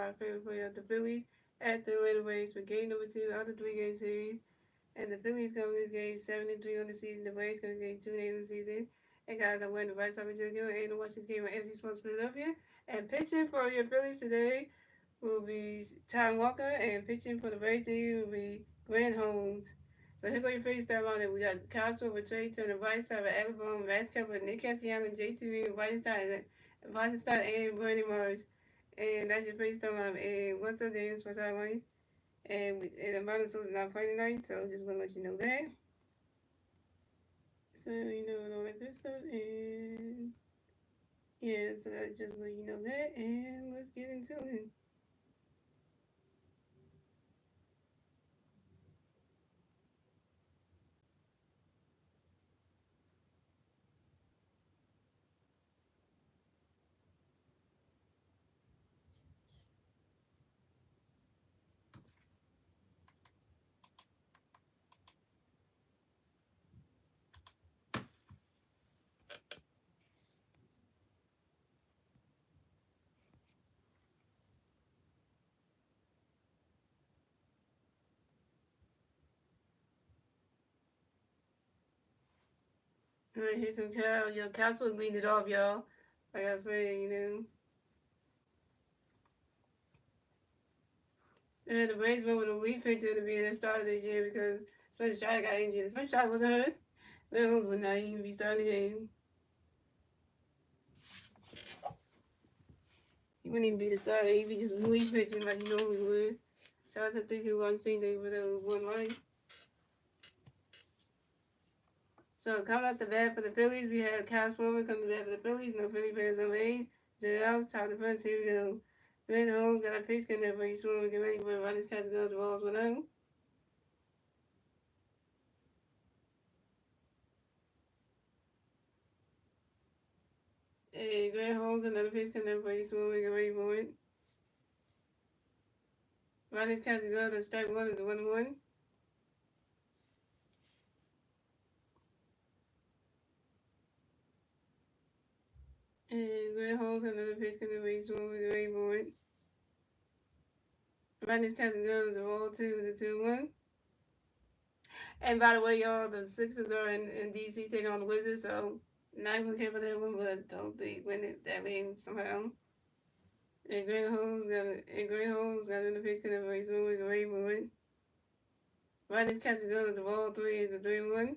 our favorite player of the Phillies at the Atlanta Braves for game number 2 of the 3-game series. And the Phillies come this game 7-3 on the season. The Braves come this game 2-8 on the season. And guys, I'm wearing the Rice Summer jersey and to watch this game on FC Sports Philadelphia. And pitching for your Phillies today will be Tom Walker, and pitching for the Braves today will be Grant Holmes. So here go your Phillies start on it. We got Castro with Trey Turner, right side of Alabama, Max Kepler, Nick Castellanos, J.T. right side, and Bernie Mars. And that's your Phillies start on. And what's up, Daniels, for sideline? And the Brothers not playing tonight, so just want to let you know that. So, all that good stuff. And yeah, so I just let you know that. And let's get into it. All right, here comes Cal. Cal's supposed to lead it off, y'all. Like I said. And the Braves went with a lead pitcher to be the starter this year because Spencer Strider got injured. Spencer Strider wasn't hurt. Reynolds would not even be starting the game. He wouldn't even be the starter. He'd be just lead pitching like he normally would. Shout out to 3 people on the scene. They would have won right. So coming out the bat for the Phillies, we have Kyle Swimmer coming to bat for the Phillies. No Philly players on base. 0 outs. Top of the first. Here we go. Grant Holmes got a pitch coming there for you. Swimmer. Get ready for it. Run this catch goes. The balls 1-0. And Grant Holmes another pitch coming there for you. Swimmer. Get ready for it. Run this catch goes. The strike one is 1-1. And Grant Holmes another pitch coming there for you. Swimmer. Get ready for it. Run this catch goes. The ball 2 is a 2-1. And by the way, y'all, the Sixers are in DC taking on the Wizards, so not even care for that one, but don't they win it that game somehow. And Grant Holmes got in the pitch connect race one with a rainbow win. Right this catch goes the ball 3 is a 3-1.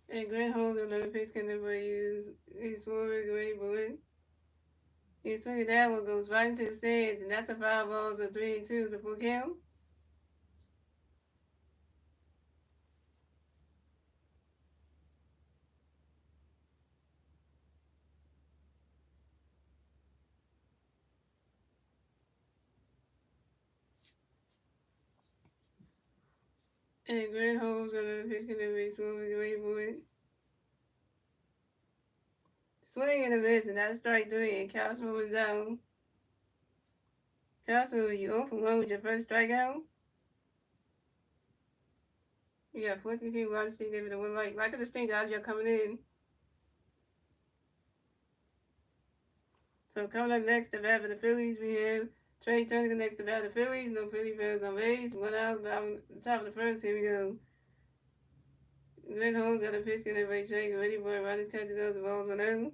And Grant Holmes got another pitch connect race is one with a rainbow win. He swinging that one goes right into the stands, and that's a 5 balls, a 3-2 is a full count. And Grant Holmes got another pitch connect race one with a rainbow win. Swing and a miss, and that's strike 3, and Cashman was out. Cashman, you 0 for 1 with your first strikeout. You got 14 people watching TV to win. Like at this thing, guys, you're coming in. So coming up next to bat for the Phillies, we have Trey Turner next to bat for the Phillies. No Philly fans on base. 1 out on the top of the first. Here we go. Grant Holmes got a pitch in everybody. Trey get ready for it. Right as catch goes. The ball's 1 out.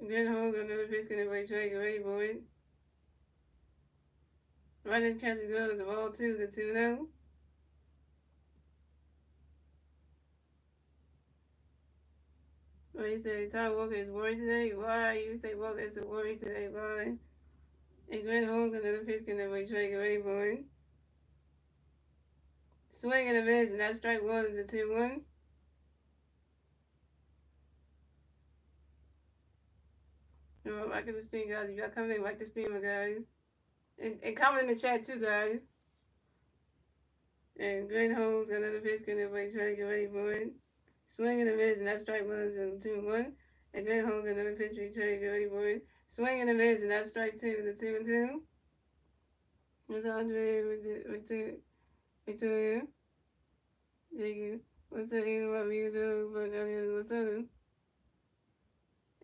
Grant Holmes got another pitch in everybody. Trey get ready for it. Right as catch goes. The ball 2 is a 2-0. Well, he said Tom Walker is worried today. Why? You say Walker is worried today. Why? And Grant Holmes got another pitch in everybody. Trey get ready for it. Swing and a miss, and that strike 1 is a 2-1. Like the stream, guys. If y'all coming in, like the streamer, guys. And comment in the chat, too, guys. And Grant Holmes got another pitch, and everybody trying to get ready for it. Swing and a miss, and that strike 1 is a 2-1. And Grant Holmes got another pitch, trying to get ready for it. Swing and a miss, and that strike 2 is a 2-2. What's up, Andre? Victoria? Thank you. What's up, Ian? What's up?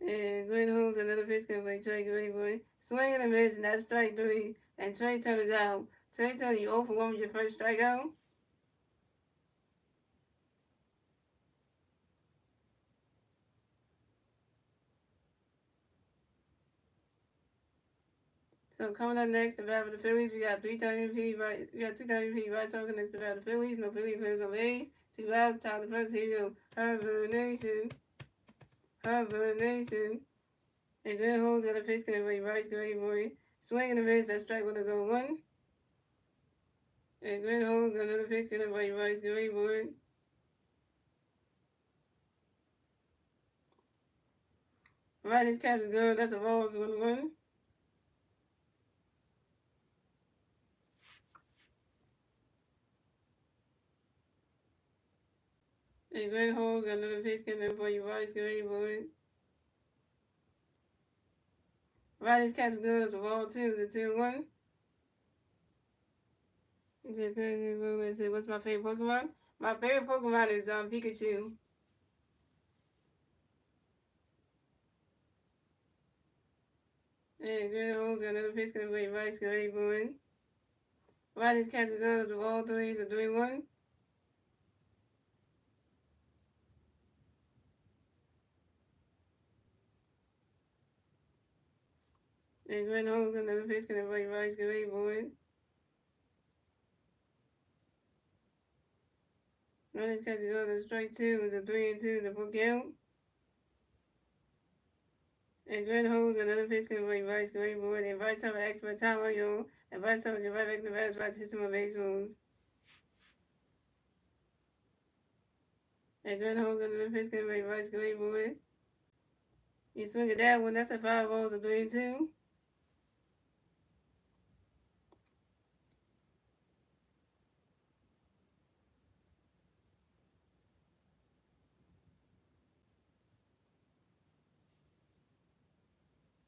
And Glenn Holmes, another pitch can play Trey Gray boy. Swing and a miss, and that's strike three. And Trey turns out. Trey turns you 0 for 1 with your first strikeout. So coming up next, the bat for the Phillies, we got 3 times MVP, right? We got 2 times MVP, right? So next to bat for the Phillies, no Philly players on base. 2 outs, top of the first. Here we go. Hibernation. Hibernation. And Glenn Holmes got a pitch can play right, Gray boy. Swing and a miss, that's strike one is on 1. And Glenn Holmes got another pitch can play right, Gray boy. Right, this catch is good. That's a ball, it's 1-1. And Glenn Holmes got another pitch can play right, Gray boy. Right, this catch is good. That's a ball, 2. It's a 2-1. What's my favorite Pokemon? My favorite Pokemon is Pikachu. And Glenn Holmes got another pitch can play right, Gray boy. Right, this catch is good. It's a ball, 3. It's a 3-1. And Glenn Holmes got another pitch can play right, Gray boy. Right, this catch is good. It's strike 2. It's a 3-2. The full count. And Glenn Holmes got another pitch can play right, Gray boy. And Vice have an extra time on you. And Vice have get right back to the bats, right to hit some more base moves. And Glenn Holmes got another pitch can play right, Gray boy. You swing at that one. That's a 5 balls, a 3-2.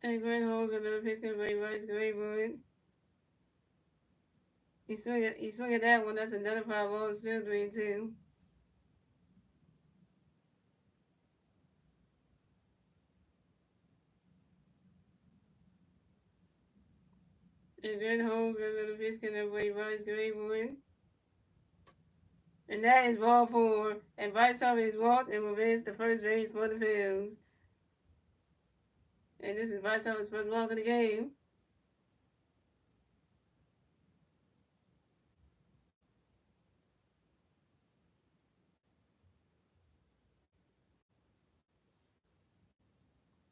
And Glenn Holmes got another pitch can play right, Gray boy. You swing at that one. That's another 5 balls, still 3-2. And Glenn Holmes got another pitch can play right, Gray boy. And that is ball 4. And Vice is walked and will miss the first base for the Phillies. And this is Vice first walk of the game.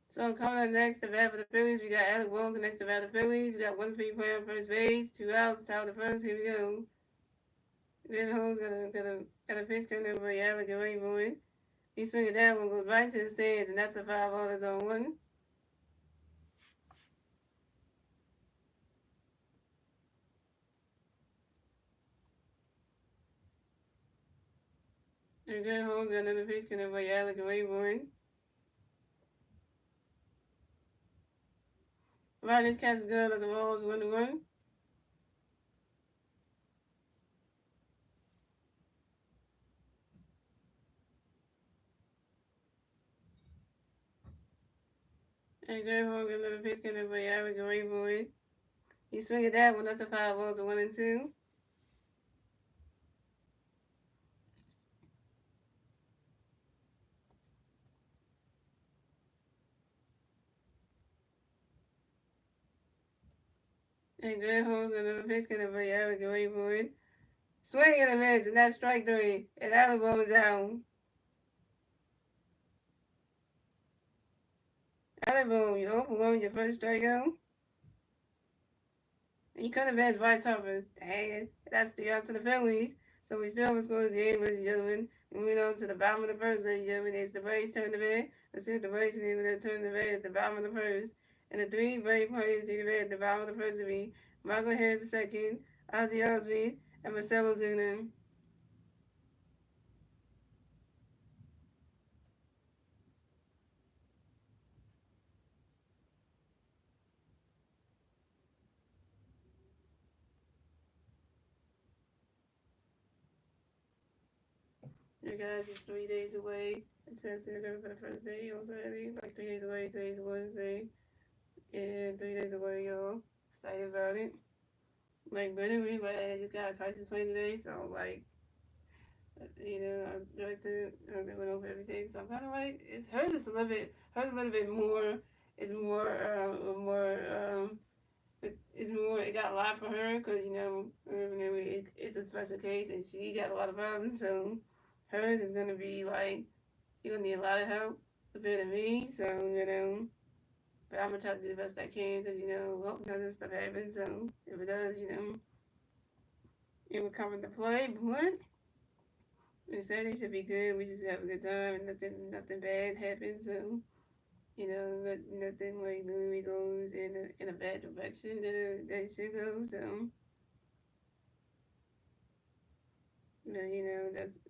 So coming up next, the bat for the Phillies, we got Alec Wilk next to bat for the Phillies. We got 1-3 player on first base, 2 outs, top of the first. Here we go. Glenn Holmes got a pitch coming over Alec and Rayburn. He swing at that one, goes right into the stands, and that's a 5 ball that's on 1. And Glenn Holmes got another pitch coming over Alec and Rayburn. Right, this catch is good as a ball is 1-1. And Glenn Holmes got another pitch coming over Alec and Rayburn. He swing at that one, that's a 5 balls, a 1-2. And Glenn Holmes got another pitch coming over Alec and Rayburn. Swing and a miss, and that's strike 3. And Alabama's out. Alabama, you overwhelmed your first strikeout. And you could have asked Bryce Harper. Dang it. That's 3 outs to the Phillies. So we still have a score game, ladies and gentlemen. Moving on to the bottom of the first, ladies and gentlemen. It's the Braves turn the bat. Let's see if the Braves can able to turn the bat at the bottom of the first. And the 3 Brave players do the bat at the bottom of the first to be Michael Harris II, Ozzie Osby, and Marcelo Zuna. You guys, it's 3 days away. It says they're going for the first day on Saturday. Like 3 days away. Today's Wednesday. And 3 days away, y'all. Excited about it. Like, literally, but I just got a crisis plan today, so, like, I'm right there. I'm going over everything. So I'm kind of like, it's hers is a little bit, hers a little bit more, it's more, it got a lot for her because, it's a special case and she got a lot of problems. So hers is going to be like, she's going to need a lot of help compared to me. So, but I'm going to try to do the best I can because, hope none of this stuff happens. So if it does, it will come into play. But Saturday should be good. We just have a good time and nothing bad happens. So, nothing like literally goes in a bad direction that it should go. So,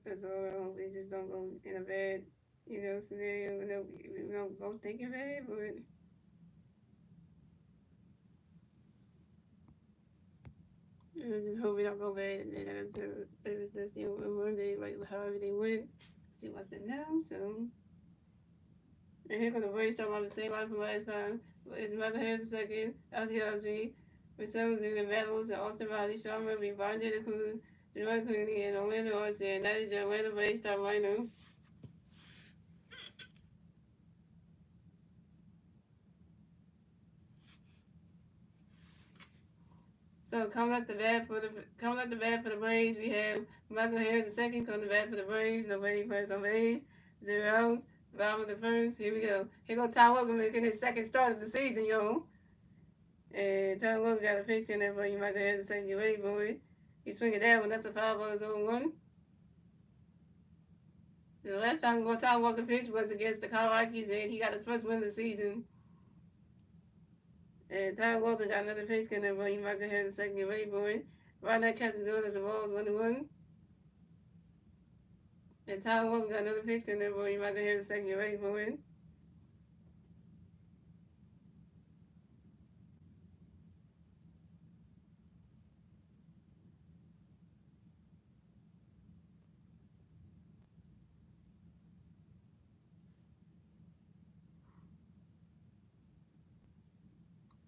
that's all. I hope it just don't go in a bad, scenario. We don't both thinking bad, but I just hope we don't go bad. And then I got to business, on Monday, like how everything went. She wants to know, so. And here comes the Braves talking about the same line from last time. It's Michael Harris II, Ozzy Osbourne, Marcelo Zuna, Matt Wilson, Austin Riley, Sean Murphy, Brian De La Cruz, Joy Clooney, and Orlando Arce. And that is your Atlanta Braves top lineup. So coming up the bat for the Braves, we have Michael Harris II coming to bat for the Braves. Nobody plays on base. 0 outs. Bottom of the first. Here we go. Here go Ty Walker making his second start of the season, yo. And Ty Walker got a pitch in there for you. Michael Harris II, get ready for it. He's swinging that one. That's a 5-0-1. The last time Ty Walker pitched was against the Colorado Rockies, and he got his first win of the season. And Ty Walker got another pitch in there for you. Michael Harris II, get ready for it. Right now, catching doing as the balls 1-1. And Ty Walker got another pitch in there for you. Michael Harris II, get ready for it.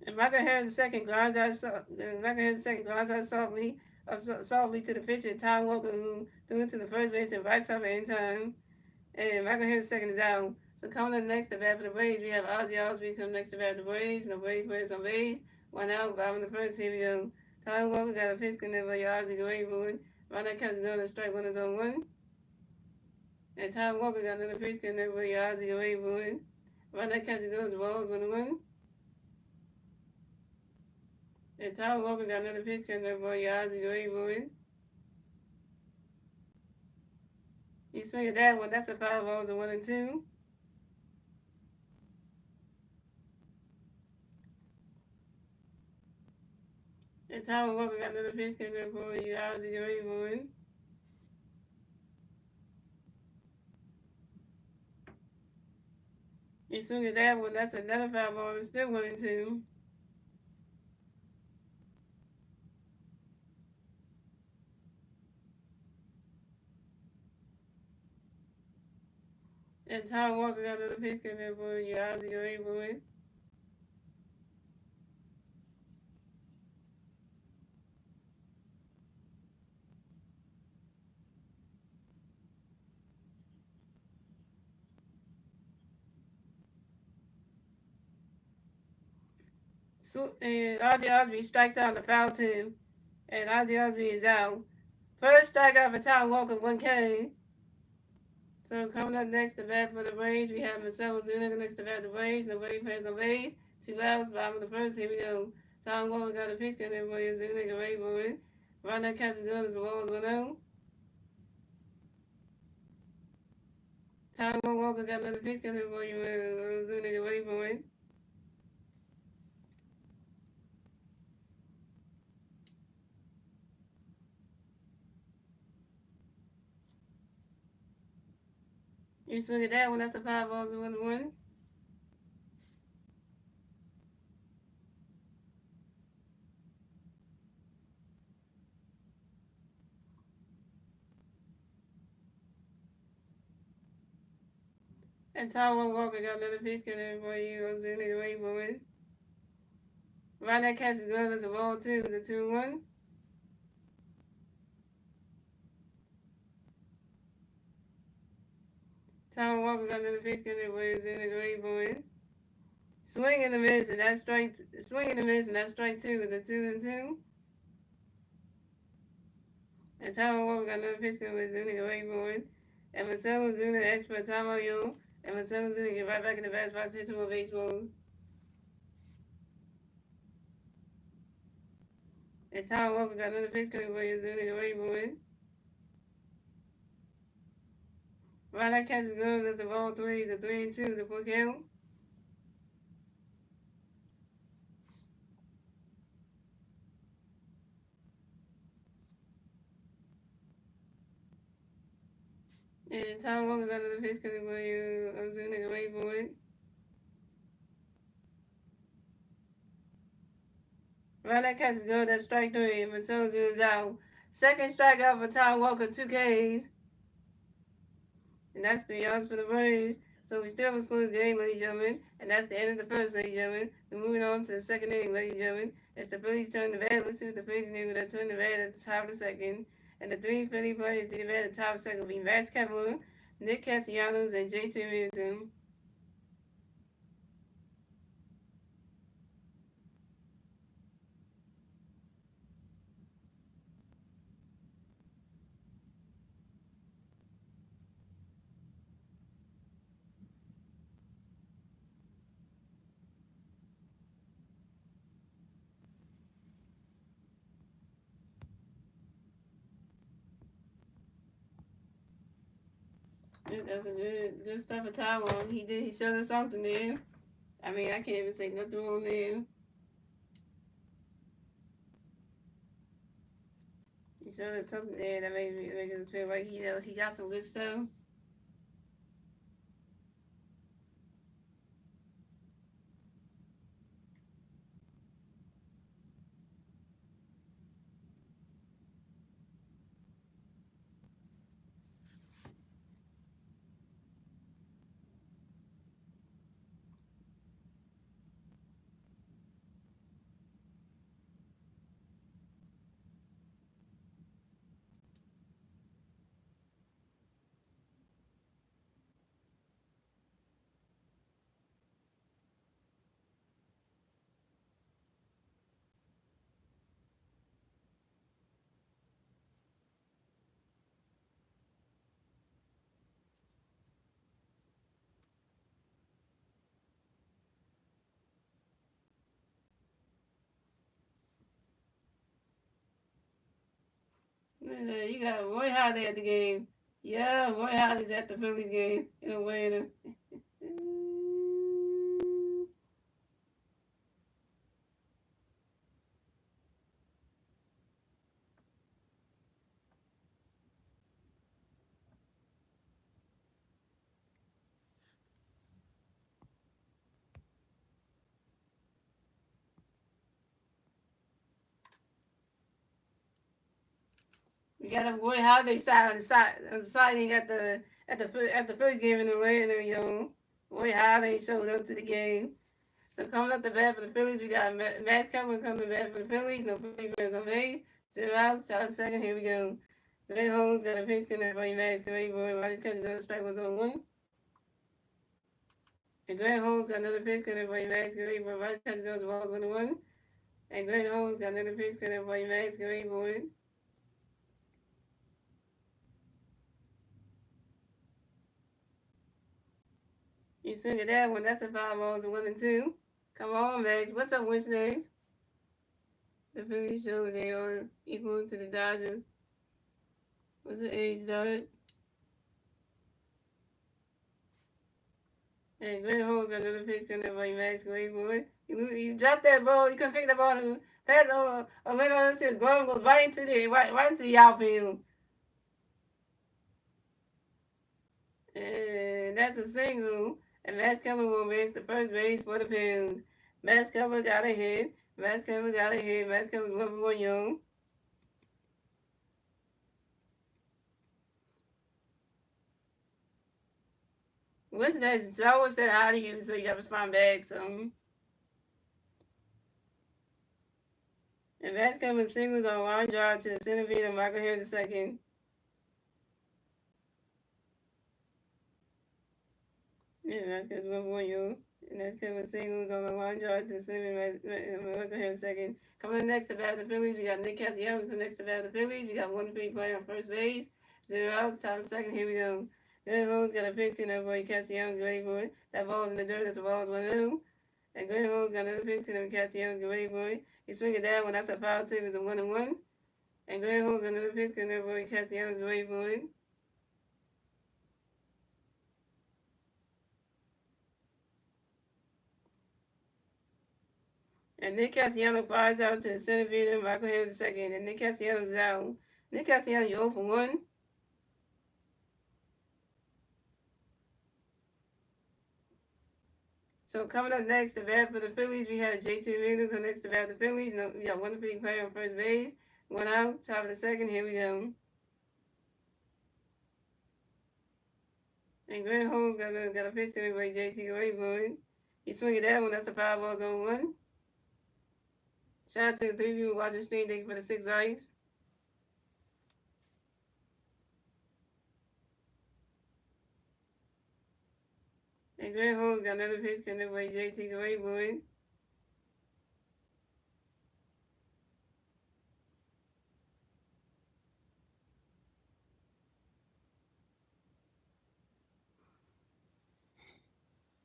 And Michael Harris II grinds out softly to the pitcher, Ty Walker, who threw it to the first base and right side in time. And Michael Harris II is out. So coming up next to bat for the Braves, we have Ozzy Osbourne come next to bat for the Braves. No Braves players on base. 1 out, bottom of the first. Here we go. Ty Walker got a pitch in there for your Ozzy going for it. Right now, catches going to strike 1 is on 1. And Ty Walker got another pitch in there for your Ozzy going for it. Right now, catches goes balls 1-1. And Ty Walker got another pitch in there for your Ozzy going for it. You swing at that one, that's a 5 balls and 1 and 2. And Ty Walker got another pitch in there for you, Ozzy going for it. You swing at that one, that's another 5 ball and still 1 and 2. And Ty Walker got another pitch in there for you, Ozzy going for it. So, and Ozzy Osbourne strikes out on the foul tip. And Ozzy Osbourne is out. First strikeout for Ty Walker, 1K. So coming up next to bat for the Braves, we have Marcelo Zuniga next to bat for the Braves. Nobody plays on base. 2 outs, bottom of the first. Here we go. Ty Walker got a pitch in there for you, Zuniga ready for it. Right now, catches good as the balls 1-0. Ty Walker got another pitch in there for you, Zuniga ready for it. You swing at that one, that's a 5 balls and 1-1. And Taiwan Walker got another pitch coming for you. Ozuna and wait for it. Right that catch is good. It's a ball two. It's a 2-1. Taiwan Walker got another pitch coming for you. Ozuna and wait for it. Swing and a miss, and that's strike. Swing and a miss, and that's strike two. It's a 2-2. And Taiwan Walker got another pitch coming with Ozuna and wait for it. And Marcelo Ozuna expert Taiwan Yo. And Marcelo Ozuna get right back in the bat spot, hit some more baseballs. And Taiwan Walker got another pitch coming for you. Ozuna and wait for it. Right, that catch is good. That's a ball three. It's a 3-2. It's a full count. And Tom Walker got another pitch coming for you. Ozuna and wait for it. Right, that catch is good. That's strike three. And Marcelo is out. Second strikeout for Tom Walker, 2 Ks. And that's 3 yards for the Braves. So we still have a scoreless game, ladies and gentlemen. And that's the end of the first, ladies and gentlemen. We're moving on to the second inning, ladies and gentlemen. It's the Phillies turn the bat. Let's see what the Phillies do. They turn the bat at the top of the second. And the 3 Philly players to the bat at the top of the second will be Max Kepler, Nick Castellanos, and J.T. Milton. That's a good stuff for Taiwan. He showed us something there. I mean, I can't even say nothing wrong there. He showed us something there that made us feel like he got some good stuff. You got Roy Halladay at the game. Yeah, Roy Halladay's at the Phillies game in Atlanta. We got a Roy Halladay signing at the Phillies game in Atlanta. Roy Halladay showed up to the game. So coming up the bat for the Phillies, we got Max Kepler coming to the bat for the Phillies. No Phillies players on base. 0 outs. Start second. Here we go. Greg Holmes got a pitch connect for Max Kepler. Riley's catch goes strike was on one. And Greg Holmes got another pitch connect for Max Kepler. Riley's catch goes balls 1-1. And Greg Holmes got another pitch connect for Max Kepler. You swing at that one. That's a 5 balls 1-2. Come on, Max. What's up, Wish Names? The Phillies show they are equal to the Dodgers. What's the age start? And Greg Holmes got another pitch coming up by Max Kepler. You dropped that ball. You couldn't pick that ball. Pass a little on this. Glove goes right into the outfield. And that's a single. And Max Kepler will miss the first base for the Phillies. Max Kepler got a hit. Max Kepler got a hit. Max Kepler's 1-for-1 young. What's that? So I always said hi to you, so you got to respond back. So, and Vasquez with singles on line drive to the center field, and Michael Harris the second. Yeah, Vasquez 1-1, and that's Kevin Singles on the line drive to the center field, Michael Harris second. Coming up next to bat the Phillies, we got Nick Castellanos coming next to bat the Phillies. We got 1-3 player on first base, 0 outs, top of the second. Here we go. Greg Holmes got a pitch, can that boy Castellanos get ready for it. That ball's in the dirt, that's the ball's 1-0. And Greg Holmes got another pitch, can that Castellanos get ready for it. He swinging that one, that's a foul tip, it's a 1-1. And Greg Holmes got another pitch, can that boy Castellanos get ready for it. And Nick Castellanos flies out to the center field, and Michael Harris the second. And Nick Castellanos is out. Nick Castellanos, you 0 for 1. So coming up next, the bat for the Phillies, we have JT Realmuto come next to bat for the Phillies. No, we got 1 free player on first base. 1 out, top of the second. Here we go. And Grant Holmes got a pitch to anyway. JT away for it. He swinging that one. That's the foul ball zone 1. Shout out to the 3 people watching stream. Thank you for the 6 likes. And Grant Holmes got another pitch coming anyway. JT away for it.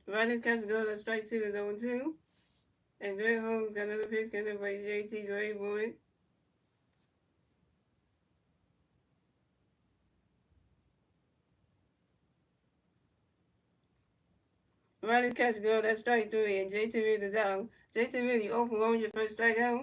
Riley's catch goes to strike 2 is 0-2. And Greg Holmes got another pitch coming by JT Gray Boyd. Riley's catch goes, that's strike 3, and JT Reed is out. JT Reed, you 0 for 1 your first strikeout.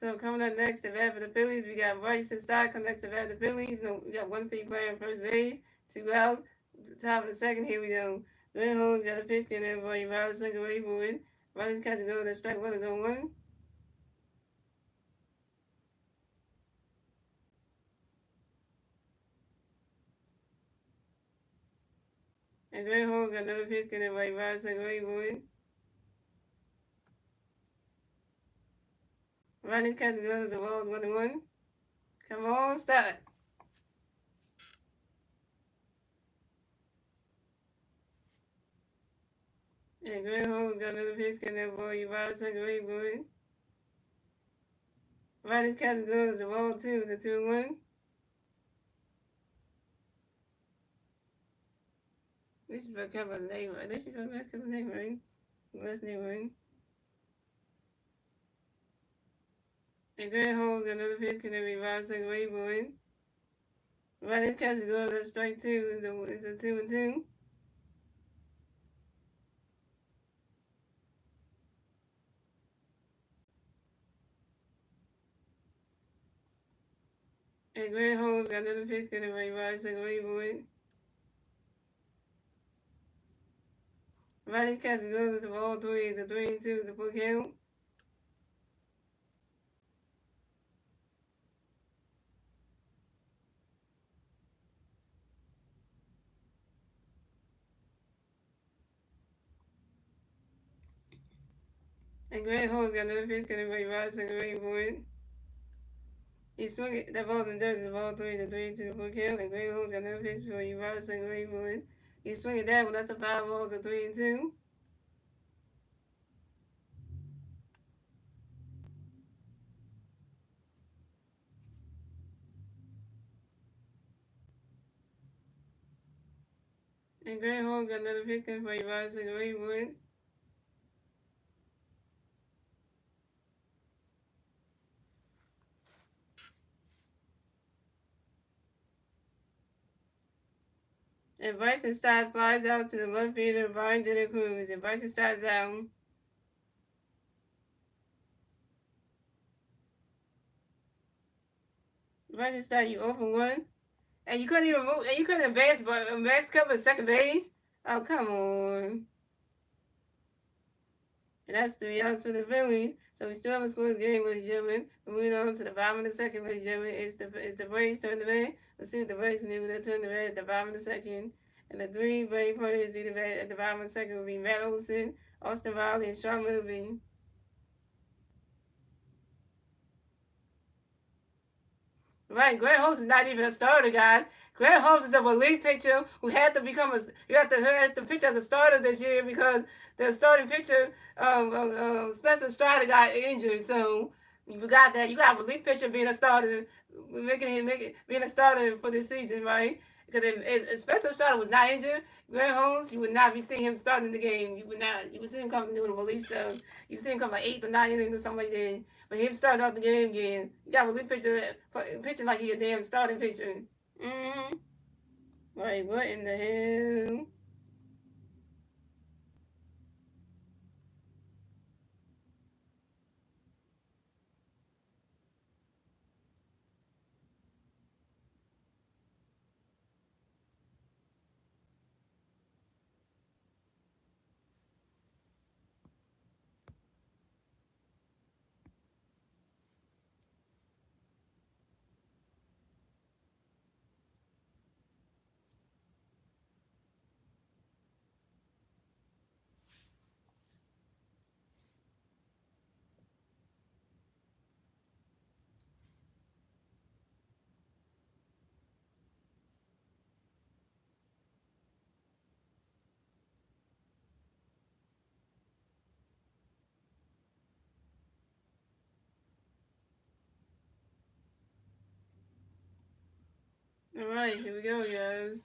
So coming up next, the bat for the Phillies, we got Bryson Stott come next to bat for the Phillies. No, we got 1 free player on first base, 2 outs, top of the second. Here we go. Greg Holmes got a pitch in there for you. Riley's second away for it. Riley's catch goes, that's strike 1 is 0-1. And Greg Holmes got another pitch in there for you. Riley's second away for it. Riley's catch goes, the ball is 1-1. Come on, start. And Greg Holmes got another pitch in there for you. Riley's second away for it. Riley's catch goes, the ball 2 is a 2-1. This is what Kevin's name, right? This is what Kevin's name, right? Last name, right? And Greg Holmes got another pitch can be Riley's second away for it. Riley's catch goes, that's strike 2 is a 2-2. And Greg Holmes got another pitch can be Riley's second away for it. Riley's catch goes, the ball 3 is a 3-2 is a full count. And Greg Holmes got another pitch can be Riley's second away for it. He swung it, that ball's in dirt, the ball 3 is a 3-2 to the full count. And Greg Holmes got another pitch for you, Riley's second away for it. He swung it that one, that's a 5 balls, a 3-2. And Greg Holmes got another pitch coming for you, Riley's second away for it. And Bryson Stott flies out to the left fielder, Brian De La Cruz. And Bryson Stott's out. Bryson Stott, you 0 for 1. And you couldn't even move, and you couldn't advance, but Max covered second base? Oh, come on. And that's 3 outs for the Phillies. So we still have a scoreless game, ladies and gentlemen. Moving on to the bottom of the second, ladies and gentlemen. It's the Braves turn the bat. Let's see what the Braves can do when they turn the bat at the bottom of the second. And the three Brave players do the bat at the bottom of the second will be Matt Olson, Austin Riley, and Sean Middleby. Right, Grant Holmes is not even a starter, guys. Grant Holmes is a relief pitcher who had to become a who had to pitch as a starter this year because the starting pitcher, Spencer Strider, got injured. So you got that. You got a relief pitcher being a starter, being a starter for this season, right? Because if Spencer Strider was not injured, Grant Holmes, you would not be seeing him starting the game. You would not. You would see him come doing a relief stuff. You see him come like eighth or ninth inning or something like that. But him starting off the game again, you got a relief pitcher pitching like he a damn starting pitcher. Mm-hmm. Like what in the hell? All right, here we go, guys.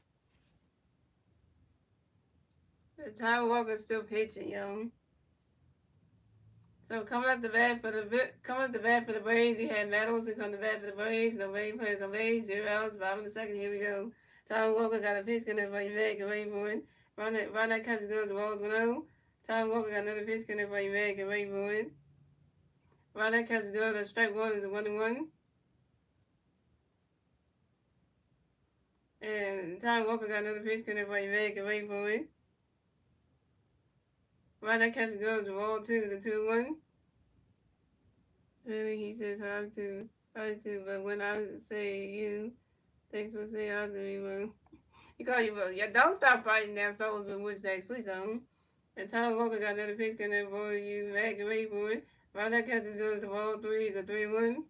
Ty Walker's still pitching, yo. So coming up the bat for the Braves, we had Meadows who come to bat for the Braves. No Braves players on base, 0 outs. Bottom of the second, here we go. Ty Walker got a pitch, gonna play back, away for it. Run that catch goes, the ball's 1-0. Ty Walker got another pitch, gonna play back, away for it. Run that catch goes, the strike one is a 1-1. And Ty Walker got another pitch, gonna play back, away for it. Run that catch goes, the ball 2 is a 2-1. Really, he says hard to, but when I say you, thanks for saying hard to me, man. He call you, yeah, don't stop fighting now, Star Wars, but which days, please don't. And Tyler Walker got another pitch, can avoid you, Mac, and wait for it. While that catch is going to ball 3 is a 3-1.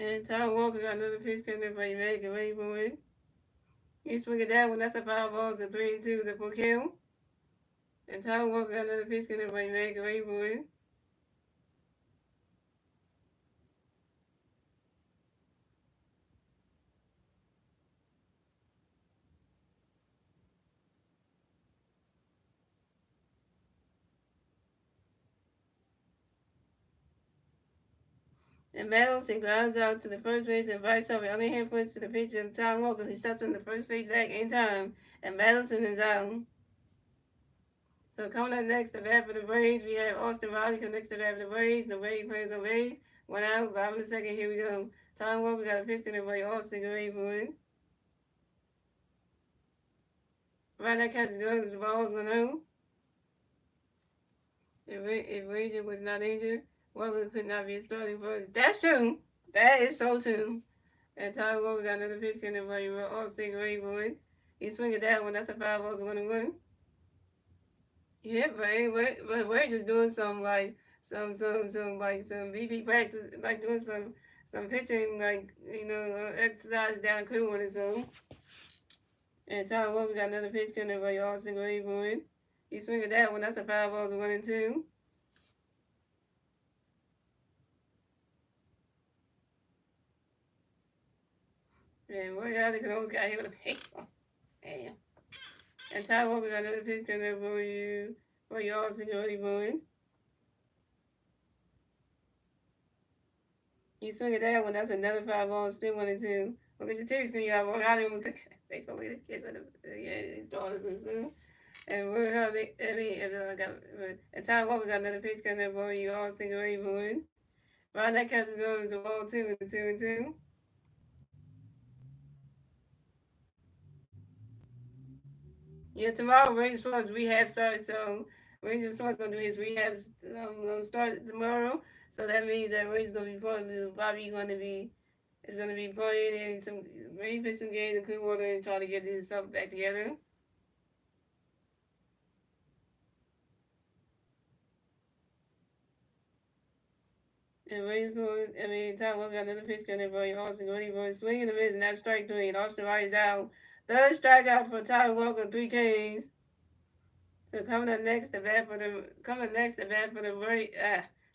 And Tyler Walker got another pitch, can avoid Mac, and wait for it. You swing it that one, that's a 5 balls, a 3-2 is a full kill. And Tyler Walker got another pitch, can avoid Mac, and wait for it. And Madison grounds out to the first base and vice over. Only hand puts to the pitcher of Tom Walker, who starts on the first base back in time. And Madison is out. So coming up next, the bat for the Braves, we have Austin Riley connects the bat for the Braves. The Braves players on base. 1 out, bottom of the second, here we go. Tom Walker got a pitch to the way Austin away for it. Right, that catch is good. The ball is 1-0. If Ranger was not injured, Walker could not be a starting first. That's true. That is so true. And Tyler Walker got another pitch in the way Austin away for it. He swinging that one. That's a 5 balls 1-1. Yeah, but we're just doing some like some BB practice, like doing some pitching, like exercise down cool on his own. And Tyler Walker got another pitch coming by Austin Gray for it. He swinging that one. That's a 5 balls 1-2. And Roy Howard can always got hit with a paper. Damn. And Tyler Walker got another pitch coming for you Austin Gray for it. You swing at that one, that's another 5 balls, still 1-2. Look at your TV screen, you have Roy Howard almost baseball. Look at his kids with his daughters and stuff. And Roy Howard, and Tyler Walker got another pitch coming for you Austin Gray for it. Ron that catch goes to ball 2 and 2-2. Yeah, tomorrow Ranger Sports rehab starts, so Ranger Sports gonna do his rehab start tomorrow. So that means that Ranger's gonna be probably gonna be is gonna be playing in some maybe play some games in Clearwater and try to get his stuff back together. And Rangers, I mean, Tom Wilson got another pitch coming for Austin Goody for swinging the miss and that strike three. And Austin Riley's out. Third strikeout for Tyler Walker, 3 Ks. So coming up next to bat for the Braves.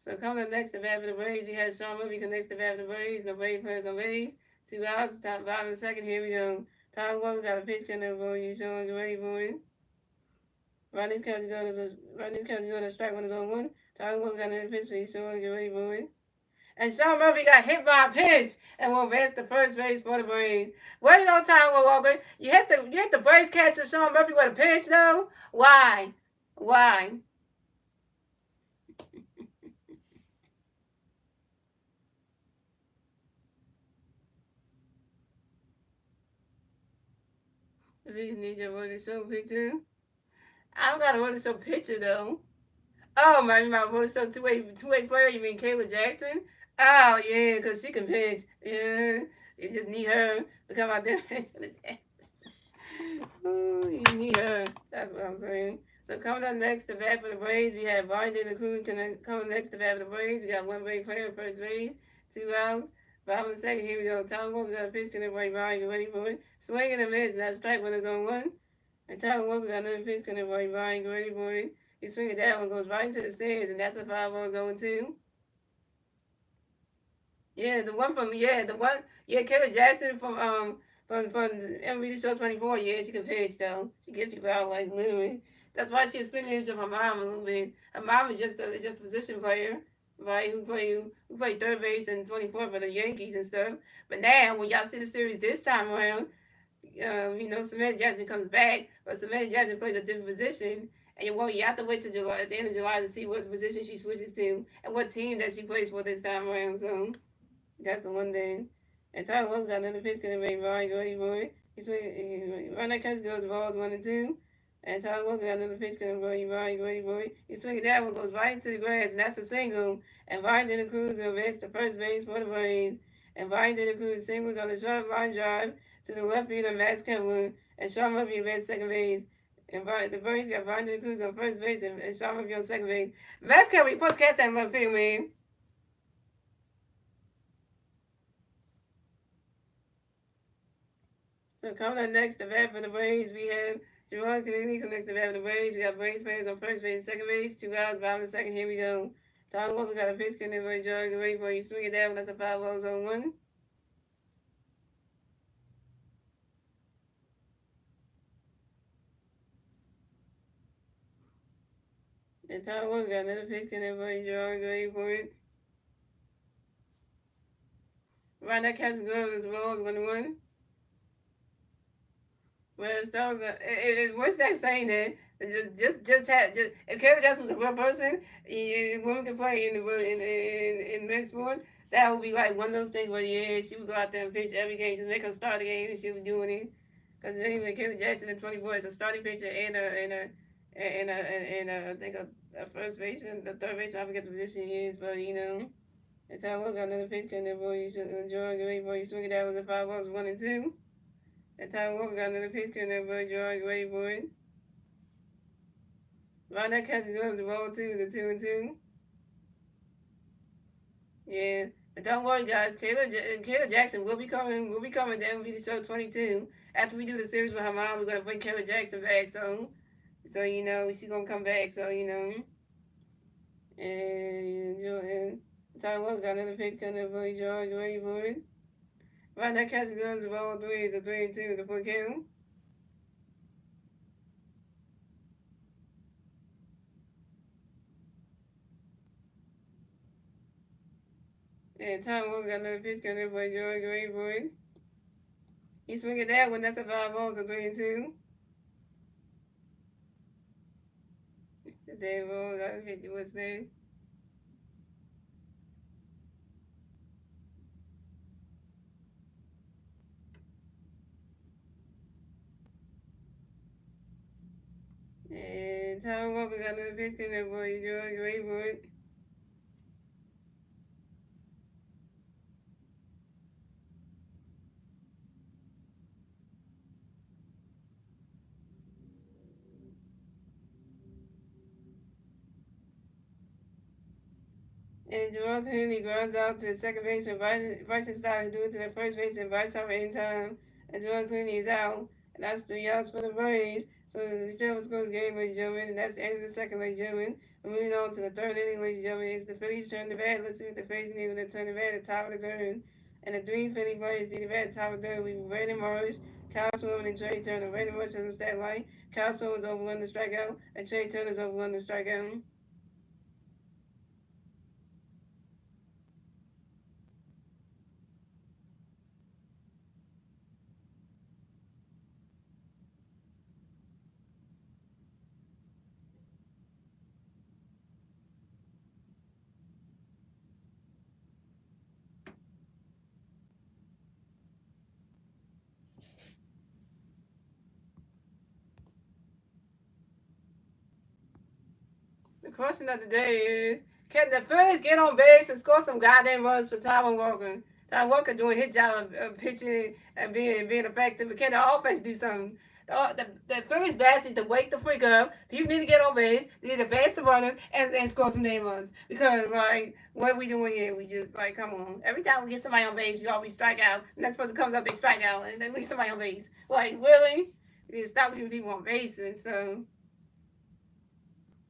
So coming up next to bat for the Braves, we had Sean Murphy connects to bat for the Braves. No Braves players on base. 2 outs. Top bottom of the second. Here we go. Tyler Walker got a pitch coming for you. Showing ready for it. Rodney's counting going to strike one is on one. Tyler Walker got another pitch for you. Showing ready for it. And Sean Murphy got hit by a pitch and will advance to first base for the Braves. Waiting on Tyler Walker. You hit the Braves catcher Sean Murphy with a pitch though? Why? Why? These need your World Show picture. I don't got a World Show picture though. Oh my World Show two-way player. You mean Kayla Jackson? Oh yeah, cause she can pitch. Yeah, you just need her to come out there and pitch. Ooh, you need her. That's what I'm saying. So coming up next to bat for the Braves, we have Brian De La Cruz coming next to bat for the Braves. We got one Brave player at first base, 2 outs. Bottom of the second, here we go. Tyler Walker got a pitch coming right Brian, get ready for it. Swing and a miss, that's strike one is on one. And Tyler Walker got another pitch coming right Brian, get ready for it. He swinging that one, goes right into the stands, and that's a 5-0 zone 2. Yeah, Kayla Jackson from MLB Show 24. Yeah, she can pitch though. She gets people out like literally. That's why she was spinning image of her mom a little bit. Her mom is just a position player, right? Who played third base and 24 for the Yankees and stuff. But now when y'all see the series this time around, Samantha Jackson comes back, but Samantha Jackson plays a different position. And you have to wait till July, at the end of July, to see what position she switches to and what team that she plays for this time around. So. That's the one thing. And Tyler Lowe got another pitch going to make Ryan go ahead for it. Run that catch goes balls 1 and 2. And Tyler Lowe got another pitch going to Ryan go ahead for it. He's swinging that one goes right into the grass, and that's a single. And Ryan De La Cruz will advance to first base for the Braves. And Ryan De La Cruz singles on the short line drive to the left fielder Max Kemler. And Sean Murphy advanced second base. And the Braves got Ryan De La Cruz on first base and Sean Murphy on second base. Max Kemler, he puts cast that left field, man. So coming up next, the bat for the Braves, we have Jerome Kennedy connects the bat for the Braves. We got Braves players on first base and second base. 2 outs, bottom of the second. Here we go. Tom Walker got a pitch connected for Jordan. Get ready for you. Swing it down. That's a 5-0 zone 1. And Tom Walker got another pitch connected for Jordan. Get ready for it. Right now, Captain Girl is rolls 1-1. Well, Stones, what's that saying that? If Kevin Jackson was a real person, women could play in men's sport. That would be like one of those things where yeah, she would go out there and pitch every game, just make her start the game, and she was doing it. Because anyway, Kevin Jackson in 24 is a starting pitcher and I think a first baseman, the third baseman. I forget the position he is, but and Ty Walker got another pitch coming there, boy. You should enjoy the way boy you swing it out with the 5 balls 1 and 2. And Tyler Walker got another pitch coming there, boy. George, ready for it. Right now, catch goes the ball 2 is a 2-2. Yeah, but don't worry, guys. Kayla Jackson will be coming. Will be coming to MLB The Show 22 after we do the series with her mom. We're gonna bring Kayla Jackson back. So she's gonna come back. And Tyler Walker got another pitch coming there, boy. George, ready for it. Right now, catch goes the ball 3 is a 3-2 is a full count. And Tom Walker got another pitch coming by George Grayboy. He's swinging that one. That's a 5 balls, a 3-2. The Dave Rose, I get you what's there. Tyler Walker got another pitch in there, boy. You doing great, boy. And Joel Clooney grounds out to the second baseman. Bryson Stott is doing to the first baseman. Bryce Harper in time. And Joel Clooney is out. And that's 3 outs for the Braves. So we still have a scoreless game, ladies and gentlemen. And that's the end of the second, ladies and gentlemen. We're moving on to the third inning, ladies and gentlemen. It's the Phillies turn the bat. Let's see what the Phillies need when they turn the bat at the top of the third. And the three Philly players see the bat at the top of the third. We Brandon Morris, Kyle Swilman, and Trey Turner. Brandon Morris has a stat line. Kyle Swilman's over 1 to strikeout. And Trey Turner's over 1 to strikeout. The question of the day is, can the Phillies get on base and score some goddamn runs for Taiwan Walker? Taiwan Walker doing his job of pitching and being effective, but can the offense do something? The Phillies bats need to wake the freak up. People need to get on base. They need to base the runners and score some damn runs. Because, like, what are we doing here? We just, like, come on. Every time we get somebody on base, we always strike out. The next person comes up, they strike out, and then leave somebody on base. Like, really? We need to stop leaving people on base. And so,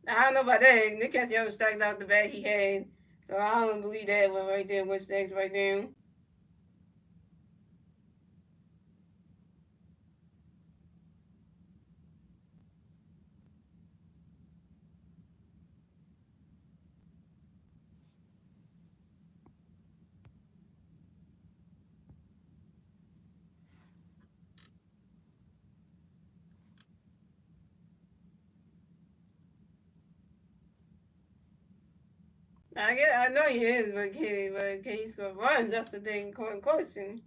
I don't know about that. Nick Castellanos striked out the bat he had. So I don't believe that one right there. What's next right now? I know he is, but can he score runs? That's the thing, question.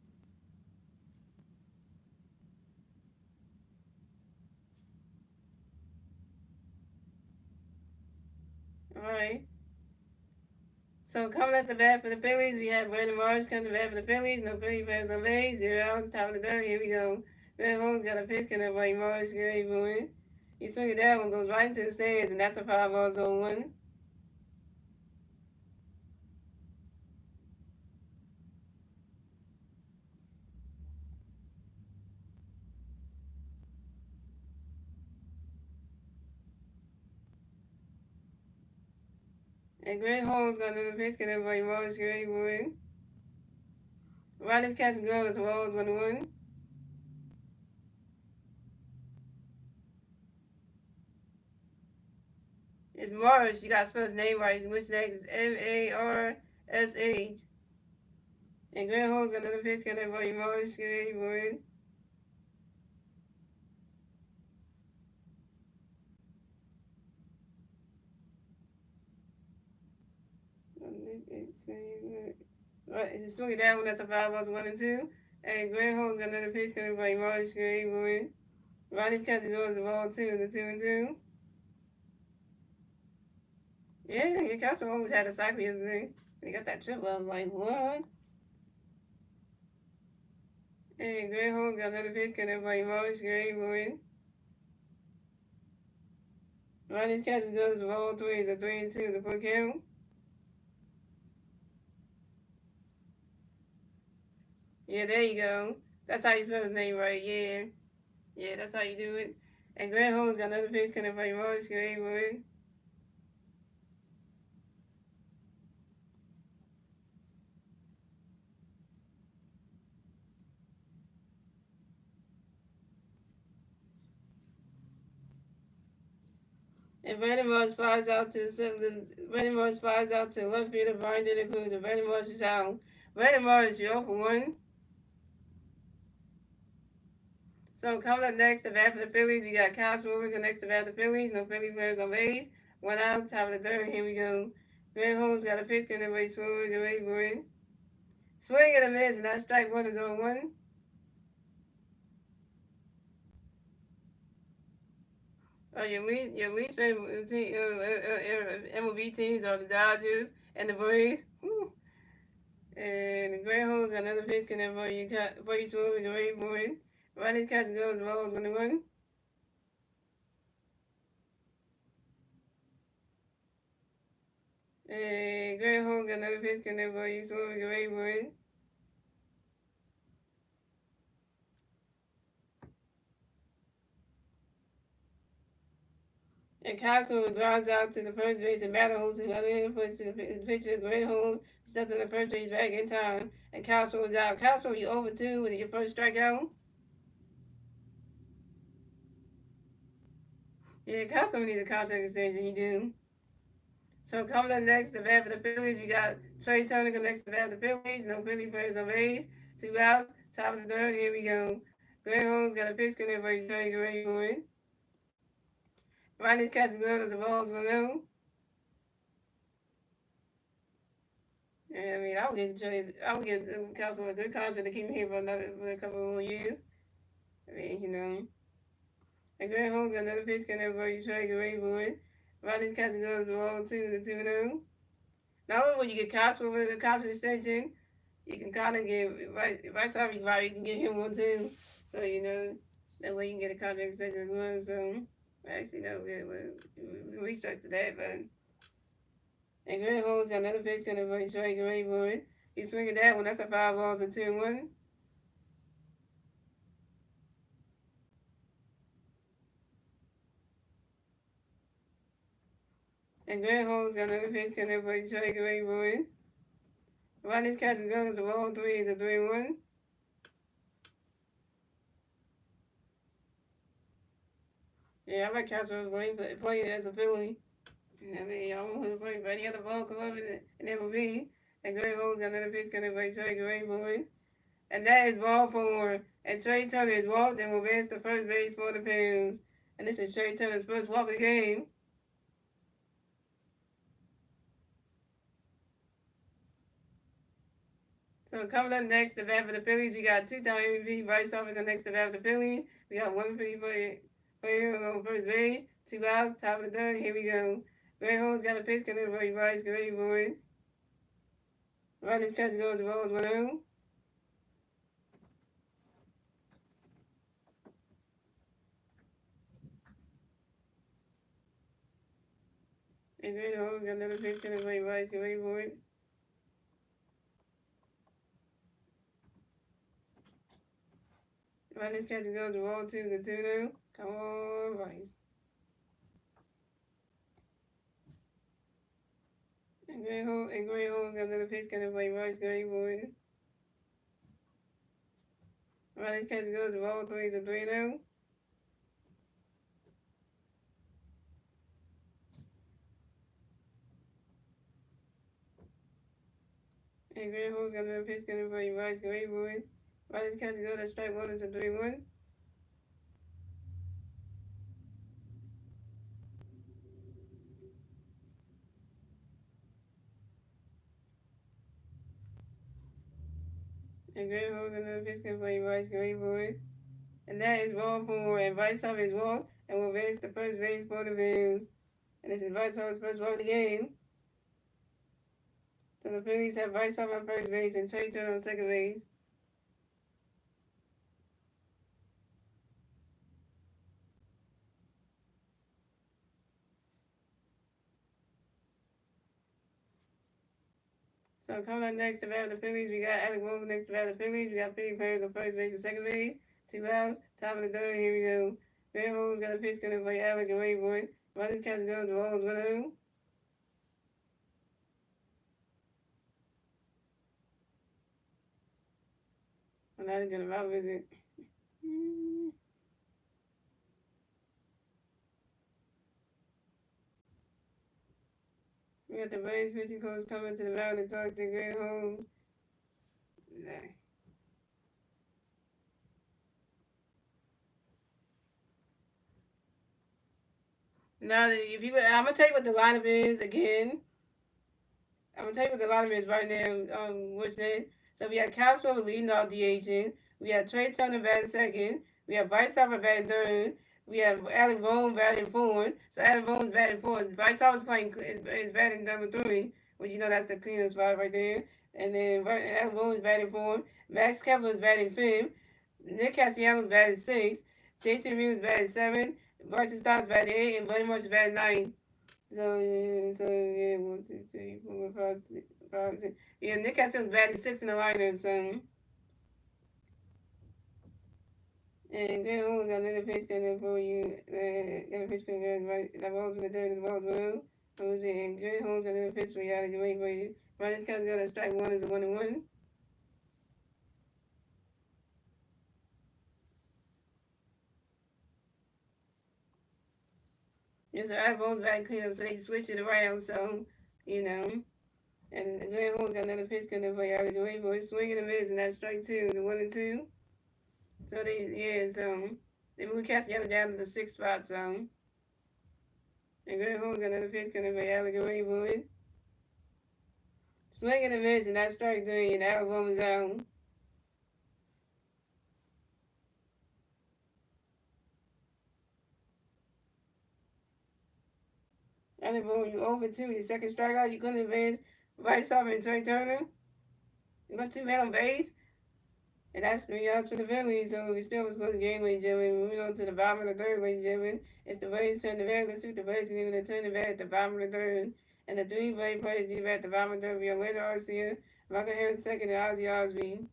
All right. So coming at the bat for the Phillies, we have Brandon Marsh coming to the bat for the Phillies. No Philly players on base. 0 outs, top of the third. Here we go. Grant Holmes got a pitch coming up by Marsh. Great moving. He swinging that one, goes right into the stands, and that's a 5-ball zone one. And Grant Holmes got another pitch coming up by Marsh. Great moving. Riley's catching goal as well as 1-1. It's Marsh. You gotta spell his name right. Which next is Marsh. And Grant Holmes got another pitch coming up by Marsh. Great moving. Right, it's swinging that one. That's a 5-ball 1-2. And Grant Holmes got another pitch coming by Marsh. Great moving. Ronnie's catching goal as the ball 2. The 2-2. Yeah, your Castle almost had a cycle yesterday. They got that triple. I was like, what? And Grant Holmes got another pitch coming by Marsh. Great moving. Ronnie's catching goal as the ball 3. The 3-2. The full count. Yeah, there you go. That's how you spell his name right. Yeah. Yeah, that's how you do it. And Grant Holmes got another pitch coming by Marsh. Great moving. And Brandon Marsh flies out to Brandon Marsh flies out to left fielder Brian De La Cruz. And Brandon Marsh is out. Brandon Marsh, you're 0-1. So coming up next, the bat for the Phillies, we got Kyle Schwarber next to bat for the Phillies. No Philly players on base. 1 out, top of the third. Here we go. Grant Holmes got a pitch coming away. Schwarber, get ready for it. Swing and a miss, and that strike one is 0-1. Your least favorite team, MLB teams are the Dodgers and the Braves. Whew. And the Grand Holes got another pitch can for you swim with the Ray Boyd. Ronnie's catching goes balls 1-1. And Grand Holes got another pitch can for you swim with the Ray Boyd. And Castle grounds out to the first base and Matterholz who other inputs to the pitcher. Great Holmes steps on the first base back in time. And Castle was out. Castle, you over 2 with your first strikeout. Yeah, Castle needs a contract extension. He do. So coming up next, the bat for the Phillies, we got Trey Turner next to bat for the Phillies. No Philly players on base. 2 outs. Top of the third. Here we go. Great Holmes got a pitch connect for Trey Gray Boyd. Ronnie's catching good as the balls 1-0. And I mean, I would give Council a good contract to keep him here for a couple more years. I mean, And Grant Holmes got another pitch can everybody try to get ready for it. Ronnie's catching goes the ball 2-0. Not only will you get Costco with a contract extension, you can kind of get right side you can get him one too. So that way you can get a contract extension as well. So actually no, we restructured that, but. And Grant Holmes got another pitch coming for Trey Gray Boyd. He's swinging that one. That's a 5 balls and 2-1. And Grant Holmes got another pitch coming for Trey Gray Boyd. Ronnie's catching guns. The ball 3 is a 3-1. Yeah, I like Castro playing as a Philly. I mean, I don't want to play for any other ball club in MLB. And Grant Holmes got another pitch coming for Trey Gray Boyd. And that is ball 4. And Trey Turner is walked and will advance to first base for the Phillies. And this is Trey Turner's first walk of the game. So coming up next, the bat for the Phillies, we got 2-time MVP Bryce Harper next to bat for the Phillies. We got 1 Philly player on first base, 2 outs, top of the third. Here we go. Grant Holmes got a pitch coming for Bryce Gray Boyd. Ronnie's catching goes the balls 1-0. And Grant Holmes got another pitch coming for Bryce Gray Boyd. Ronnie's catching goes the ball 2-2 now. Come on, Bryce. And Grant Holmes got another pitch coming for Bryce Gray Boyd. Ronnie's catching goes the ball 3-3 now. And Grant Holmes got another pitch coming for Bryce Gray Boyd. Ronnie's catching goes to strike 1 is a 3-1. And Grant Holmes got another pitch coming for Bryce Gray Boyd. And that is ball 4. And Bryce Harper is walked and will advance to first base for the Bills. And this is Bryce Harper's first ball of the game. So the Phillies have Bryce Harper on first base and Trey Turner on second base. So coming up next to bat the Phillies, we got Alec Wolf next to bat the Phillies. We got Philly players on first base and second base. 2 outs, top of the third. Here we go. Grant Holmes got a pitch coming for Alec and Raybourn. Ronnie's catching goes the balls 1-0. I'm not going to route visit. We got the Braves pitching coach coming to the mound to talk to Grant Holmes. Now, I'm gonna tell you what the lineup is again. I'm gonna tell you what the lineup is right now. What's that? So we have Castro leading off DHing. We have Trey Turner batting second. We have Bryce Harper batting third. We have Alec Boone batting four. So Alec Boone's batting four. Bryce Harper's playing is batting number three, which you know that's the cleanest spot right there. And then Alec Boone's batting four. Max Kepler's batting fifth. Nick Castellanos batting six. J.T. Mewes batting seven. Bryson Stott's batting eight, and Buddy Marshall's batting nine. So yeah, one, two, three, four, five, six, five, six. Yeah, Nick Castellanos batting six in the lineup. So. And Grant Holmes got another pitch coming for you. Got a pitch coming right. That ball's in the dirt as well, blue. Jose and Grant Holmes got another pitch for you. Out of the way for you. Ryan Scott's got a strike one is a 1-1. Yes, so Adam Bowles back clean up, so they switched it around. So you know, and Grant Holmes got another pitch coming for you. Out of the way for you. Swing and a miss, and that strike two is a 1-2. So they moved Castellanos down to the sixth spot. So and Grant Holmes got another pitch coming for you. Out of the way for it. Swing and a miss, and that strike three, and Alabama's out. And boom, you over two. Your second strikeout, you couldn't advance. Bryce Harper and Trey Turner. You got two men on base. And that's 3 outs for the Phillies. So we still was close the game, ladies and gentlemen. Moving on to the bottom of the third, ladies and gentlemen. It's the Braves turn the back. Let's see what the Braves can do. They turn the back at the bottom of the third. And the three Braves players leave at the bottom of the third. We have Leonard Arcia, Michael Harris second, and Ozzy Osby.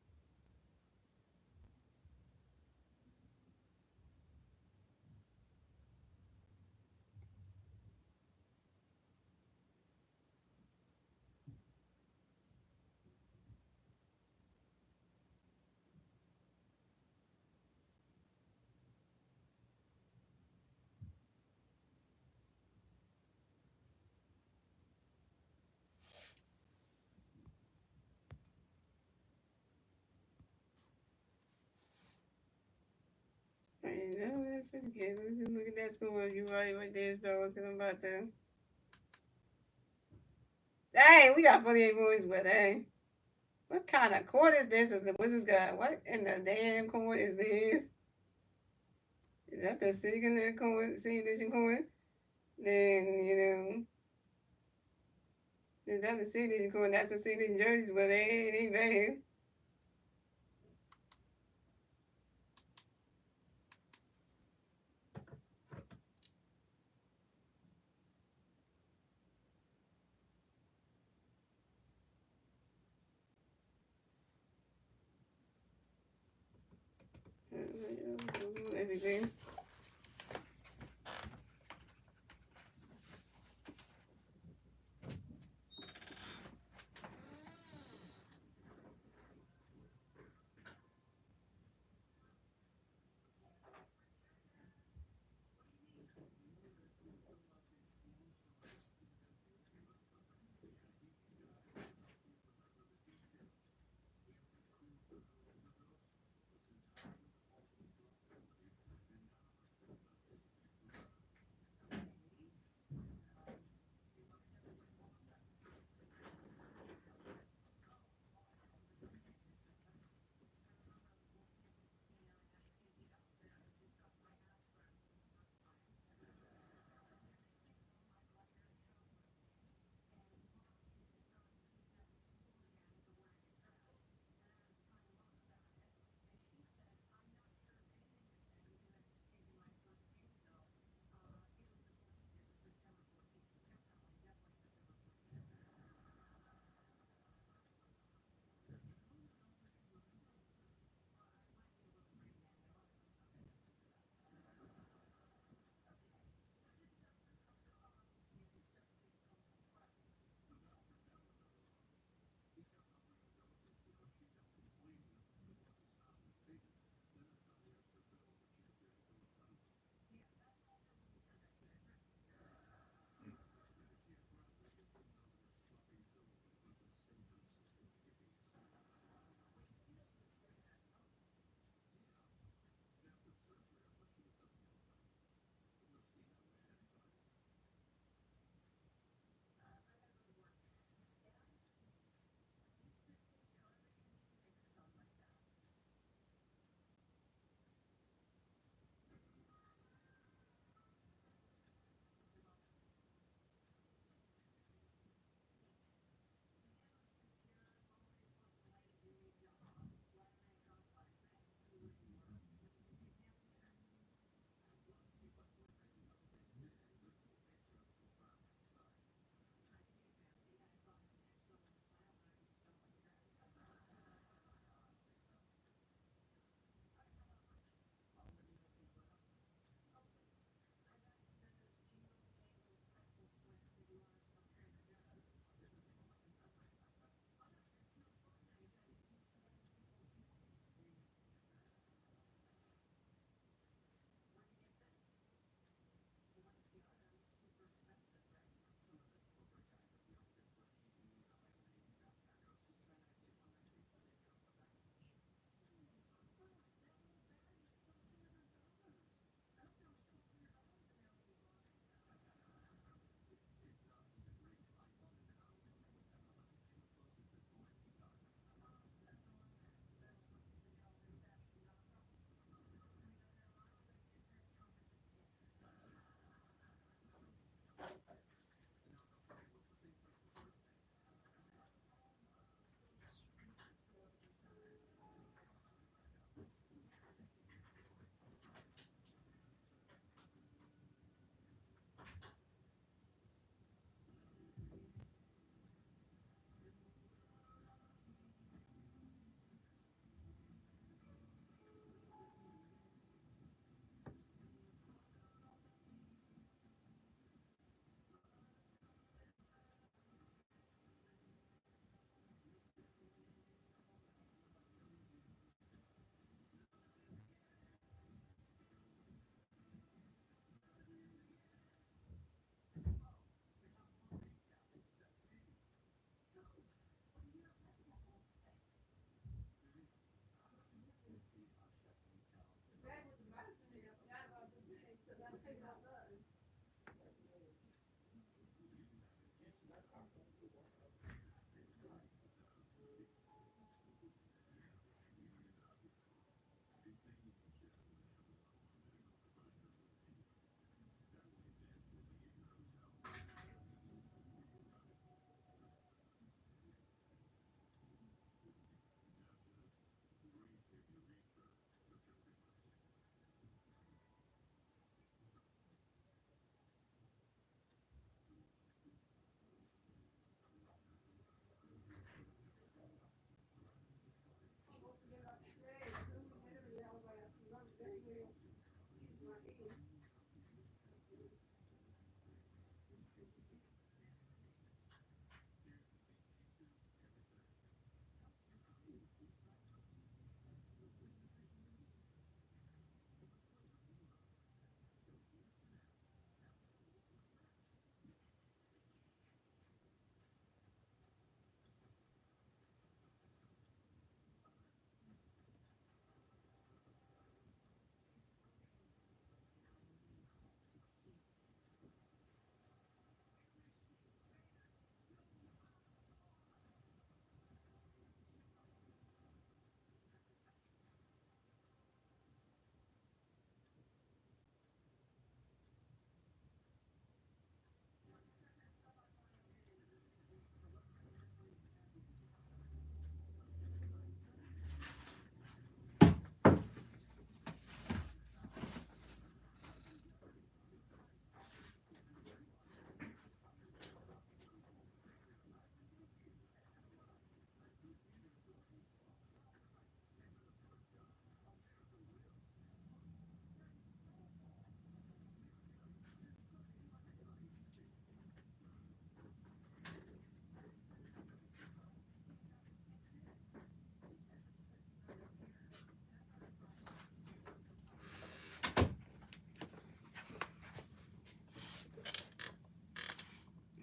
Alright, now that's okay. Let's just look at that score. You right there, so what's going about there? Dang, we got 48 points, but dang. What kind of court is this? Is the Wizards got? What in the damn court is this? That's a second court, second edition court. Then is that the second edition court? That's the second edition jerseys, but they ain't bad. Everything.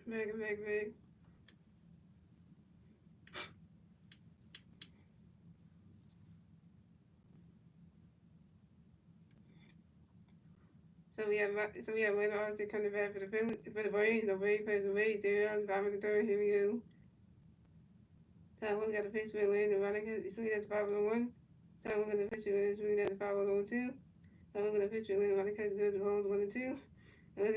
Meg. So we have one Austin coming back for the Braves. The Braves plays the Braves. 0 runs, bottom of the third. Here we go. Taiwan got the pitch for win. The runner swinging at the foul on one. Taiwan got the pitch for win. Swinging at the foul on two. Taiwan got the pitch for win. The runner catch goes the ball 1-2. And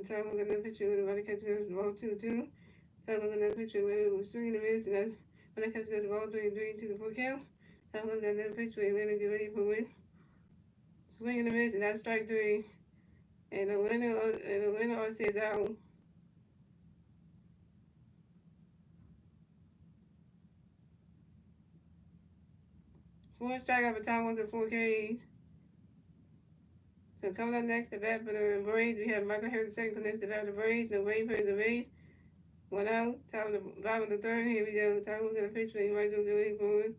Taiwan got the pitch for win. The runner catch goes the ball 2-2. Taiwan got the pitch for win. Swinging the miss. And that's runner catch goes the ball 3-3 to the full count. Taiwan got the pitch for win. And get ready for win. Swinging the miss. And that's strike three. And the winner says out. 4 strike out for Taiwan with 4 Ks. So coming up next, the bat for the Braves, we have Michael Harris second. Next, the bat for the Braves. No Braves plays the Braves. 1 out. Top of the bottom of the third. Here we go. Taiwan got a pitch for you. Michael Harris going.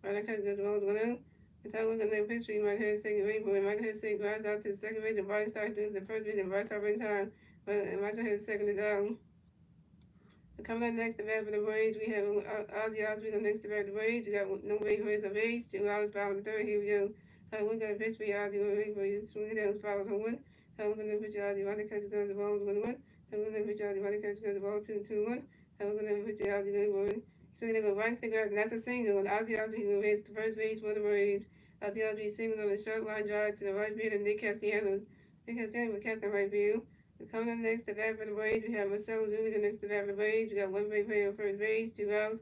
Right catch goes the ball 1 out. And Taiwan got a pitch for you. Michael Harris second. Waiting for it. Michael Harris second grounds out to the second base. And Brian starts doing the first base. And Brian starts in time. But Michael Harris second is out. Coming up next, the bat for the Braves, we have Ozzy Osbourne next to bat for the Braves. We got no Braves plays the base. 2 outs, bottom of the third. Here we go. Taiwan got a pitch for you. Ozzy waiting for you. Swinging down, follows on one. Taiwan got a pitch for Ozzy. Running catch goes the ball 1-1. Taiwan got a pitch for Ozzy. Running catch goes the ball 2-1. Taiwan got a pitch for Ozzy going one. So they go right to the grass, and that's a single. And Ozzy who makes the first base for the Braves. Ozzy singles on the short line drive to the right field, and Nick Castellanos. Nick Castellanos will catch the right field. Coming up next, the bat for the Braves, we have Marcelo Zuniga next to the bat for the Braves. We got one Brave player on first base, 2 outs.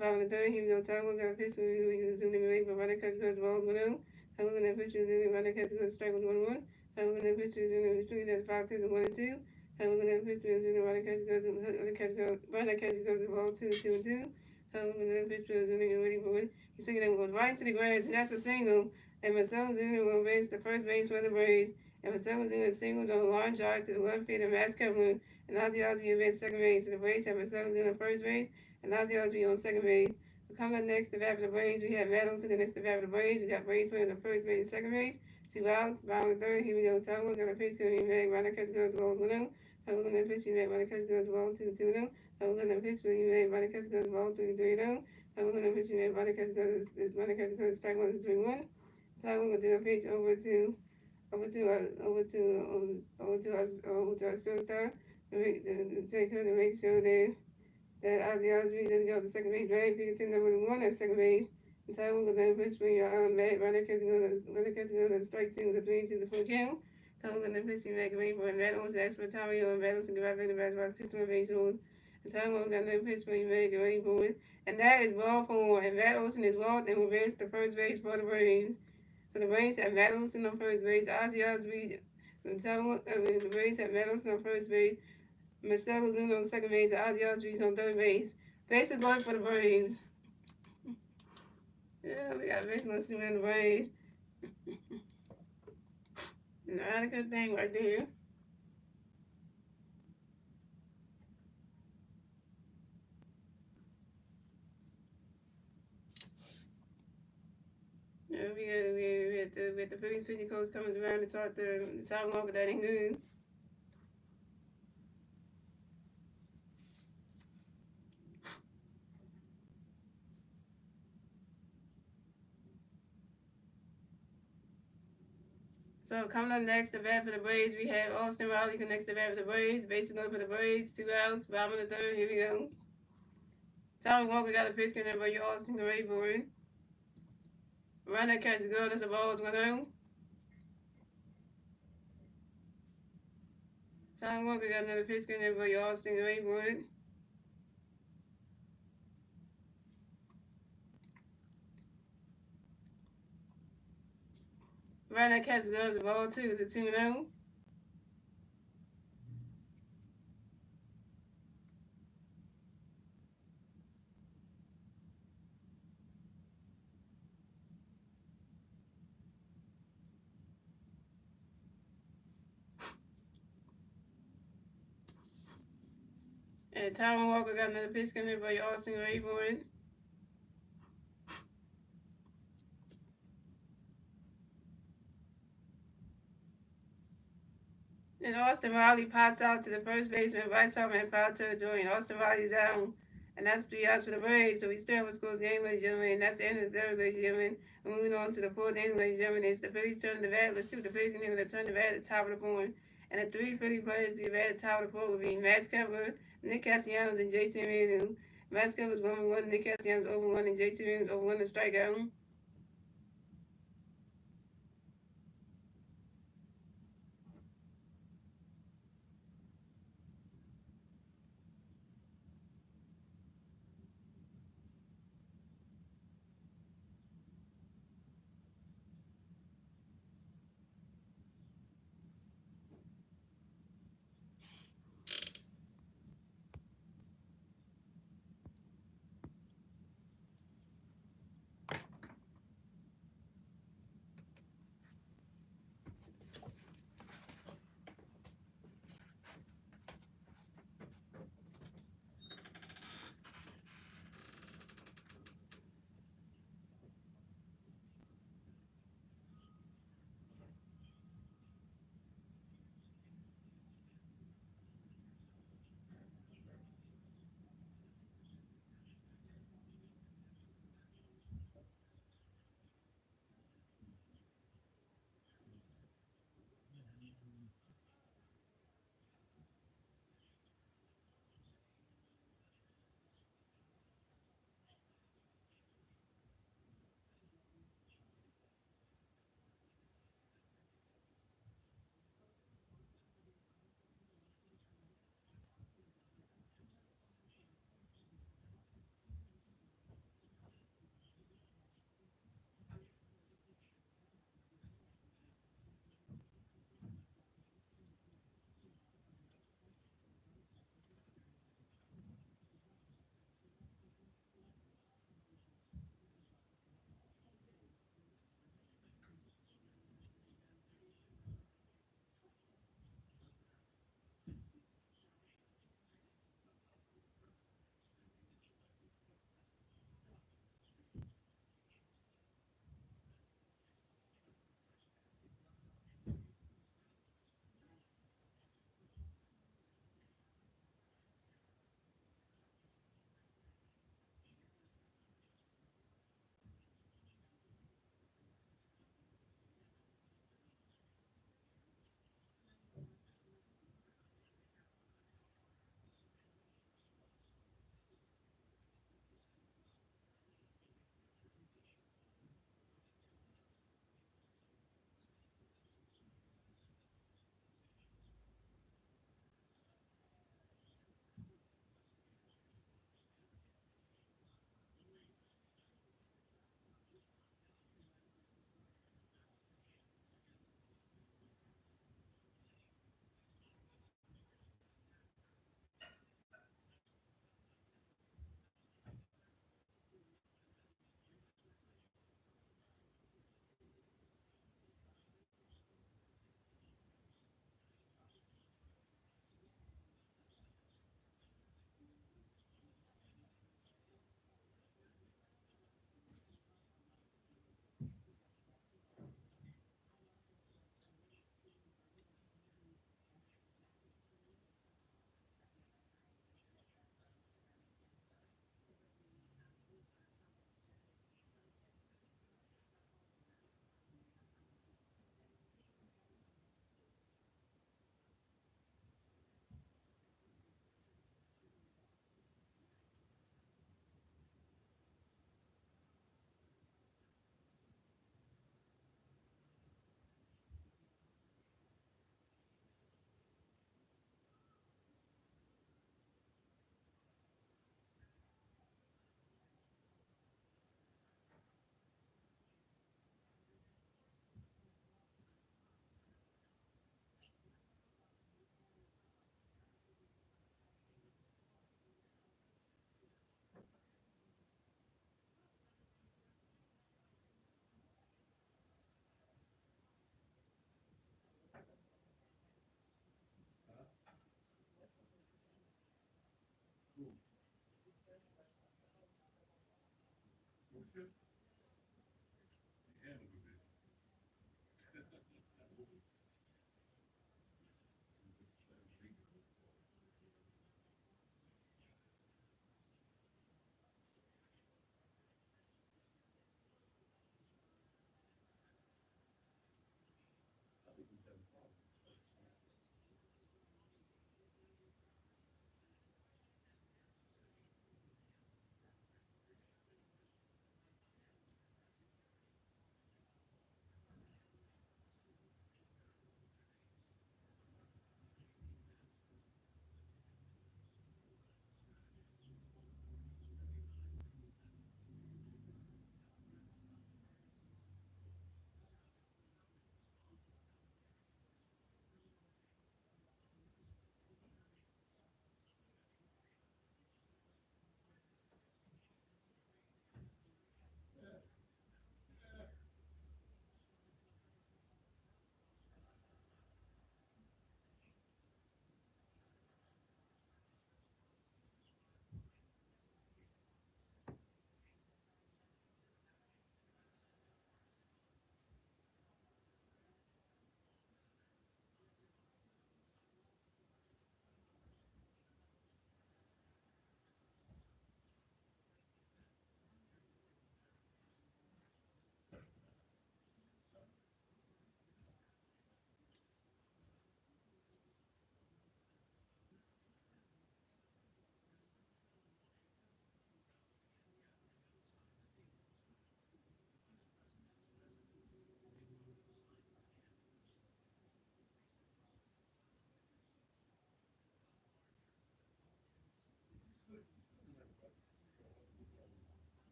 Bottom of the third, here we go. Taiwan got a pitch for Zuniga late, but running catch goes the ball 1-0. Taiwan got a pitch for Zuniga, running catch goes strike with 1-1. Taiwan got a pitch for Zuniga, swinging at 5-2 to 1-2. Taiwan got a pitch for Zuniga, running catch goes the ball 2-2. Taiwan got a pitch for Zuniga, waiting for it. He's swinging that goes right into the grass, and that's a single. And Marcelo Zuniga will base the first base for the Braves. And Marcelo doing singles on a long drive to the left field of Max Kevlin, and Ozzy advanced second base. So the Braves have Marcelo doing first base, and Ozzy on second base. So coming up next, the bat for the Braves, we have Matt Olson next to the bat for the Braves. We got Braves playing the first base and second base. 2 outs, bottom of the third. Here we go. Taiwan got a pitch going to be made. Runner catch goes the ball 1-0. Taiwan got a pitch to be made. Runner catch goes the ball 2-0. Taiwan got a pitch to be made. Runner catch goes the ball 3-0. Taiwan got a pitch to be made. Runner catch goes strike 1 3-1. Taiwan will do a pitch over to our showstop to make sure that Ozzy Osbourne doesn't go to second base. Right, pick it number 1 at second base. And Taiwan will then pitch for your Matt runner catching on the strike 2 with a 3 to the full count. Taiwan will then pitch for Matt Green for Matt Olson asked for Tommy and Matt Olson to drive in the basketball 6 base rules. And Taiwan got then pitch for Matt Green for it. And that is ball 4. And Matt Olson is walked and will base the first base for the Braves. So the Braves have Matt Olson on first base, Ozzy Osbourne, the Braves have Matt Olson on first base, Marcelo Zuniga on second base, Ozzy Osbourne on third base. Bases loaded for the Braves. Yeah, we got bases loaded for the Braves. Not a good thing right there. We had the Phillies pitching coach coming around to talk to Tom Walker. That ain't good. So coming up next, the bat for the Braves, we have Austin Riley connects the bat for the Braves. Basing up for the Braves, 2 outs, bottom of the third. Here we go. Tom Walker got a pitch connected by your Austin Rayburn. Run that catch is good. That's a ball. It's 1-0. Tom Walker got another pitch connected by your Austin Rayburn. Run that catch is good. It's a ball too. It's a 2-0. And Tom Walker got another pitch connected by your Austin Rayburn. And Austin Riley pops out to the first baseman, right arm and foul territory, and Austin Riley's out. And that's 3 outs for the Braves. So we still have a score's game, ladies and gentlemen. And that's the end of the third, ladies and gentlemen. Moving on to the fourth inning, ladies and gentlemen. It's the Phillies turning the bat. Let's see what the Phillies are going to turn the bat at the top of the board. And the three Philly players to get at the top of the board will be Max Kepler, Nick Castellanos, and JT Realmuto. Max Kepler's 1-1, Nick Castellanos over 1, and JT Realmuto's over 1 to strikeout.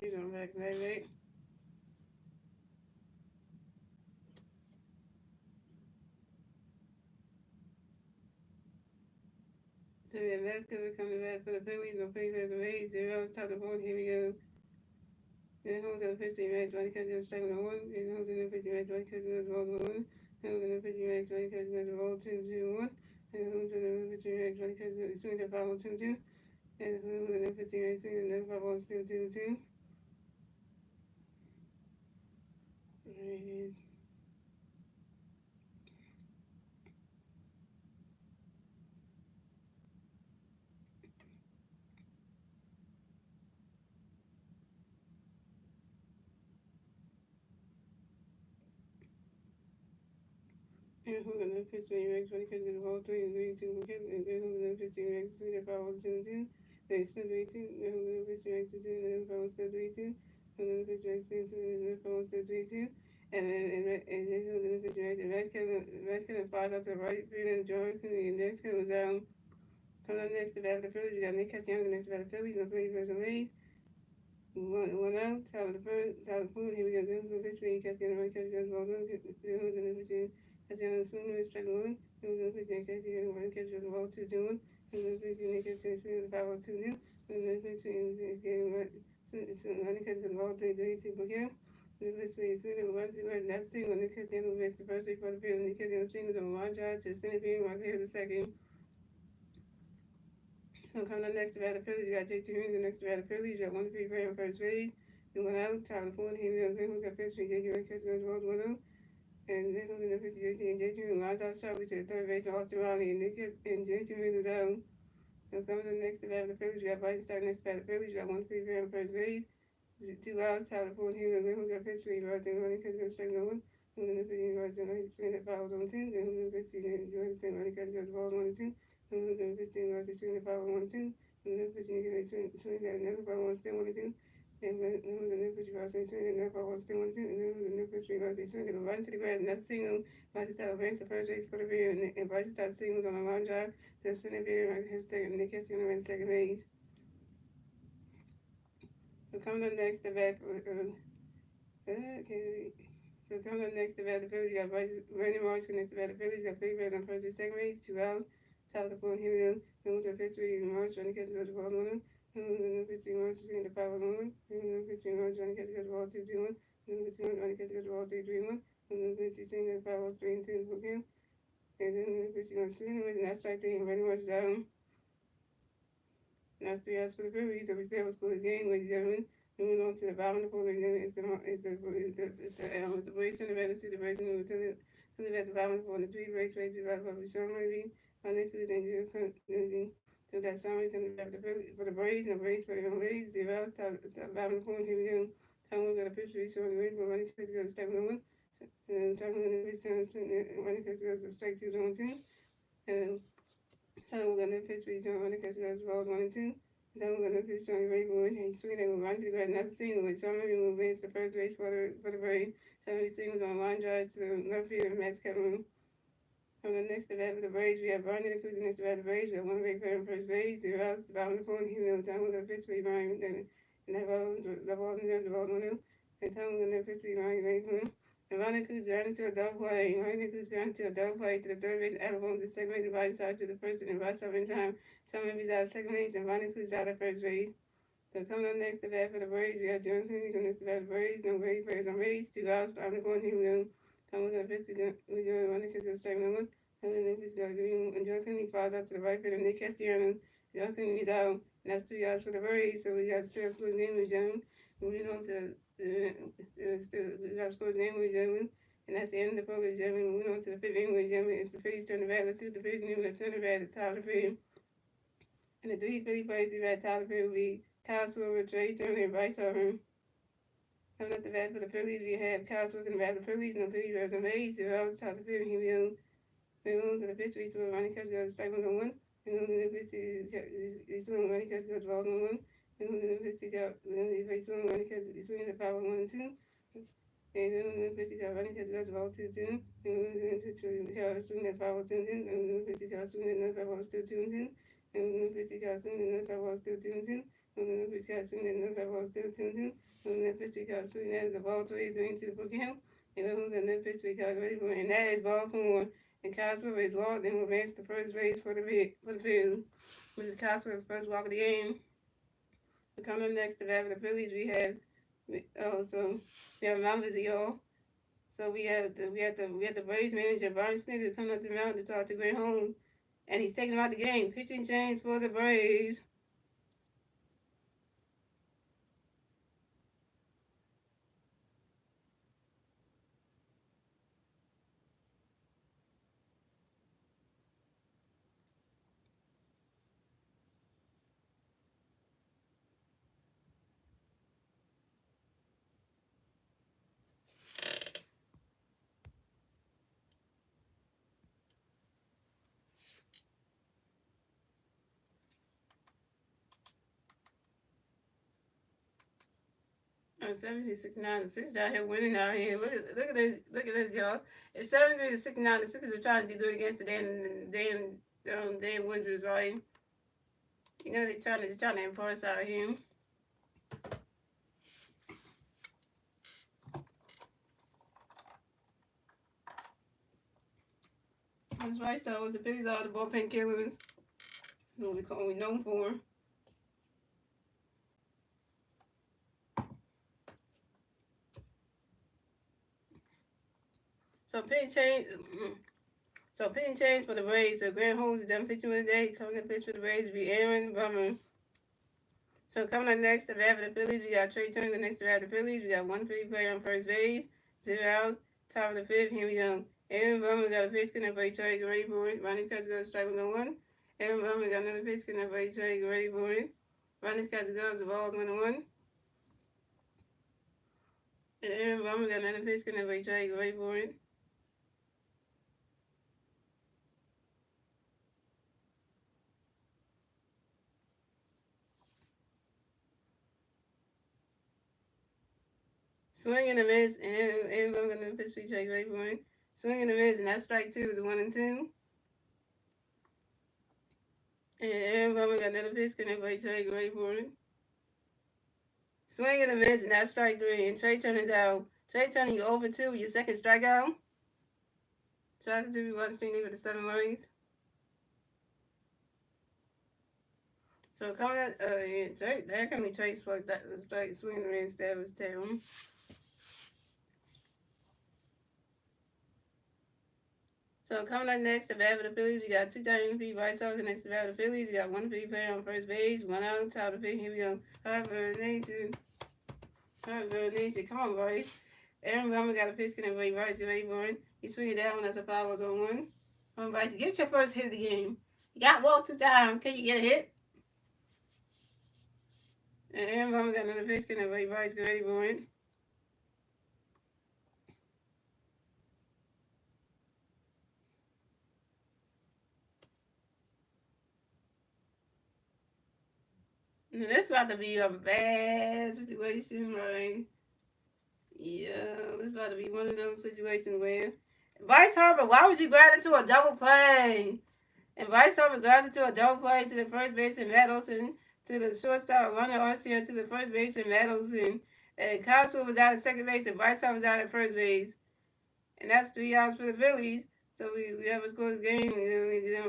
she's on back, right? So we have Vasco coming back for the Phillies. No Phillies as a raise. Zero. Top of the board. Here we go. And holds on the pitch. Max. One catch. Strike on one. And holds on the pitch. Max. One catch. Ball one. And holds on the pitch. Max. One catch. Ball 2-2-1. And holds on the pitch. Max. One catch. Swing the ball 2-2. And holds on the pitch. Max. Swing the ball 2-2-2. Raise. And holds on the pitch. Max. One catch. Ball 3-2. And then holds on the pitch. Max. Swing the ball 2-2. They still 3-2. And holds on the pitch. Max. 2-2. And then ball still 3-2. And then the pitch. Max. 2-2. And then ball still 3-2. And then holds on the pitch. Max. And Max Kevin falls out to the right field. And Jordan Cooley. And next comes coming up next to bat for the Phillies. We got Nick Castellanos next to bat for the Phillies. No Phillies versus Rays. One out, top of the first, top of the fourth. Here we go. Good for pitch. Castellanos, right catch, goes ball one. Good in the pitch. Castellanos swinging with strike one. Good in the pitch. Castellanos, right catch, goes ball 2-2-1. Good in the pitch. Nick Castellanos swinging with 5-2 now. Good in the pitch. Getting right. Nick Castellanos goes ball 3-2 for him. The pitch swinging with 1-2. That's single. Nick Castellanos makes the first for the field. Nick Castellanos singles on one drive to center field. Right here the second. Coming up next to bat the Phillies, you got JT Ringo next to bat the Phillies. You got 1-3 for him first base. You went out, top of the fourth. Here we go. Who's got pitch? JT Ringo catch goes both 1-0. And then who's in the pitch? JT and JT Ringo lines out sharply to the third base. Austin Riley and JT Ringo's out. So coming up next to bat the Phillies, you got Bryce Stark next to bat the Phillies. You got 1-3 for him first base. 2 outs, top of the fourth. Here we go. Who's got pitch? Bryce and Ronnie catch goes straight 1. Who's in the pitch? Bryce and Ronnie swing that foul on 2. Then who's in the pitch? Ronnie catch goes ball 1-2. Who's in the pitch? Bryce swing that foul 1-2. And then pushing you swing that another ball one still want to do. And then the push you swing another ball one still want to do. And then the push you swing it right into the grass. Not a single. Bryce started advance the first base for the rear. And Bryce started singles on a line drive. The center field right here second. And they catch him in second base. So coming up next to bat for okay. So coming up next to bat the Phillies, you got Brandon Marsh next to bat the Phillies. You got three players on first and second base, 2 outs. Top of the phone, here we go. Who's the pitch three? March trying to catch the ball on him. Who's in the pitch three? March is in the power on him. Who's in the pitch three? March trying to catch the ball 2-2-1. Who's in the pitch three? Trying to catch the ball 3-3-1. Who's in the pitch three? In the power 3-2 for him. And then the pitch three swinging with, and that's right there. Brandon March is out. That's 3 outs for the Phillies. So we still have a score game, ladies and gentlemen. Moving on to the bottom of the board, it's the Braves and the Braves, the Braves and the bottom of the board, the 3 Braves, divided by Sean Murphy. My next week, then you so that's Sean Murphy for the Braves and the Braves for the Braves, 0 outs, top bottom of the board. Here we go. Tom got a pitch, so the Braves, but running catch goes strike 1. And Tom got a pitch, running catch goes strike 2-2. And Tom got a pitch, running catch goes balls 1-2. Then we're going to pitch on the Raven, and he's swinging and run to the grass, not a single. So I'm going to advance the first base for the Braves. So he's singles on line drive to the left field, and Max Cameron. From the next to bat for the Braves, we have Brian Cruz next to bat the Braves. We have 1 Braves for first base, 0 outs, the bottom of the phone. He will time with a pitch for Brian, and that ball's in there, the ball's on him. And time with a pitch for Brian Raven. And Ronnie Cruz got into a double play. Ronnie Cruz got into a double play to the third base. Alabama, the second base, divided side to the first, and right side in time. Someone is out of second base, and Ronnie Cruz out of first base. So coming up next to bat for the Braves, we have John Cleary next to bat for the Braves. No Braves, Braves on Braves. 2 outs, bottom of the phone. Here we go. Coming up pitch, we're doing Ronnie Cruz strike 1. And then pitch got green, and John Cleary falls out to the right field, and Nick Castellanos. John Cleary is out. And that's 3 outs for the Braves. So we have still school game with John. Moving on to we have school game with John. And that's the end of the program, gentlemen. Moving on to the 5th inning, gentlemen. It's the Phillies turn the bat. Let's see what the Phillies name will turn the bat at the top of the field. And the 3 Philly players who at the top of the field will be Kyle Schwarber, Trey Turner, and Bryce Harper. Coming up the bat for the Phillies, we have Kyle Schwarber in the bat for the Phillies, and the Phillies versus the Rays. So I was top of the field. Here we go. We're going to the pitch. We saw Ronnie Catch goes strike 1 on 1. We're going to the pitch. We saw Ronnie Catch goes balls on 1. We're going to the pitch. We saw Ronnie Catch swinging the power 1 and 2. And then the pitch got running catch goes ball 2-2. And then the pitch got swinging that power 2-2. And then the pitch got swinging another power still 2-2. And then the pitch got swinging another power still 2-2. Pitch got swing and the ball still 2-2. Then pitch we got swing as the ball 3 to the book him. And then pitch we got ready for, and that is ball 4. And Cosgrove is walked and will advance to first base for the field. Mrs. Cosgrove's first walk of the game. Coming up next to bat for the Phillies, we have we have numbers, y'all. So we had the Braves manager Brian Snigger coming up the mound to talk to Grant Holmes, and he's taking him out the game. Pitching change for the Braves. On 70-69, the Sixers out here winning out here. Look at this, y'all. It's 73-69. The Sixers are trying to do good against the damn Wizards, right? You know they're trying to enforce out here. That's right, so the Phillies are the bullpen killers. Who we known for. So pitching change. So pitching change for the Braves. So Grant Holmes is done pitching for the day. Coming to pitch for the Braves will be Aaron Bummer. So coming up next to bat for the Phillies, we got Trey Turner next to bat for the Phillies. We got one Philly player on first base, 0 outs. Top of the fifth, here we go. Aaron Bummer got a pitch connect by Trey, ready for it. Ronnie Scott's going to strike with no one. Aaron Bummer got another pitch connect by Trey, ready for it. Ronnie Scott's gloves, the ball's 1-1. And Aaron Bummer got another pitch connect by Trey, ready for it. Swing and a miss, and Aaron Bummer got another pitch by Trey, ready for it. Swing and a miss, and that's strike 2 is 1-2. And Aaron Bummer got another pitch connect by Trey, ready for it. Swing and a miss, and that's strike 3. And Trey Turner's out. Trey Turner, you over 2 with your second strikeout. Shout out to you watching stream with the 7 runs. So coming up, yeah, Trey, that can be Trey struck that strike swing and a miss. That was terrible. So coming up next, the bat for the Phillies, we got 2 times feet White Sox. Next to the bat for the Phillies, we got 1 Philly player on first base, 1 out, top of the pick. Here we go. Harvard Nation. Come on, boys. Aaron Bummer got a pitch connect by Bryce. Get ready for it. He's swinging down. That's a foul. On 1. Come on, Bryce. Get your first hit of the game. You got walked 2 times. Can you get a hit? And Aaron Bummer got another pitch connect by Bryce. Get ready for it. Now, this about to be a bad situation, right? Yeah, this about to be one of those situations where Bryce Harper, why would you grab into a double play? And Bryce Harper grabs into a double play to the first baseman, Matt Olson, to the shortstop, London Arcia, to the first baseman, Matt Olson. And Cosgrove was out at second base, and Bryce Harper was out at first base. And that's 3 outs for the Phillies. So we have a scores game.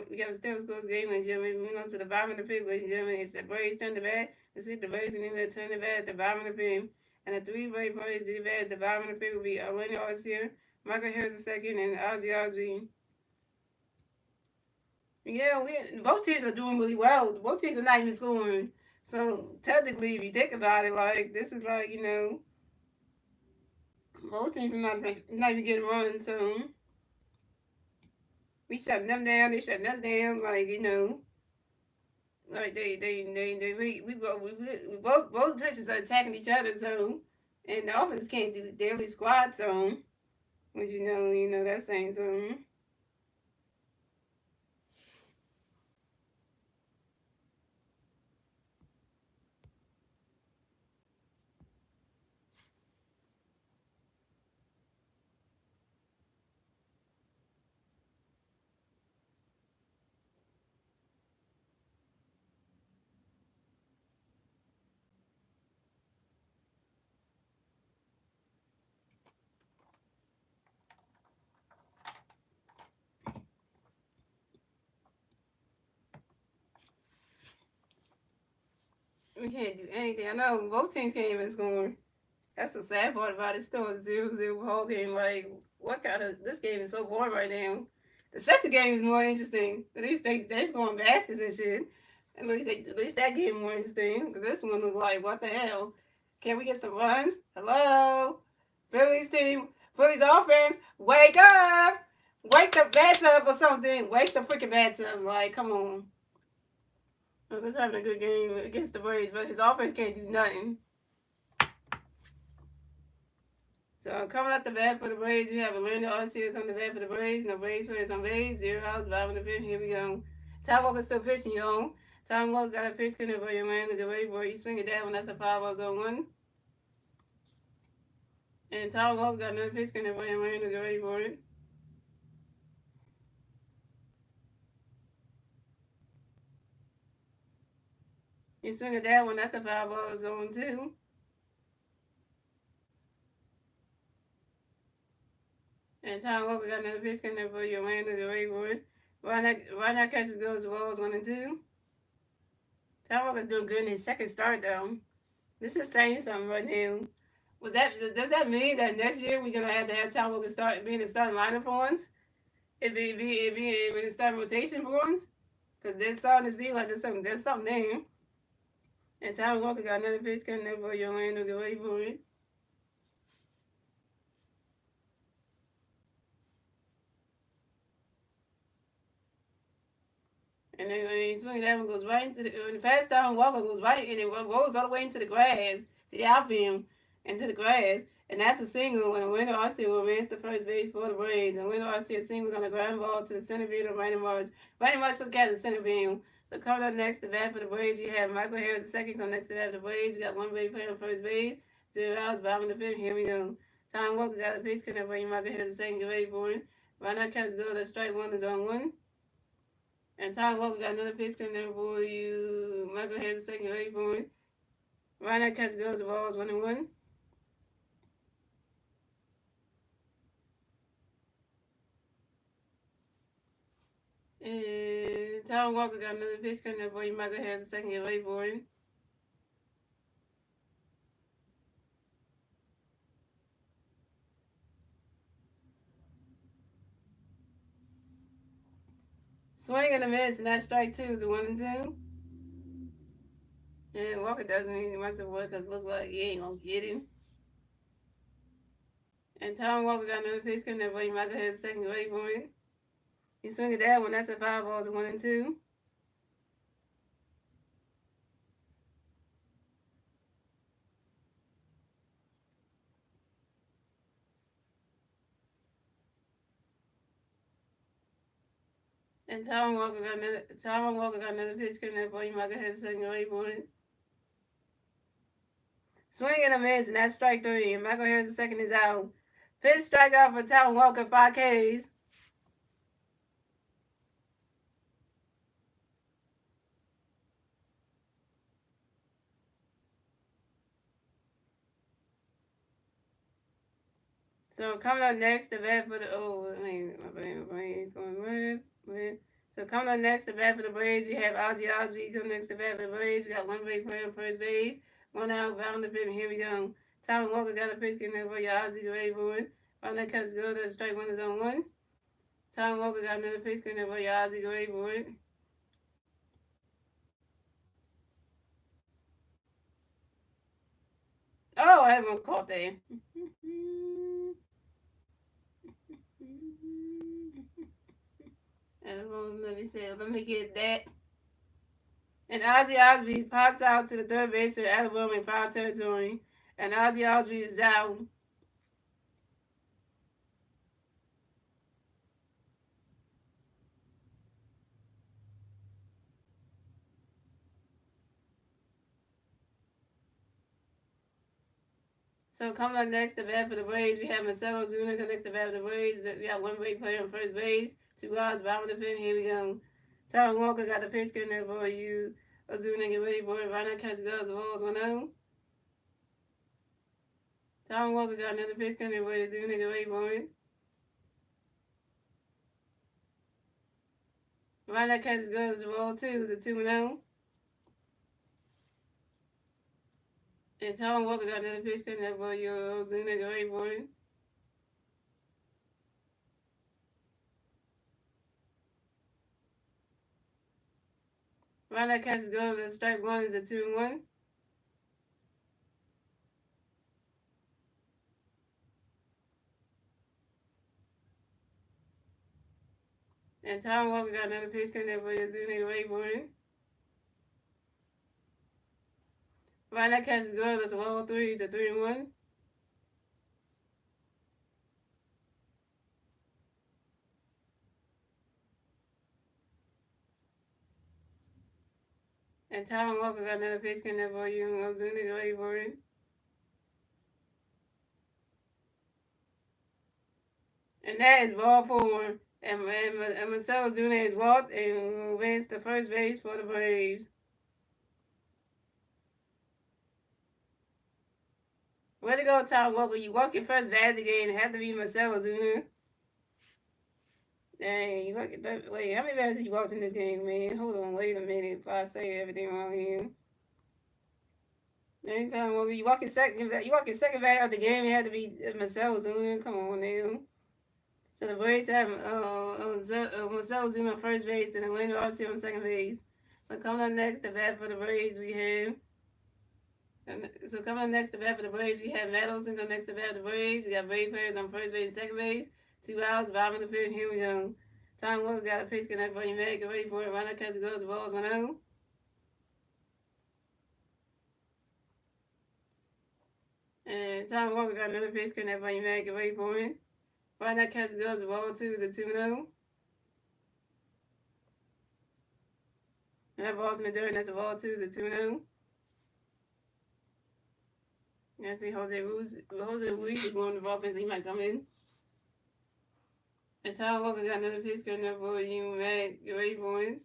We have a still scores game, ladies and gentlemen. Moving on to the bottom of the fifth, ladies and gentlemen. It's the Braves turn the bat. Let's see the Braves when they turn the bat at the bottom of the fifth. And the 3 Braves players do the bat at the bottom of the fifth will be Orlando Arcia, Michael Harris II, and Ozzy Osbourne. Yeah, both teams are doing really well. Both teams are not even scoring. So technically, if you think about it, like this is like both teams are not even getting runs. So we shutting them down. They shutting us down. Like we both pitchers are attacking each other. So and the offense can't do daily squad. So which that's saying something. We can't do anything. I know both teams can't even score. That's the sad part about it. Still a 0-0 whole game. Like, what kind of. This game is so boring right now. The second game is more interesting. At least they're scoring baskets and shit. At least that game more interesting. This one was like, what the hell? Can we get some runs? Hello? Phillies team, Phillies offense, wake up! Wake the bats up or something. Wake the freaking bats up. Like, come on. Let's having a good game against the Braves, but his offense can't do nothing. So coming up the bat for the Braves, we have Orlando Arcia coming to bat for the Braves. No Braves players on base. 0 outs, bottom of the fifth. Here we go. Ty Walker still pitching, y'all. Ty Walker got a pitch coming for your man. Look away, boy. You swing it down when that's a 5-0-1. And Ty Walker got another pitch coming for your man. Look away for it. You swing it down when that's a 5-0-2. And Ty Walker got another pitch coming for your man. Look away for it. Right now catches goes the balls 1 and 2. Ty Walker's doing good in his second start though. This is saying something right now. Does that mean that next year we're gonna have to have Ty Walker start being the starting lineup for once? It be in the starting rotation for once? Cause they're starting to see like there's something there. And Ty Walker got another pitch coming up for Orlando. Get ready for it. And then when he swings that one goes right into the fast down Walker goes right and it rolls all the way into the grass, to the outfield, into the grass. And that's a single, and Wendell Arcia will advance to first base for the Braves. And Wendell Arcia singles on a ground ball to the center field of Randy Marsh. Randy Marsh for the catch in center field. So coming up next to bat for the Braves, we have Michael Harris the second come next to bat for the Braves. We got one Brave player on first base. 0 outs, bottom of the fifth. Here we go. Tom Walker got a pitch coming up for you. Michael Harris the second, get ready for it. Right now, catch go to strike one is on one. And Tom Walker got another pitch coming in for you. Michael Harris the second, get ready for it. Right now, catch goes the ball is 1 and 1. And Tom Walker got another pitch coming up for you. Michael Harris the second, get ready for it. Swing and a miss, and that strike two is a 1 and 2. And Walker doesn't even much of work because it look like he ain't gonna get him. And Tom Walker got another pitch coming up for you. Michael Harris the second, get ready for it. You swing it that one, that's a 5 ball, it's a 1 and 2. And Tom Walker got another pitch coming up for you. Michael Harris the second, get ready for it. Swing and a miss, and that's strike three. And Michael Harris the second is out. Pitch strike out for Tom Walker, 5 Ks. So coming up next, the bat for the my brain is going red. So coming up next, the bat for the Braves, we have Ozzy Osbourne coming next to bat for the Braves. We got one Brave player on first base, 1 out, bound the fifth. Here we go. Tom Walker got a pitch getting there for your Ozzy ready for it. On that catch go to strike one is on one. Tom Walker got another pitch getting there for your Ozzy ready for it. Oh, I haven't caught that. Let me see. Let me get that. And Ozzy Osbourne pops out to the third baseman, Alabama in foul territory. And Ozzy Osbourne is out. So coming up next, the bat for the Braves, we have Marcelo Zuna next to bat for the Braves. We got one great player on first base, 2 outs, bottom of the fifth. Here we go. Tom Walker got the pitch getting there for you. Ozuna get ready for it. Right now, catch goes the balls 1-0. Tom Walker got another pitch coming there for you. Ozuna get ready for it. Right now, catch goes the ball 2. It's a 2-0. And Tom Walker got another pitch coming up for your Zuna Gray boy. Round that catches goes to strike one is a 2-1. And Tom Walker got another pitch coming up for your Zuna Gray boy. Round that catches goes that's a ball 3 is a 3-1. And Tom Walker got another pitch coming up for you Zuna Gray boy. And that is ball 4. And Marcelo Zuna is walked and advanced to first base for the Braves. Way to go, Tom Walker. You walk your first bat of the game. It had to be Marcelo Zuna. Dang, you walk it. Wait, how many bats did you walk in this game, man? Hold on, wait a minute if I say everything wrong here. Dang, Tom Walker. You walk your second bat of the game. It had to be Marcelo Zuna. Come on now. So the Braves have Marcelo Zuna on first base and Orlando Arcia on second base. So coming up next, the bat for the Braves, we have. So coming up next, the bat for the Braves, we have Matt Olson go next to bat for the Braves. We got Brave players on first base and second base. 2 outs, bottom of the fifth. Here we go. Tom Walker got a pitch connect for you, Matt. Get ready for it. Run out, catch the goes. The ball's 1-0. And Tom Walker got another pitch connect for you, Matt. Get ready for it. Run out, catch the goes. The ball 2 is a 2-0. And that ball's in the dirt, and that's the ball 2 is a 2-0. I see Jose Ruiz is going to the offense. He might come in. And Tom Walker got another pitch coming up for you, Matt. Get ready for it.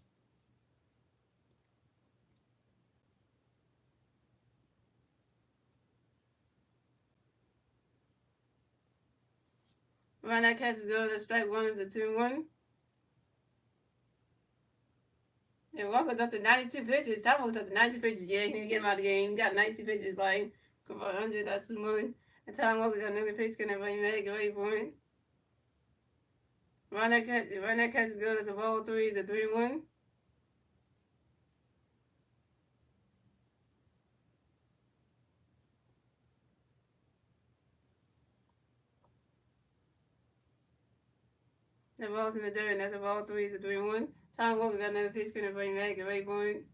Run that catch go to strike one is a 2-1. And Walker's up to 92 pitches. Tom Walker's up to 92 pitches. Yeah, he need to get him out of the game. He got 92 pitches, like, for 100. That's too much. And Tom Walker got another pitch coming up for you, Matt. Get ready for it. Run that catch go. That's a ball 3 is a 3-1. The ball's in the dirt, and that's a ball 3 is a 3-1. Tom Walker got another pitch coming for you, Matt. Get ready for it.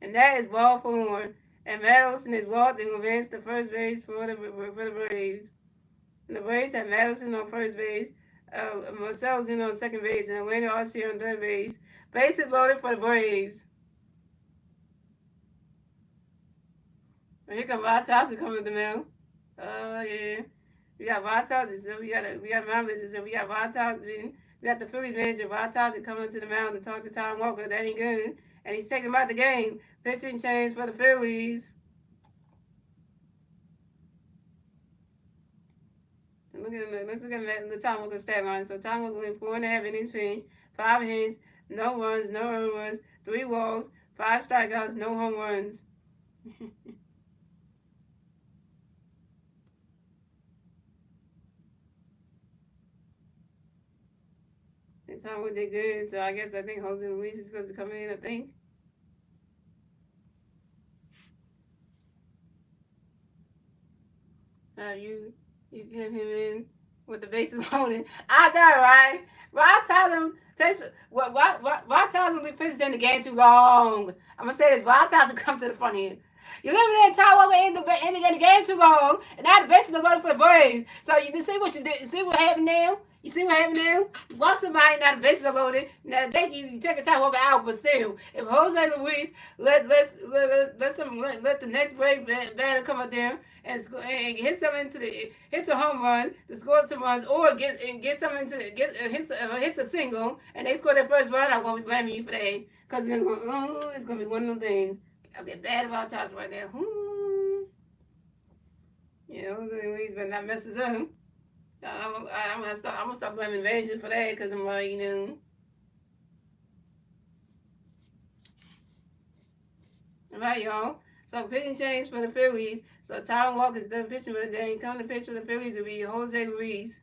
And that is ball 4. And Matt Olson is walked and advanced to first base for the Braves. And the Braves have Madison on first base, Marcelo Zuna on second base, and Orlando Arcia on third base. Bases loaded for the Braves. And here comes Rod Thompson coming with the mail. Oh yeah. We got Rod Thompson. So we got my business. So we got Rod Thompson. We got the Phillies manager Rod Thompson coming to the mound to talk to Tom Walker. That ain't good. And he's taking him out the game. Pitching change for the Phillies. Let's look at the Tom Walker stat line. So Tom Walker went 4.5 innings pitched, 5 hits, no runs, no earned runs, 3 walks, 5 strikeouts, no home runs. And Tom Walker did good, so I think Jose Luis is supposed to come in, I think. You give him in with the bases loaded. I know, right? Why tell him? Why tell him we pitched in the game too long? I'm gonna say this. Why tell him to come to the front here? You live in Tom Walker in the game too long, and now the bases are loaded for the Braves. So you see what you did? You see what happened now? You see what happened now? You walk somebody, now the bases are loaded. Now thank you take a Tom Walker out, but still, if Jose Luis let the next Brave batter come up there and hit hits a home run to score some runs, or hits a single and they score their first run, I'm gonna be blaming you for that because it's gonna be one of them things. I'll get bad about Tots right there. Yeah, Jose Luis better not mess this up. I'm gonna start blaming Manager for that because I'm like, All right, y'all. So pitching change for the Phillies. So Tyler Walker's done pitching for the game. Coming to pitch for the Phillies will be Jose Luis.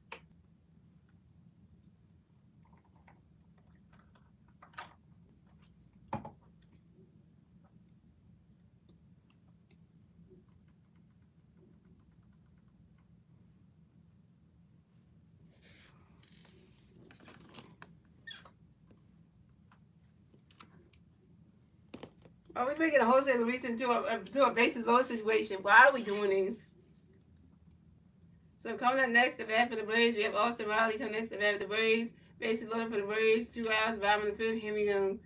Are we making Jose Luis into a bases loaded situation? Why are we doing this? So coming up next, the bat for the Braves, we have Austin Riley coming next to bat for the Braves. Bases loaded for the Braves, 2 hours, bottom of the fifth. Here we go.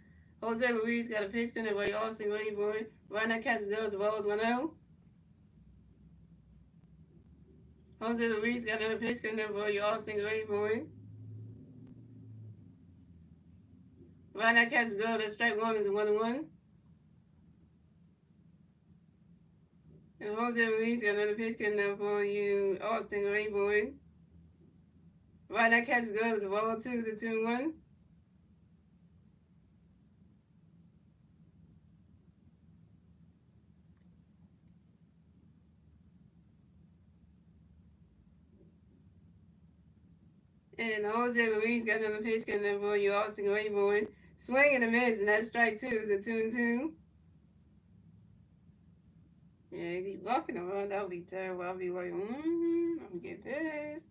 Jose Luis got a pitch coming by Austin Wayborn. Right now, catches goes the balls 1-0. Jose Luis got another pitch coming by Austin Wayborn. Right now, catches goes. That strike one is a 1-1. And Jose Luis got another pitch coming up for you, Austin Wayborn. Right now, catches goes. The ball two is a 2-1. And Jose Luis got another pitch coming up for you, Austin Wayborn. Swing and a miss, and that's strike two is a 2-2. Yeah, keep walking around, that would be terrible. I'll be like, I'm getting pissed.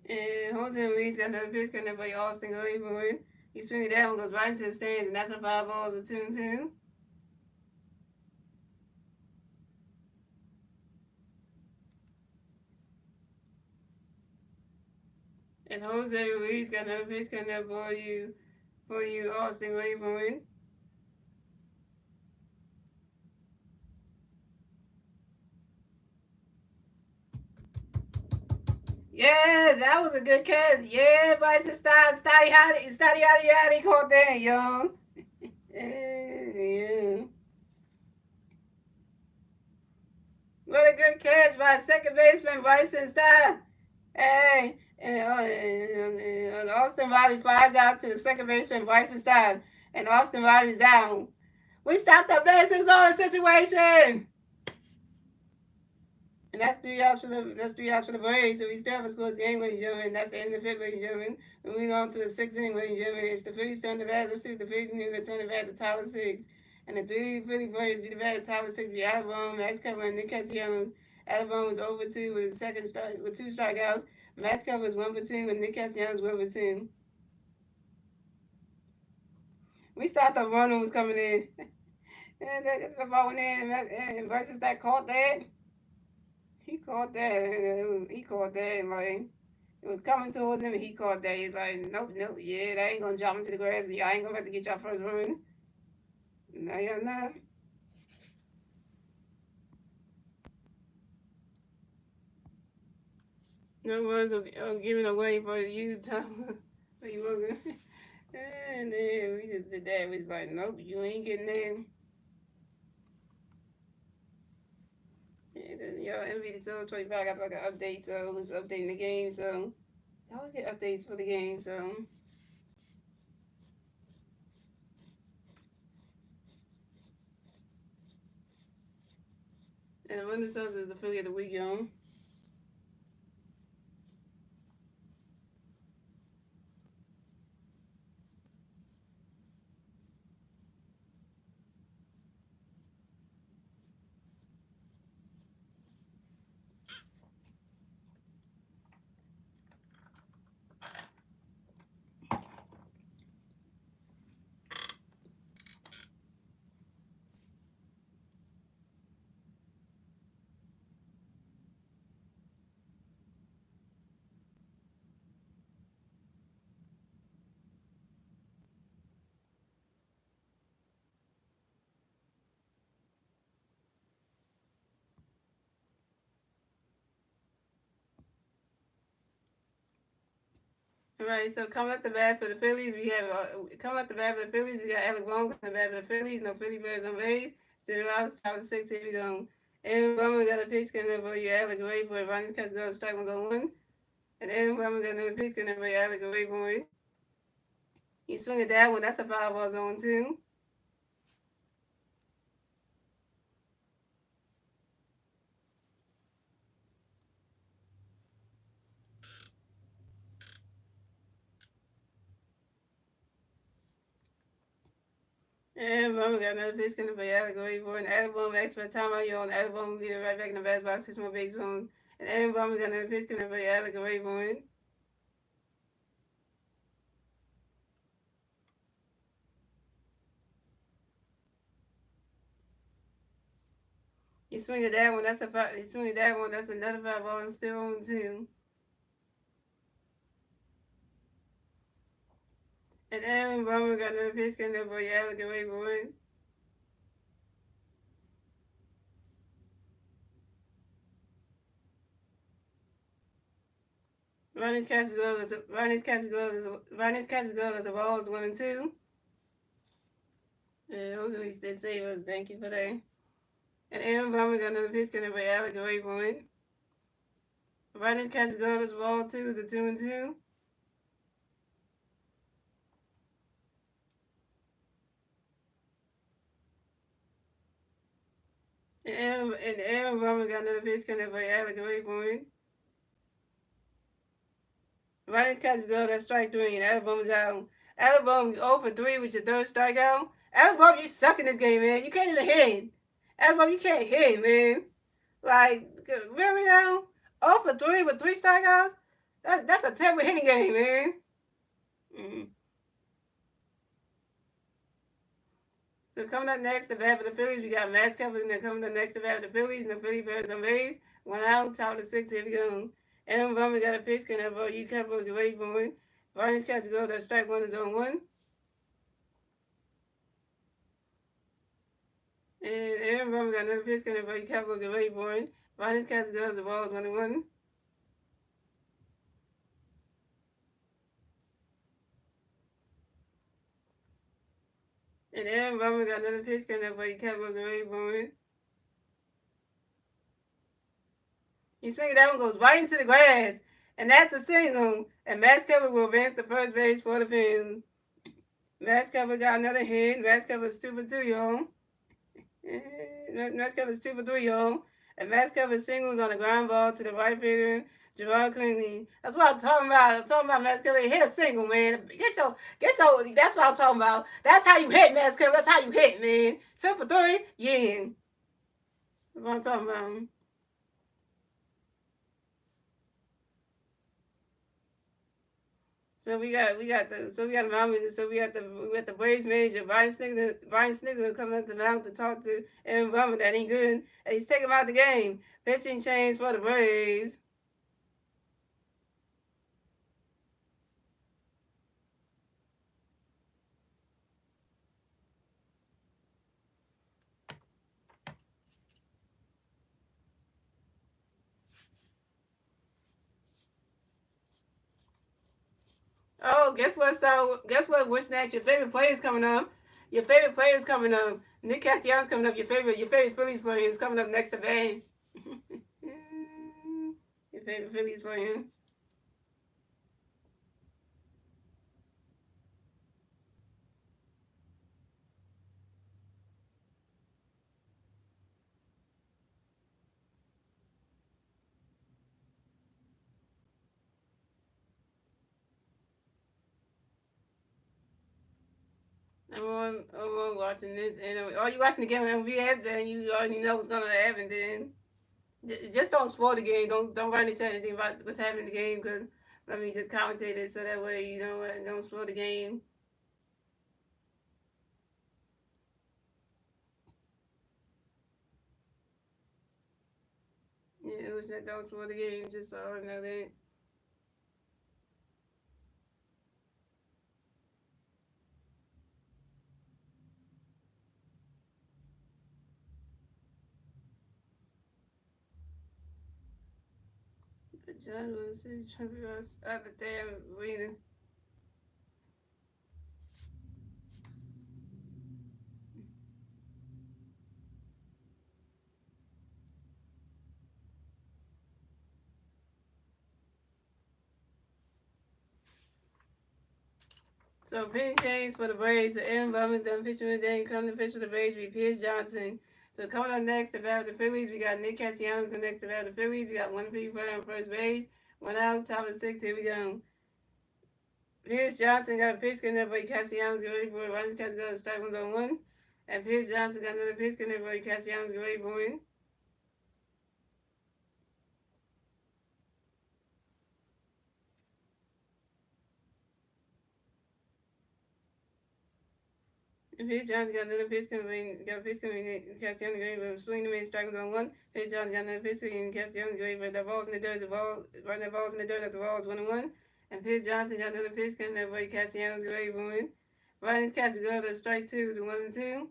And Jose Luis got another pitch coming up by Austin Wayborn. He swings that one, goes right into the stands, and that's a 5 balls, a 2-2. And Jose Luis got another pitch coming up for you, Austin Wayborn. Yes, that was a good catch. Yeah, Bryson Stadiati caught that, y'all. Yeah. What a good catch by second baseman Bryson Stott. Hey, and Austin Riley flies out to the second baseman Bryson Stott, and Austin Riley's out. We stopped the bases on situation. And that's 3 outs for the Braves. So we still have a scoreless game, ladies and gentlemen. That's the end of the fifth, ladies and gentlemen. Moving on to the sixth inning, ladies and gentlemen. It's the Phillies turn the bat. Let's see if the Phillies knew to turn the bat to top of six. And the three Philly players do the bat at top of six. Be Alabama, Max Cover, and Nick Castellanos. Alabama was over two with a second strike with 2 strikeouts. Max Cover was 1 for 2, and Nick Castellanos 1 for 2. We thought the runner was coming in. And the ball went in, and versus that caught that. He caught that. He caught that. Like, it was coming towards him, and he caught that. He's like, nope, nope, yeah, that ain't gonna drop into the grass. Y'all ain't gonna have to get y'all first run. No, y'all not. No one's giving away for you, Tom. For you were and then we just did that. We was like, nope, you ain't getting there. And y'all, MVD so 25 got like an update, so it's updating the game, so I always get updates for the game, so. And Winter Suns is the Philly of the week, y'all. All right, so coming up the bat for the Phillies, we have coming up the bat for the Phillies, we got Alec Bohm coming the bat for the Phillies. No Philly players on base. 0 outs, top of the sixth. Here we go. Aaron Bohm got a pitch coming up for you, Alec Ray for Ronnie's catch goes strike 1 on 1. And everyone got another pitch coming up by Alec Rayburn. He swing at that one. That's a foul ball zone too. And Bowman got another pitch coming up by Alec Rayburn. Adam Bowman asks for a timeout. You on Adam Bowman get it right back in the back box. 6 more base runs. And Aaron Bowman got another pitch coming up by Alec Rayburn. You swing at that one. That's a five. You swing at that one. That's another foul ball and still on two. And Aaron Bowman got another pitch coming up by Alec Rayburn. Ronnie's catches glove is a ball is 1-2. Yeah, those at least did save us. Thank you for that. And Aaron Bowman got another pitch coming by Alec Rayburn. Ronnie's catches glove is a ball 2 is a 2-2. And Aaron Bowman got another pitch coming by Alec Rayburn. Ronnie's catches glove that's strike 3 and Alabama's out. Alabama 0 for 3 with your third strikeout. Alabama, you suck in this game, man. You can't even hit. Alabama, you can't hit, man. Like, really now? 0 for 3 with 3 strikeouts? That's a terrible hitting game, man. Mm-hmm. So coming up next, the bat for the Phillies, we got Max Kepler. Then coming up next, the bat for the Phillies, and the Phillies bears and Rays. 1 out, top of the 6th, here we go. Adam Bummer got a pitch, can have you Kepler, the Rays going. Ronnie's catch go, that strike 1 is on 1. And Aaron Bummer got another pitch, can have you Kepler, the Rays going. Ronnie's catch goes, the ball is 1-1. And Aaron Bummer got another pitch, can have you Kepler, the Rays going. You swing it, that one goes right into the grass. And that's a single. And Max Kepler will advance to first base for the Phillies. Max Kepler got another hit. Max Kepler's 2 for 2, y'all. Max Kepler's 2 for 3, y'all. And Max Kepler singles on a ground ball to the right fielder, Gerard Clinton. That's what I'm talking about. I'm talking about Max Kepler. Hit a single, man. That's what I'm talking about. That's how you hit, Max Kepler. That's how you hit, man. 2 for 3, yeah. That's what I'm talking about. So we got the Braves manager Brian Snigler coming up the mound to talk to Aaron Bummer that ain't good. And he's taking him out the game. Pitching change for the Braves. Oh, guess what? So guess what? Which next? Your favorite players coming up. Your favorite players coming up. Nick Castellanos coming up. Your favorite Phillies player is coming up next to Bay. Your favorite Phillies player. I'm watching this, and oh, you watching the game on MVS, then you already know what's gonna happen. Then just don't spoil the game. Don't write in the chat anything about what's happening in the game, because let me just commentate it so that way you don't spoil the game. Yeah, it was that don't spoil the game. Just so I know that. But John was trying to figure out the damn arena. So pitching change for the Braves. So Aaron Bowman's done pitching with the day. Coming to pitch for the Braves will be Pierce Johnson. So coming up next to bat with the Phillies, we got Nick Castellanos going next to bat with the Phillies. We got one free player on first base. One out, top of the sixth. Here we go. Pierce Johnson got a pitch getting there, but Castellanos get ready for it. Ronnie Castellanos strike one's on one. And Pierce Johnson got another pitch getting there, but Castellanos get ready for it. And Pierce Johnson got another pitch coming. Got a pitch coming. Castellanos get ready for it. Swing the man, strike one's on one. Pierce Johnson got another pitch coming. Castellanos get ready for it. The ball's in the dirt. The ball, right now, the ball's in the dirt. That's the ball's 1-1. And Pierce Johnson got another pitch coming there, but Castellanos get ready for it. Ronnie Castellanos strike two is 1-2.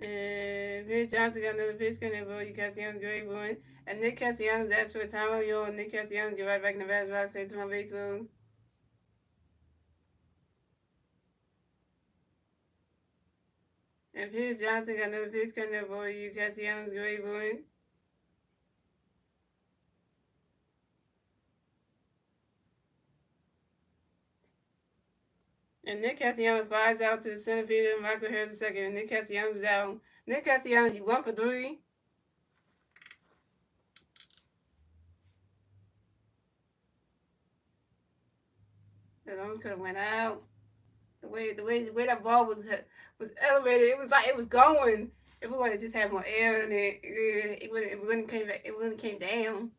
And Vince Johnson got another pitch coming in for you, Castellanos, great one. And Nick Castellanos asked for a time on you, and Nick Castellanos get right back in the batter's box, say to my baseball. And Pierce Johnson got another pitch coming in for you, Castellanos, great one. And Nick Castellanos flies out to the center fielder, and Michael Harris second. And Nick Castellanos is out. Nick Castellanos, you 1 for 3. That almost could have went out. The way that ball was elevated, it was like it was going. If we would have just had more air in it, it wouldn't came back. It wouldn't came down.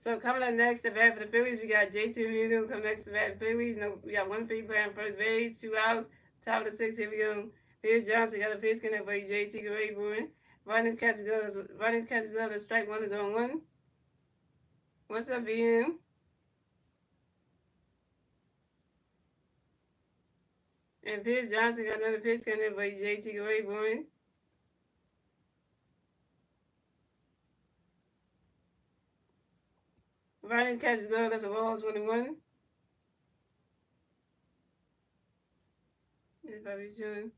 So coming up next to bat for the Phillies, we got J.T. Realmuto come next to bat for the Phillies. No, we got one free play on first base, 2 outs, top of the sixth. Here we go. Pierce Johnson got a pitch connect for J.T. Great Bruin. Ronnie's catches glove to strike one is on one. What's up, BM? And Pierce Johnson got another pitch connect for J.T. Great Bruin. Ronnie's catches glove, that's a ball, 21. It's probably showing.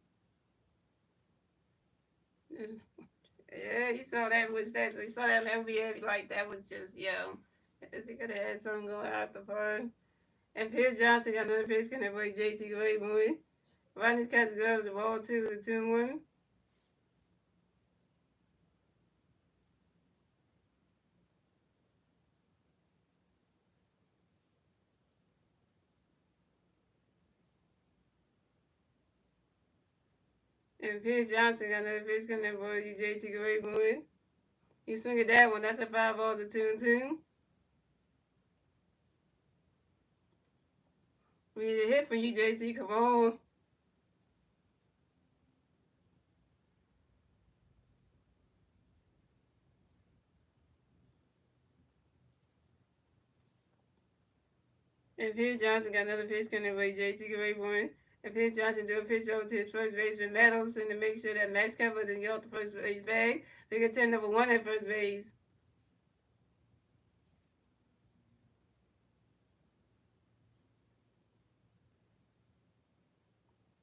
Yeah, you saw that with that. So you saw that NBA like that was just They could have had something going out the park. And Pierce Johnson got another pitch connect for JT Great Boy. Ronnie's catch gloves the ball two, the 2-1. And Pierce Johnson got another pitch connect for JT Great Boy. You swing at that one, that's a 5 balls, a 2-2. We need a hit from you, JT. Come on. And Pierce Johnson got another pitch connect for JT Great Boy. And Pierce Johnson do a pitch over to his first baseman, Meadows, to make sure that Max Kepler didn't get off the first base bag. They get 10 number 1 at first base.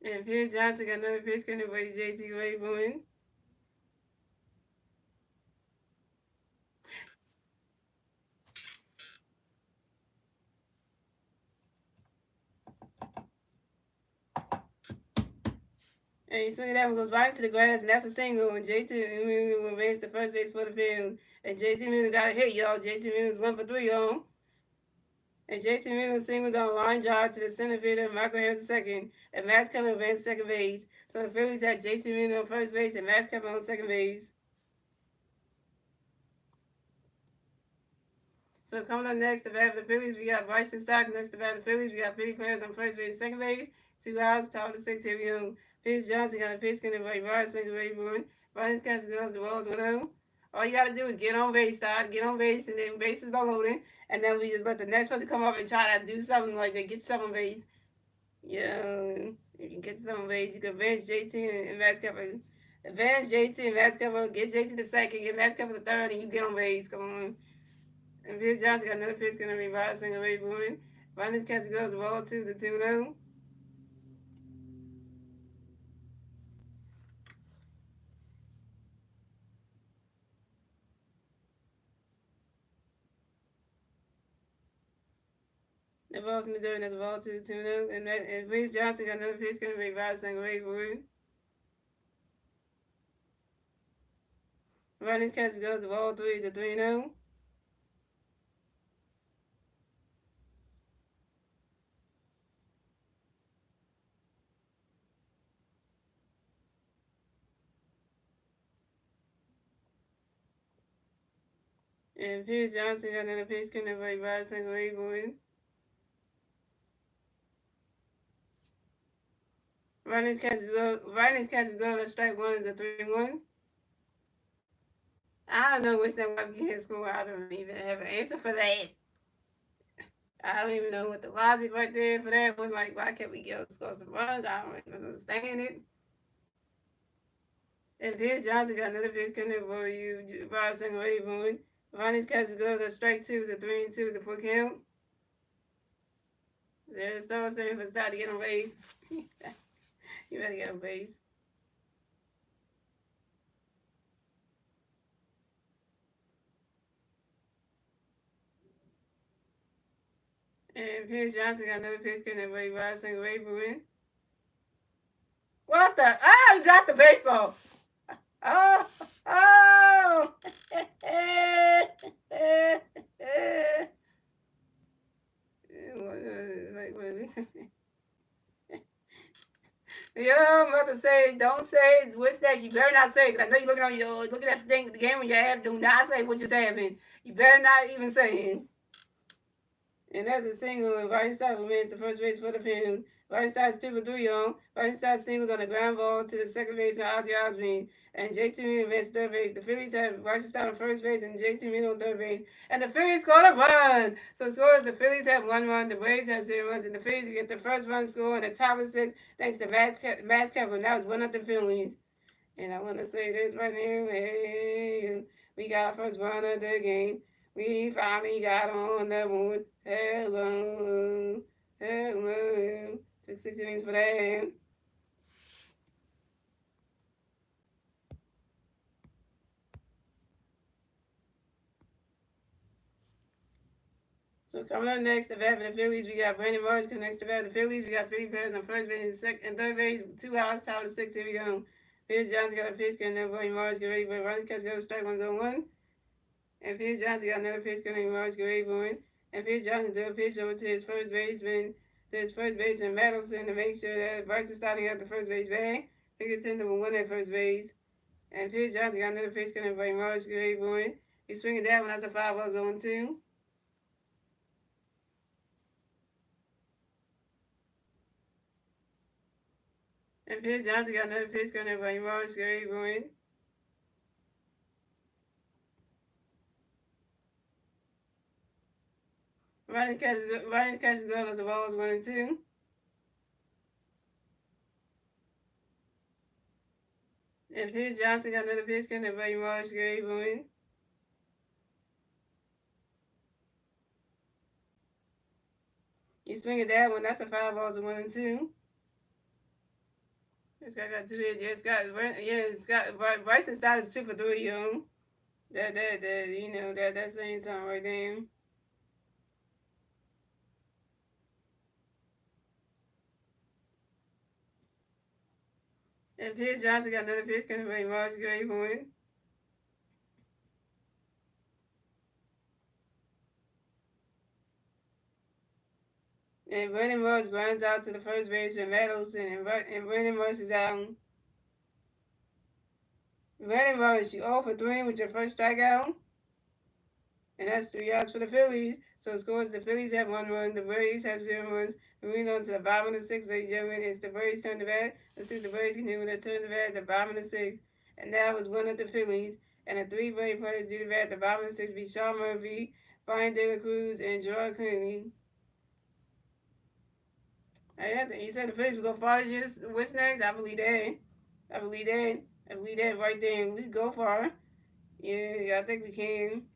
And Pierce Johnson got another pitch coming for JT Great Boy. And he swing that one goes right into the grass, and that's a single. And JT will race the first base for the field. And JT Miller got a hit, y'all. JT Miller's 1 for 3, y'all. And JT Miller singles on a line drive to the center fielder, Michael Harris second. And Max Kepler advanced second base. So the Phillies had JT Miller on first base and Max Kepler on second base. So coming up next to bat for the Phillies, we got Bryson Stock next to bat for the Phillies. We got 50 players on first base and second base. 2 outs, top of the sixth. Here we go. Pierce Johnson got a pitch connect by Ryan second base run. Ryan's catch goes the balls 1-0. All you got to do is get on base, Stock. Get on base, and then bases are loading. And then we just let the next person come up and try to do something like that. Get some on base. Yeah, if you get some on base, you can advance JT and Max Kepler. Advance JT and Max Kepler. Get JT the second, get Max Kepler the third, and you get on base. Come on. And Pierce Johnson got another pitch going to revive single base Bruin. Ronnie's catch goes the ball to the 2-0. The ball's in the dirt, and that's a ball to the 2-0. And Reese Johnson got another pitch going to be by second base for it. Running catch goes to ball 3 to 3-0. And Pierce Johnson got another pitch going to be by second base for it. Running catch goes, let's strike one is a 3-1. I don't know which that might be his score. I don't even have an answer for that. I don't even know what the logic right there for that was. Like, why can't we get score some runs? I don't even understand it. And Pierce Johnson got another pitch coming for you, Bob second wave moving. Ronnie's catch goes to strike 2 to 3-2 to full count. There's still saying for start to get on base. You better get on base. And Pierce Johnson got another pitch coming for you, Bob second wave moving. What the? Oh, you got the baseball. Oh, oh. Yeah, I'm about to say, don't say which that. You better not say, because I know you're looking at the thing, the game on your app. Do not say what you're saying. You better not even say it. And that's a single, and Whiteside remains the first base for the Penguins. Whiteside's 2 for 3 on. Whiteside singles on the ground ball to the second base from Ozzy Osbourne. And JT Mean missed third base. The Phillies had Whiteside on first base and JT Mean on third base. And the Phillies scored a run. So scores, the Phillies have 1 run, the Braves have 0 runs, and the Phillies get the first run score in the top of 6 thanks to Max Kepler. That was 1-0 Phillies. And I want to say this right here. Hey, we got our first run of the game. We finally got on the moon. Hello. Hello. Took 6 innings for that. So coming up next, the bat for the Phillies, we got Brandon Marsh connects the bat for the Phillies. We got Philly Bears on first base and third base. 2 outs, top of 6. Here we go. Pierce Johnson got a pitch, and then Brandon Marsh get ready for running catch, go strike 1-1. And Pierce Johnson got another pitch, and Marsh get ready for it. And Pierce Johnson threw a pitch over to his first baseman, Madelson, to make sure that Bryce is starting out the first base bag. Figure 10 number 1 at first base. And Pierce Johnson got another pitch, and Brandon Marsh get ready for it. He's swinging that one. That's a 5-0-2. And Pierce Johnson got another pitch coming by Marsh, Gary Bowen. Ronnie's catch is good as the ball is 1-2. And Pierce Johnson got another pitch coming by Marsh, Gary Bowen. You swing at that one, that's a 5-1-2. This guy got 2 hits. Bryson Stott is 2 for 3, yo. That's saying something right there. And Pierce Johnson got another pitch coming from Marsh Gray Point. And Brandon Marsh grinds out to the first baseman, Madelson, and Brandon Marsh is out. Brandon Marsh, you 0 for 3 with your first strikeout. And that's 3 outs for the Phillies. So it scores the Phillies have 1 run, the Braves have 0 runs. Moving on to the bottom of the 6th, ladies and gentlemen, it's the Braves turn to bat. Let's see if the Braves can do when they turn to bat at the bottom of the 6th. And that was one of the Phillies. And the 3 Brave players do the bat at the bottom of the 6th be Sean Murphy, Brian De La Cruz, and Gerard Clooney. You said the Phillies will go far this year. What's next? I believe that. I believe that right there. We go far. Yeah, I think we can.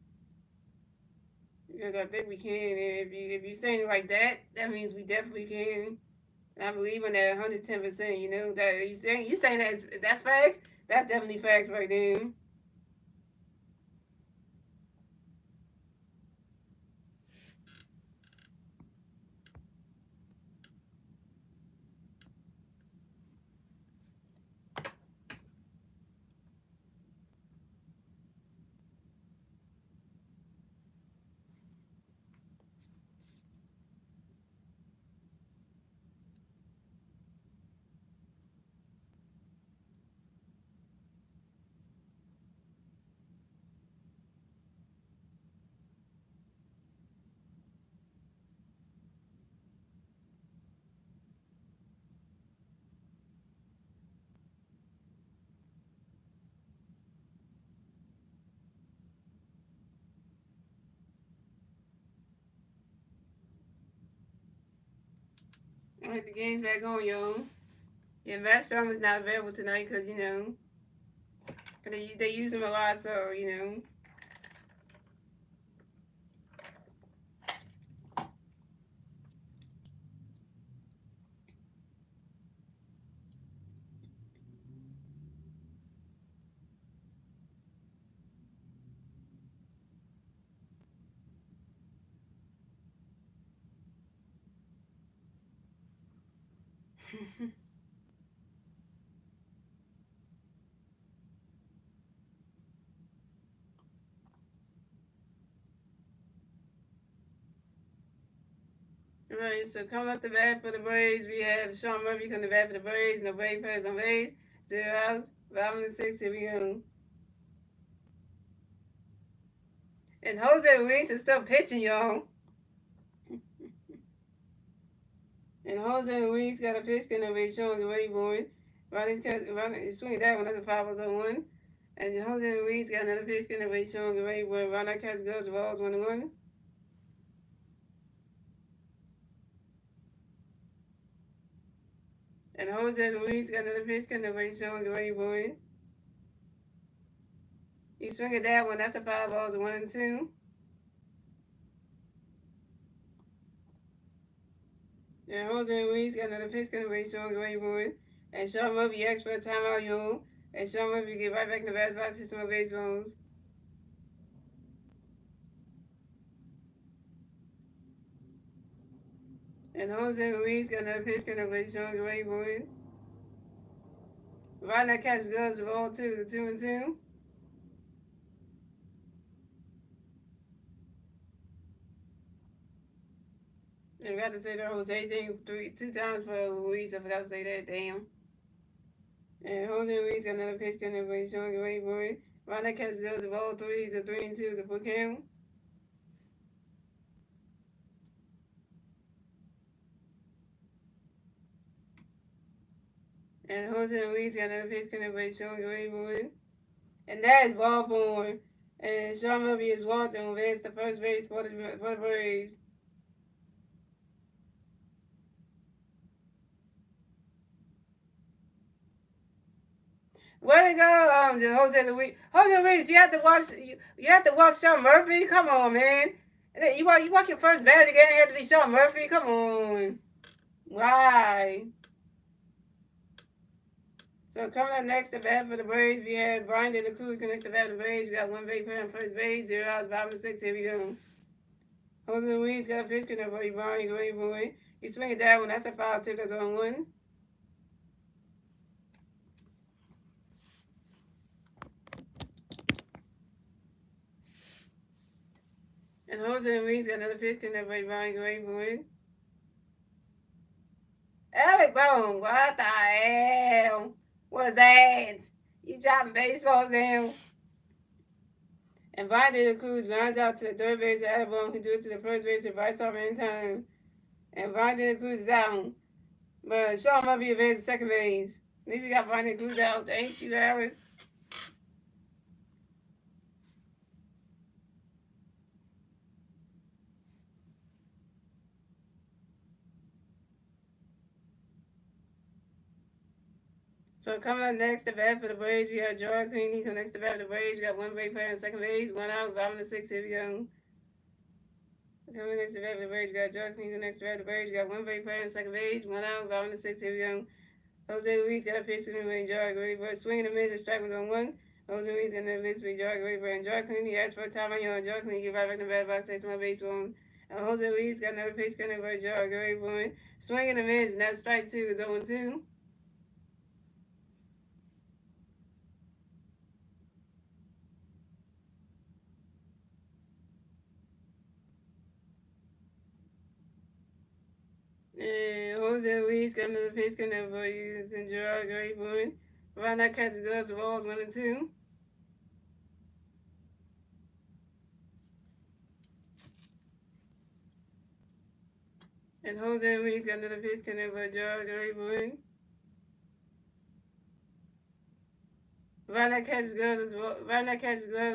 Because I think we can. And if you're saying it like that, that means we definitely can. And I believe in that 110%. You know that you saying that's facts. That's definitely facts right there. All right, the game's back on, y'all. Yeah, Matt Strom is not available tonight because, they use him a lot, so, Right, so coming up the bat for the Braves, we have Sean Murphy coming to bat for the Braves, and the Braves players on base, 0 outs, bottom of the 6th, here we go. And Jose Ruiz is still pitching, y'all. And Jose Ruiz got a pitch going to be showing the way born. Ronnie's swinging that one, that's a 5-1. And Jose Ruiz got another pitch going to be showing the way born. Ronnie catches goes, the ball's 1-1. And Jose Ruiz got another pitch going to be showing the way born. He's swinging that one, that's a 5-1-2. And Jose Ruiz got another pitch going to be showing the way born. And Sean Murphy asked for a timeout, y'all. And Sean Murphy get right back in the batter's box to some more baseballs. And Jose Ruiz got another pitch going to be showing the way born. Right now, catch goes the ball two, the 2-2. I forgot to say the Jose thing two times for Ruiz. I forgot to say that. Damn. And Jose Ruiz got another pitch going to be showing the way born. Right now, catch goes the ball three, the 3-2, the full count. And Jose Ruiz got another pitch going to be showing the way born. And that is ball four. And Sean Murphy is walking over there. It's the first base for the Braves. Way to go, Jose Luis. Jose Luis, you have to walk Sean Murphy. Come on, man. And then you walk your first bat again. You have to be Sean Murphy. Come on. Why? So coming up next to bat for the Braves, we have Brian De La Cruz next to bat for the Braves. We got one base player on first base, 0 outs, bottom of the 6th. Here we go. Jose Luis got a pitch for Brian. Great boy. He's swinging that one. That's a foul tip. That's on one. And Jose Ruiz got another pitch connected by Brian Grayboy. Alec Bone, what the hell was that? You dropping baseballs down. And Brian De La Cruz runs out to the third base. Alec Bone can do it to the first base if right off in time. And Brian De La Cruz is out. But Sean Murphy advances to second base. At least you got Brian De La Cruz out. Thank you, Alec. So coming up next to bat for the Braves, we have Jordan Cleany. Next to bat for the Braves, we got one base player on second base, 1 out, bottom of the 6th. Here we go. Coming next to bat for the Braves, we got Jordan Cleany. Next to bat for the Braves, we got one base player on second base, 1 out, bottom of the 6th. Here we go. Jose Luis got a pitch to the range. Jordan Cleany, swinging the miss, and strike was on one. Jose Luis got another miss for Jordan Cleany, and Jordan Cleany asked for a time on you, and Jordan Cleany get right back in the bat box, takes my baseball. And Jose Luis got another pitch coming for Jordan Cleany, swinging the miss, and that strike two is 0-2. And Jose Luis got another pitch coming for you, and Gerard Grayburn. Right now, catches goes the balls 1-2. And Jose Luis got another pitch coming for Gerard Grayburn. Right now, catches goes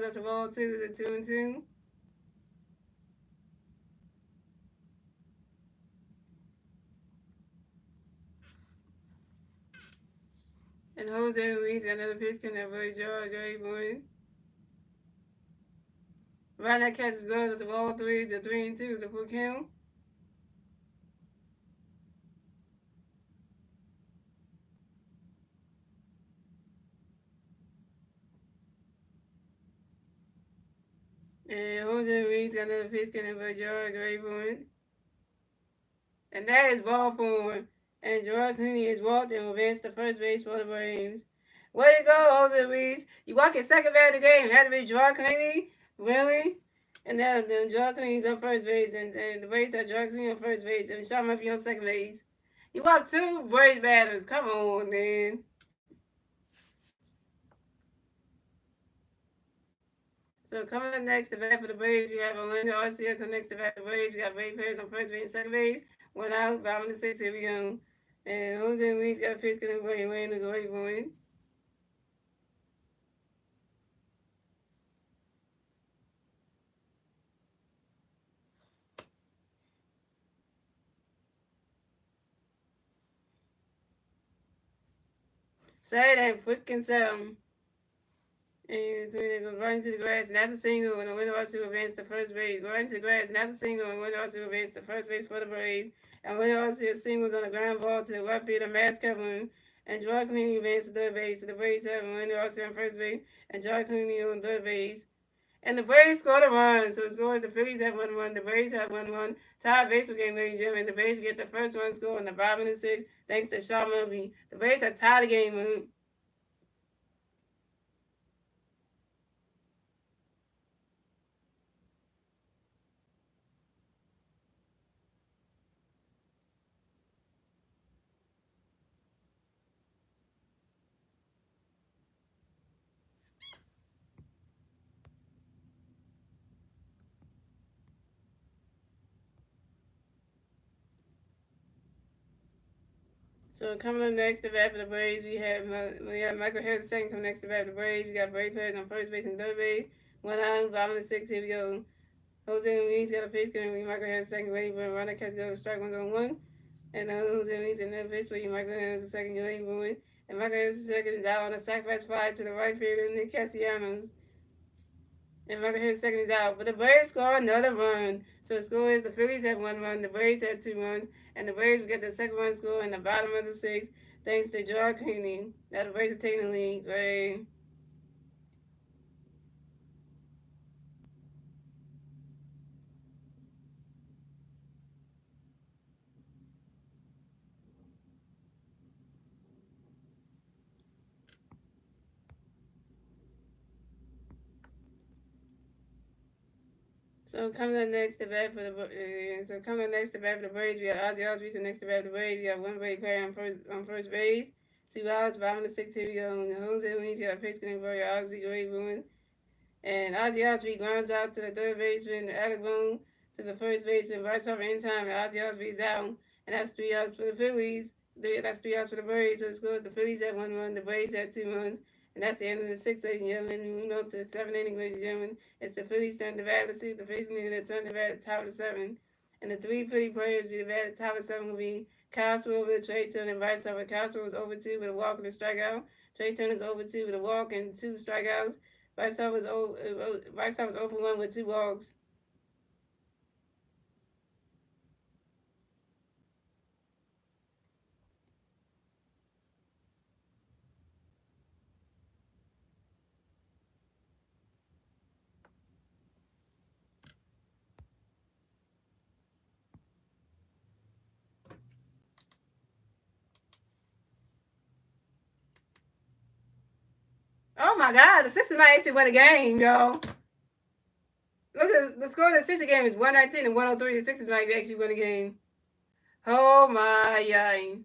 that's the ball 2 is a 2-2. And Jose Luis got another pitch count at Bird Jar, Gray Boy. Right now catches gloves of all threes, a 3-2 is a full count. And Jose Luis got another pitch count at Bird Jar, Gray Boy. And that is ball four. And Gerard Clooney is walked and will advance to first base for the Braves. Way to go, Jose Luis. You walk in second base of the game. Had to be Gerard Clooney? Really? And then Gerard Clooney's on first base, and the Braves have Gerard Clooney on first base, and Sean Murphy on second base. You walked two Braves batters. Come on, man. So coming up next to bat for the Braves, we have Orlando Arcia come next to bat for the Braves. We got Ray Perez on first base and second base. One out, bottom of the sixth, here we go. And Jose Luis got a pitch to the Braves, laying the great point. Say that quick and sound. And so they go right into the grass, and that's a single, and the winner also advance to first base. Go right into the grass, and that's a single, and the winner also advance to first base for the Braves. And winner also singles on the ground ball to the left field of Mass Covering. And Gerard Clooney advanced to third base. So the Braves have a winner also on first base, and Gerard Clooney on third base. And the Braves scored a run. So it's going the Phillies have 1-1. The Braves have 1-1. Tied baseball game, ladies and gentlemen. The Braves get the first run score in the bottom of the sixth, thanks to Sean Murphy. The Braves have tied the game. So coming up next to bat for the Braves, we have Michael Harris second coming next to bat for the Braves. We got Brave Perez on first base and third base. One out, bottom of the sixth. Here we go. Jose Luis got a pitch going to Michael Harris second, waiting for runner catch go strike one going one. And Jose Luis another pitch for Michael Harris the second, waiting for it. And Michael Harris second is out on a sacrifice fly to the right field in Nick Castellanos. And Michael Harris second is out. But the Braves score another run. So the score is the Phillies have 1 run, the Braves have 2 runs, and the Braves will get the second run score in the bottom of the sixth, thanks to Gerard Clooney. Now the Braves are taking the lead. Great. So coming up next to bat for the Braves, we have Ozzy Osbourne next to bat for the Braves. We have one Brave player on first base. 2 outs, bottom of the sixth. Here we go. Jose Luis got a pitch getting for Ozzy Gray Boone. And Ozzy Osbourne grounds out to the third baseman, Alec Boone, to the first baseman, right off in time, and Ozzy Osbourne's out. And that's 3 outs for the Phillies. That's 3 outs for the Braves. So it scores the Phillies at 1 run, the Braves at 2 runs. And that's the end of the sixth, ladies and gentlemen. Moving on to the seventh inning, ladies and gentlemen. It's the Phillies turn to bat. Let's see the Phillies need to turn to bat at the top of the seventh. And the three Philly players to bat at the top of the seventh will be Kyle Schwarber, Trey Turner, and vice versa. Kyle Schwarber was over 2 with a walk and a strikeout. Trey Turner's over 2 with a walk and 2 strikeouts. Vice was over 1 with 2 walks. Oh my God, the Sixers might actually win a game, yo. Look at the score of the Sixers game is 119 and 103. The Sixers might actually win a game. Oh my God.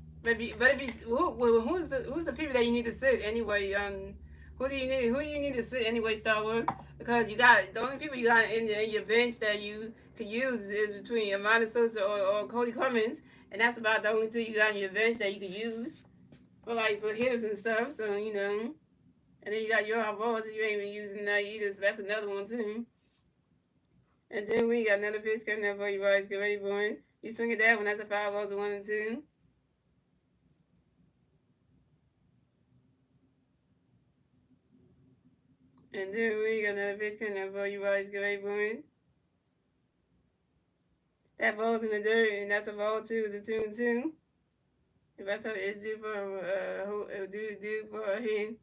But if you who's the people that you need to sit anyway? Who do you need to sit anyway? Star Wars, because you got the only people you got in your bench that you could use is between Amanda Sosa or Cody Clemens, and that's about the only two you got on your bench that you could use for hitters and stuff. So and then you got your balls, you ain't even using that either. So that's another one too. And then we got another pitch coming up for you guys. Get ready for it. You swing at that one. That's a 5 balls, a 1 and 2. And then we got another pitch coming up for you guys. Get ready for it. That ball's in the dirt, and that's a ball too. It's a 2 and 2. If that's what it's due for, due for a hit.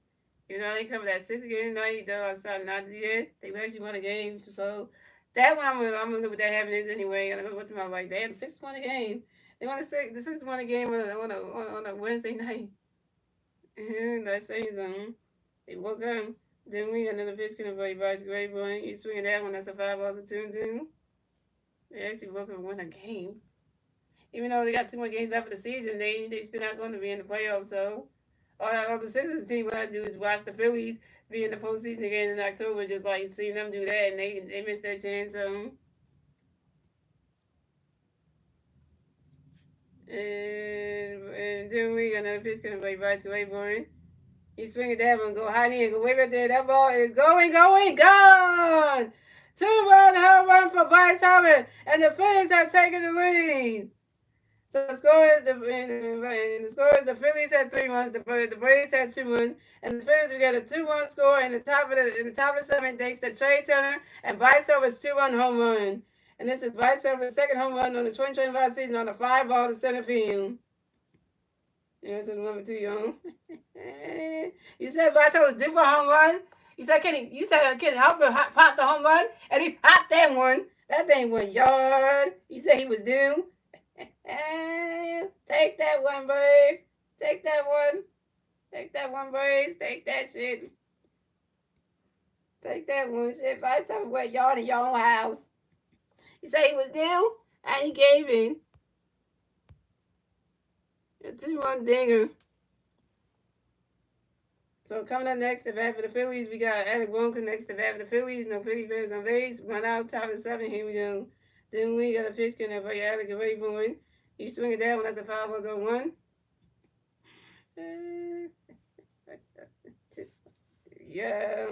You know, they covered that 6 game tonight. Though I started not to yet. They actually won a game, so that one I'm gonna look what that happening is anyway. I'm gonna look at my like they had 6 won a game. They won the 6 won a game on a Wednesday night. That saying something. They woke up. Then we got another pitch coming for you, boys. Great boy. You swinging that one. That's a 5 balls, a 2 and 2. They actually woke up and won a game. Even though they got 2 more games left of the season, they still not going to be in the playoffs. So all the Sixers team what I do is watch the Phillies be in the postseason again in October, just like seeing them do that, and they missed their chance. And then we got another pitch coming by Bryce Claiborne. He's swinging that one, go high in, go way right there. That ball is going, gone! 2-run home run for Bryce Harper, and the Phillies have taken the lead. So the score is the Phillies had 3 runs, the Braves had 2 runs, and the Phillies we got a 2-run score in the top of the 7th thanks to Trey Turner and Bryce Harper's 2-run home run. And this is Bryce Harper's second home run on the 2025 season on a 5 ball to center field. Yeah, that's number 2, y'all. You said Bryce Harper was due for a home run. You said Kenny Harper popped the home run, and he popped that one. That thing went yard. You said he was due. Take that one, Braves. Take that one. Take that one, Braves. Take that shit. Take that one. Shit, find somewhere y'all in your own house. He said he was due, and he gave in. A 2-1 dinger. So coming up next, the bat for the Phillies, we got Alec Bohm next to bat for the Phillies. No Philly Bears on base. 1 out, top of the 7. Here we go. Then we got a pitch coming up for Alec Bohm. You swing it down when that's a 5 balls on 1. Yeah.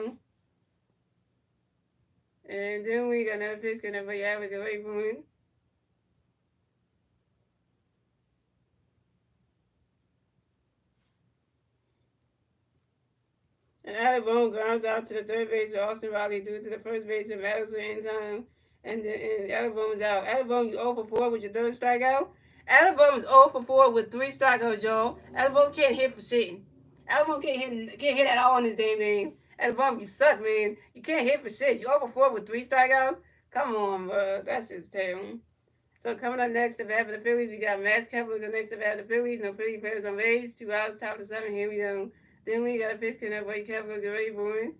And then we got another pitch coming up for Alec Bohm. And Alec Bohm grounds out to the third base for Austin Riley due to the first base and Madison in time. And Alec Bohm is out. Alec Bohm, you 0 for 4 with your third strikeout. Alec Bohm is 0 for 4 with 3 strikeouts, y'all. Alec Bohm can't hit for shit. Alec Bohm can't hit at all in this damn game. Alec Bohm, you suck, man. You can't hit for shit. You 0 for 4 with 3 strikeouts? Come on, bro. That's just terrible. So coming up next, the bat for the Phillies, we got Max Kepler next to bat for the Phillies. No Philly players on base. 2 outs, top of the 7. Here we go. Then we got a pitch coming up by Kepler, get ready for it.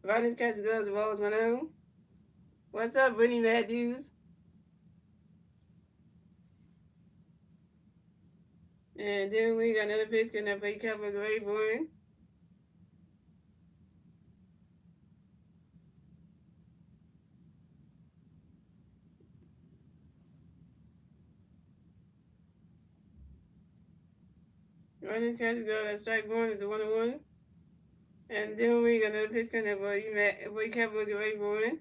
Ronnie's catch the gloves, the balls 1-0. What's up, Brittany Matthews? And then we got another pitch coming up by Kepler, get ready for it. Ronnie's catch the gloves, that's strike 1, it's a 1-1. And then we got another pitch coming up by Kepler, get ready for it.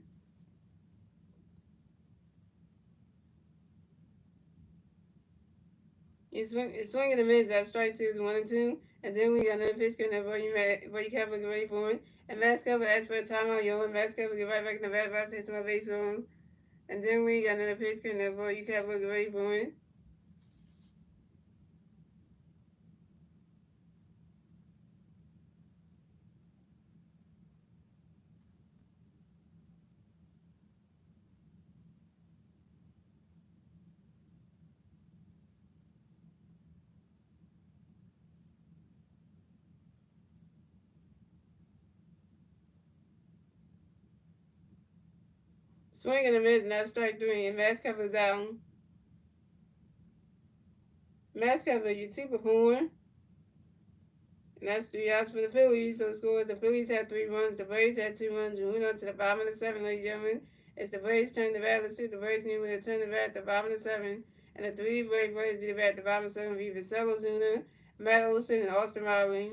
It's swinging and miss. That strike 2 is 1 and 2. And then we got another pitch coming up where you can't get ready for it. And Max Cover asked for a timeout, yo. And Max Cover get right back in the bat box, hits my base runs. And then we got another pitch coming up where you can't get ready for it. Swing and a miss, and that's strike 3. And Max Cover's out. mascot for your two perform. And that's 3 outs for the Phillies. So scores the Phillies had 3 runs, the Braves had 2 runs. We went on to the bottom of the seventh, ladies and gentlemen. It's the Braves turn the bat. Let's see if the Braves knew when to turn the bat at the bottom of the seventh. And the three Braves did the bat at the bottom of the seventh. Vicenzo Zuna, Matt Olson, and Austin Riley.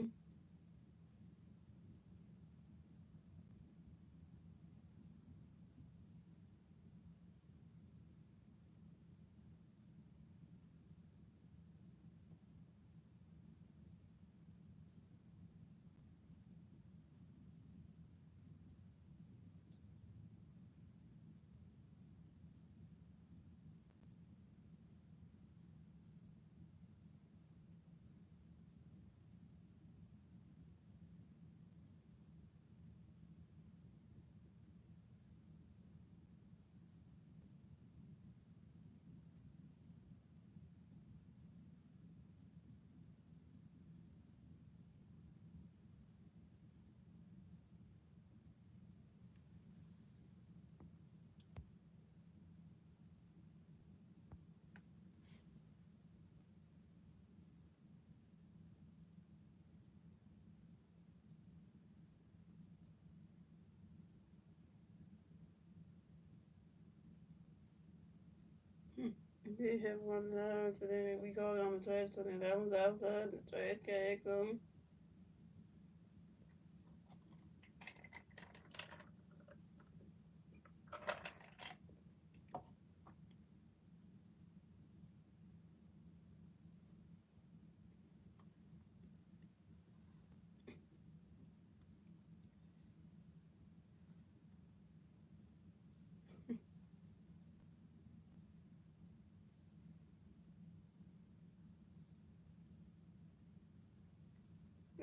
They have 1 out, but then we called on the trash, so then that was outside. The trash can so.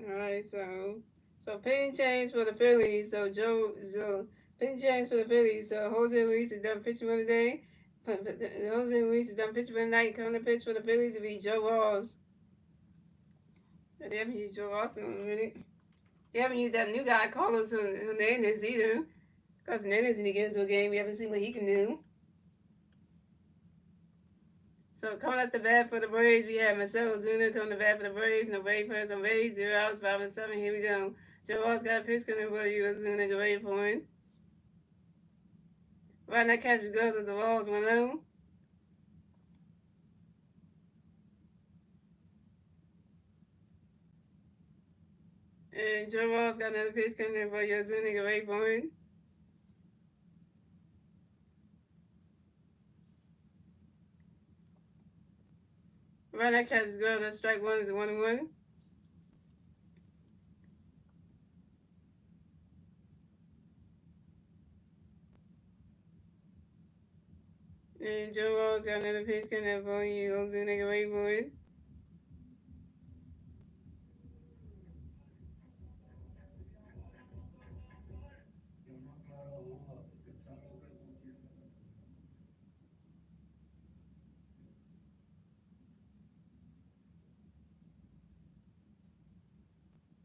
Alright, so pitching change for the Phillies. So pitching change for the Phillies. So Jose Luis is done pitching for the day. Jose Luis is done pitching for the night. Coming to pitch for the Phillies will be Joe Ross. They haven't used Joe Ross in a minute. They haven't used that new guy, Carlos Hernandez, either. Because Hernandez need to get into a game. We haven't seen what he can do. So coming up the bat for the Braves, we have Marcelo Zuna on the bat for the Braves. No Braves players on base. 0 outs, 5-7. Here we go. Joe Ross got a pitch coming for you. Zuna go ready for him. Right now, catches goes as the Ross 1-0. And Joe Ross got another pitch coming in for you. Zuna go ready for him. Right now, catches goes. That strike one is a 1-1. And Joe Ross got another pitch coming in for you. Zuna go ready for him.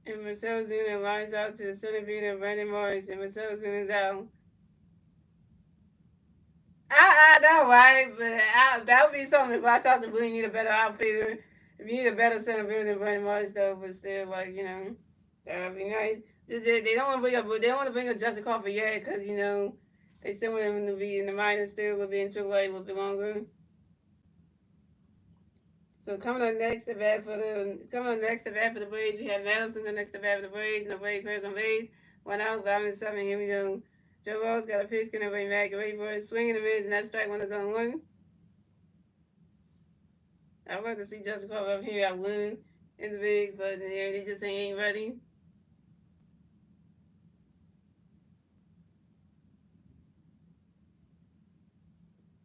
And Marcelo Zuna lines out to the center fielder, Brandon Marsh. And Marcelo Zuna's out. I know, right? But that would be something if I thought that we need a better outfielder. If you need a better center fielder than Brandon Marsh, though, but still, like, that would be nice. They don't want to bring up, they don't want to bring up Justin Crawford yet, because they still want him to be in the minors still, a little bit in AAA, a little bit longer. So coming on next to bat for the Braves, we have Madison going next to bat for the Braves. No Braves players on base. 1 out, bottom of 7. Here we go. Joe Ross got a pitch, going to bring back, ready for it. Swing in the mids, and that strike one is on 1. I'd like to see Justin Crawford up here at Woon in the bigs, but yeah, they just ain't ready.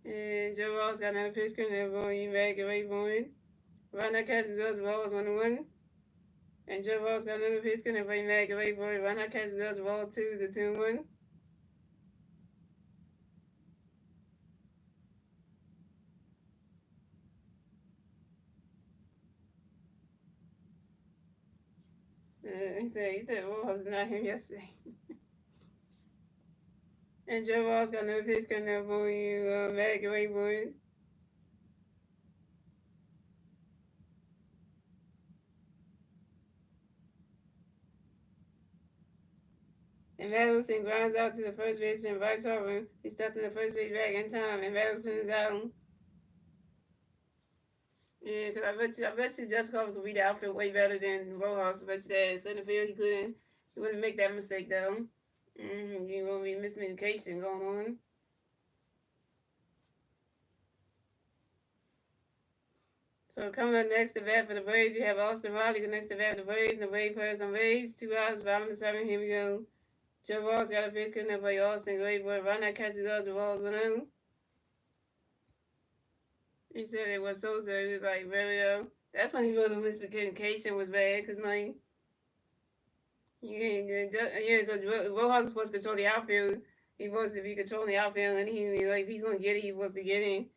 And Joe Ross got another pitch coming in for you back, ready for it. Right now, catches goes, the ball is 1-1. And Joe Ross got another pitch coming in for you back, ready for it. Right now, catches goes, the ball 2 to 2-1. He said Ross was not him yesterday. And Joe Ross got another pitch coming up for you, back away for it. And Madison grounds out to the first base and Bryce Harper, who stepped in the first base back in time, and Madison is out. Yeah, because I bet you Jessica could read the outfit way better than Rojas. I bet you that center field he couldn't. He wouldn't make that mistake though. You won't be miscommunication going on. So coming up next to bat for the Braves, we have Austin Riley next to bat for the Braves, and the Braves players on base. 2 outs, bottom of the seventh. Here we go. Joe Ross got a base cutting up by Austin. Great boy. Run that catches goes. The balls went out. He said it was so sad. He was like, really? That's when he knew the miscommunication was bad, because, like, yeah, because Rojas was supposed to control the outfield. He wants to be controlling the outfield, and like, if he's going to get it, he wants to get it.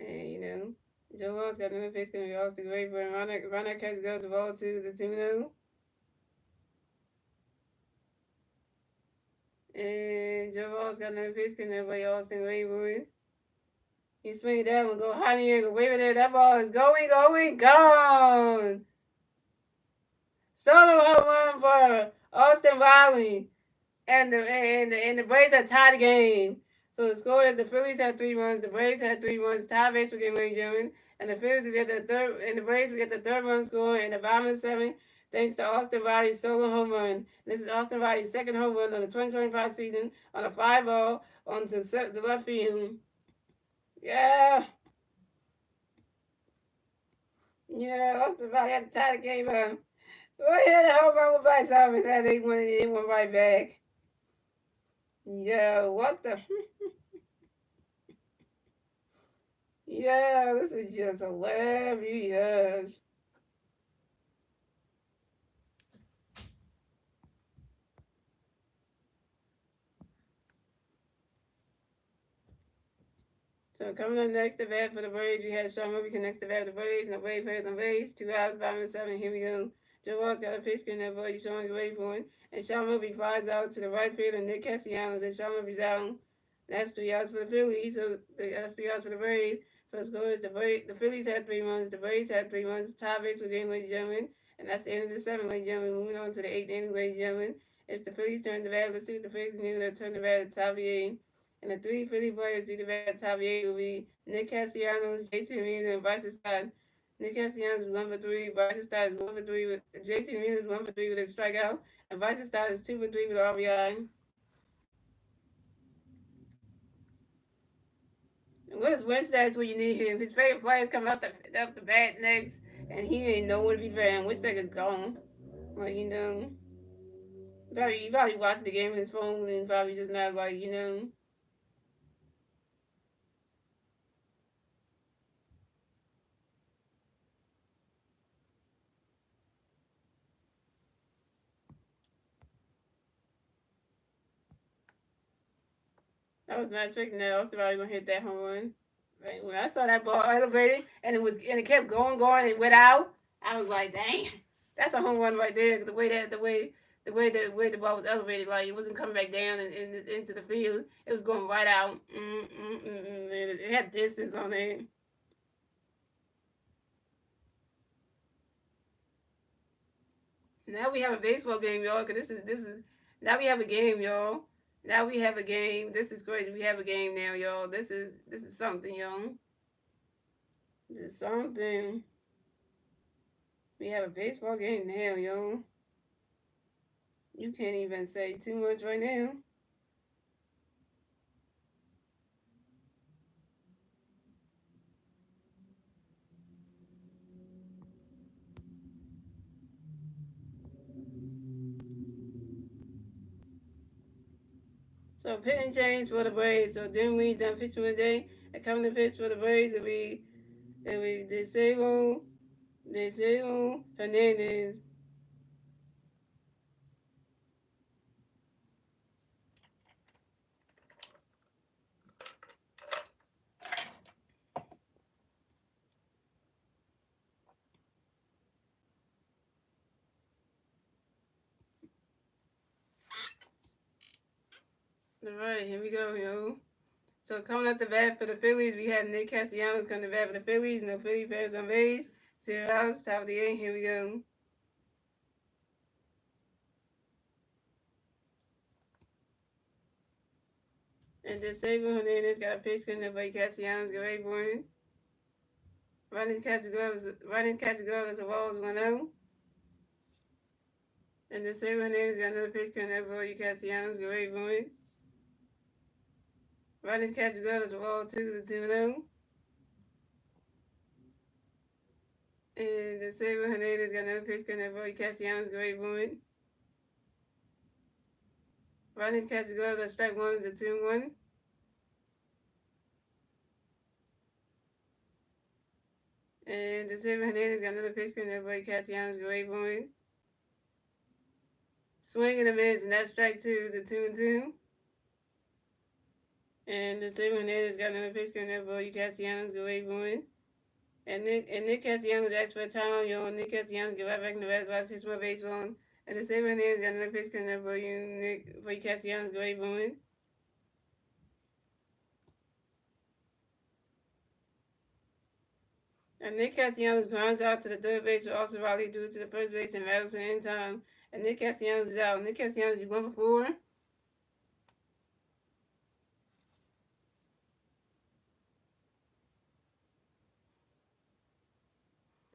And, Joe Ross got another pitch going to be Austin Great boy. Run that catch goes. The ball 2 to 2-0. And Joe Ross got another pitch going to be Austin Great boy. You swing it down and go high in the air, go wave it there. That ball is going, gone. Solo home run for Austin Riley. And the Braves have tied the game. So the score is the Phillies had 3 runs, the Braves had 3 runs, tie base for game, ladies and gentlemen. And the Phillies will get the third, and the Braves will get the third run score in the bottom of the seventh, thanks to Austin Riley's solo home run. This is Austin Riley's second home run of the 2025 season on a fly ball onto the left field. Yeah. Yeah, Austin Riley had to tie the game up. Well, he had a home run with Bryce Harper, and they went right back. Yeah, what the? Yeah, this is just hilarious. So coming up next to bat for the Braves, we have Sean Murphy connects to bat for the Braves, and the Braves players on base. 2 outs, bottom of the seventh. Here we go. Joe Ross got a pitch in that ball. Sean ready for it. And Sean Murphy flies out to the right field, and Nick Castellanos, and Sean Murphy's out. That's 3 outs for the Phillies. So that's 3 outs for the Braves. So the score is the Phillies had 3 runs, the Braves had 3 runs. Tie base for game, ladies and gentlemen. And that's the end of the seventh, ladies and gentlemen. Moving on to the eighth inning, ladies and gentlemen. It's the Phillies turn to bat. Let's see what the Phillies can do. They'll turn the bat at the top of the eighth. And the 3 Philly players do the bat top of the eighth will be Nick Castellanos, JT Realmuto, and Bryce Stott. Nick Castellanos is 1 for 3. Bryce Stott is 1 for 3 with JT Realmuto is 1 for 3 with a strikeout, and Bryce Stott is 2 for 3 with an RBI. And what is Winstead when you need him? His favorite players coming up the bat next, and he ain't nowhere to be found. Winstead is gone. Like he probably watching the game on his phone and probably just not like. I was not expecting that. I was probably gonna hit that home run. Right, when I saw that ball elevated and it kept going and went out, I was like, dang, that's a home run right there. The way the ball was elevated, like it wasn't coming back down and into the field. It was going right out. It had distance on it. Now we have a baseball game, y'all. Cause this is now we have a game, y'all. Now we have a game. This is crazy. We have a game now, y'all. This is something, y'all. This is something. We have a baseball game now, yo. You can't even say too much right now. So pitching change for the Braves. So Dinwiddie's done pitching today. And coming to pitch for the Braves it'll be Deseo Hernandez. All right, here we go, yo. So coming up the bat for the Phillies, we have Nick Castellanos coming to bat for the Phillies, and the Philly players on base. 0 outs, top of the eighth. Here we go. And then Saban Hernandez got a pitch couldn't play Castellanos, Gary Bourne. Running catch glove as a balls 1-0. And then Saban Hernandez got another pitch couldn't play Castellanos, Gary Bourne. Running catch glove as a ball 2-0. And the Saban Hernandez got another pitch couldn't play Castellanos, Gary Bourne. Running catch glove as strike 1 is a 2-1. And the Saban Hernandez got another pitch couldn't play Castellanos, Gary Bourne. Swing and a miss, and that's strike 2 is a 2-2. And the Saban Hernandez got another pitch couldn't play Castellanos, Gary Bourne. And Nick Castellanos asked for a timeout, yo. Nick Castellanos get right back in the rest, watch 6 more baseball. And the Saban Hernandez got another pitch couldn't for you, Castellanos, Gary Bourne. And Nick Castellanos grounds out to the third base, but also Raleigh due to the first base and Madison in time. And Nick Castellanos is out. Nick Castellanos, you 1 for 4.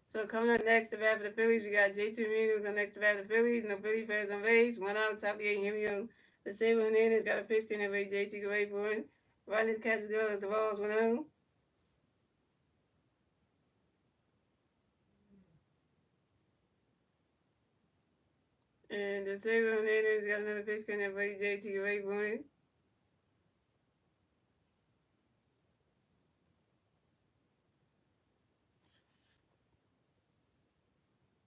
So coming up next to bat for the Phillies, we got J.T. Realmuto on next to bat for the Phillies. No Philly players on base. 1 out, top of the 8. Here we go. The Saban Hernandez got a pitch couldn't play J.T. Gray Bourne. Riding catches go as the balls 1-0. And the Saban Hernandez got another pitch couldn't play J.T. Gray Bourne.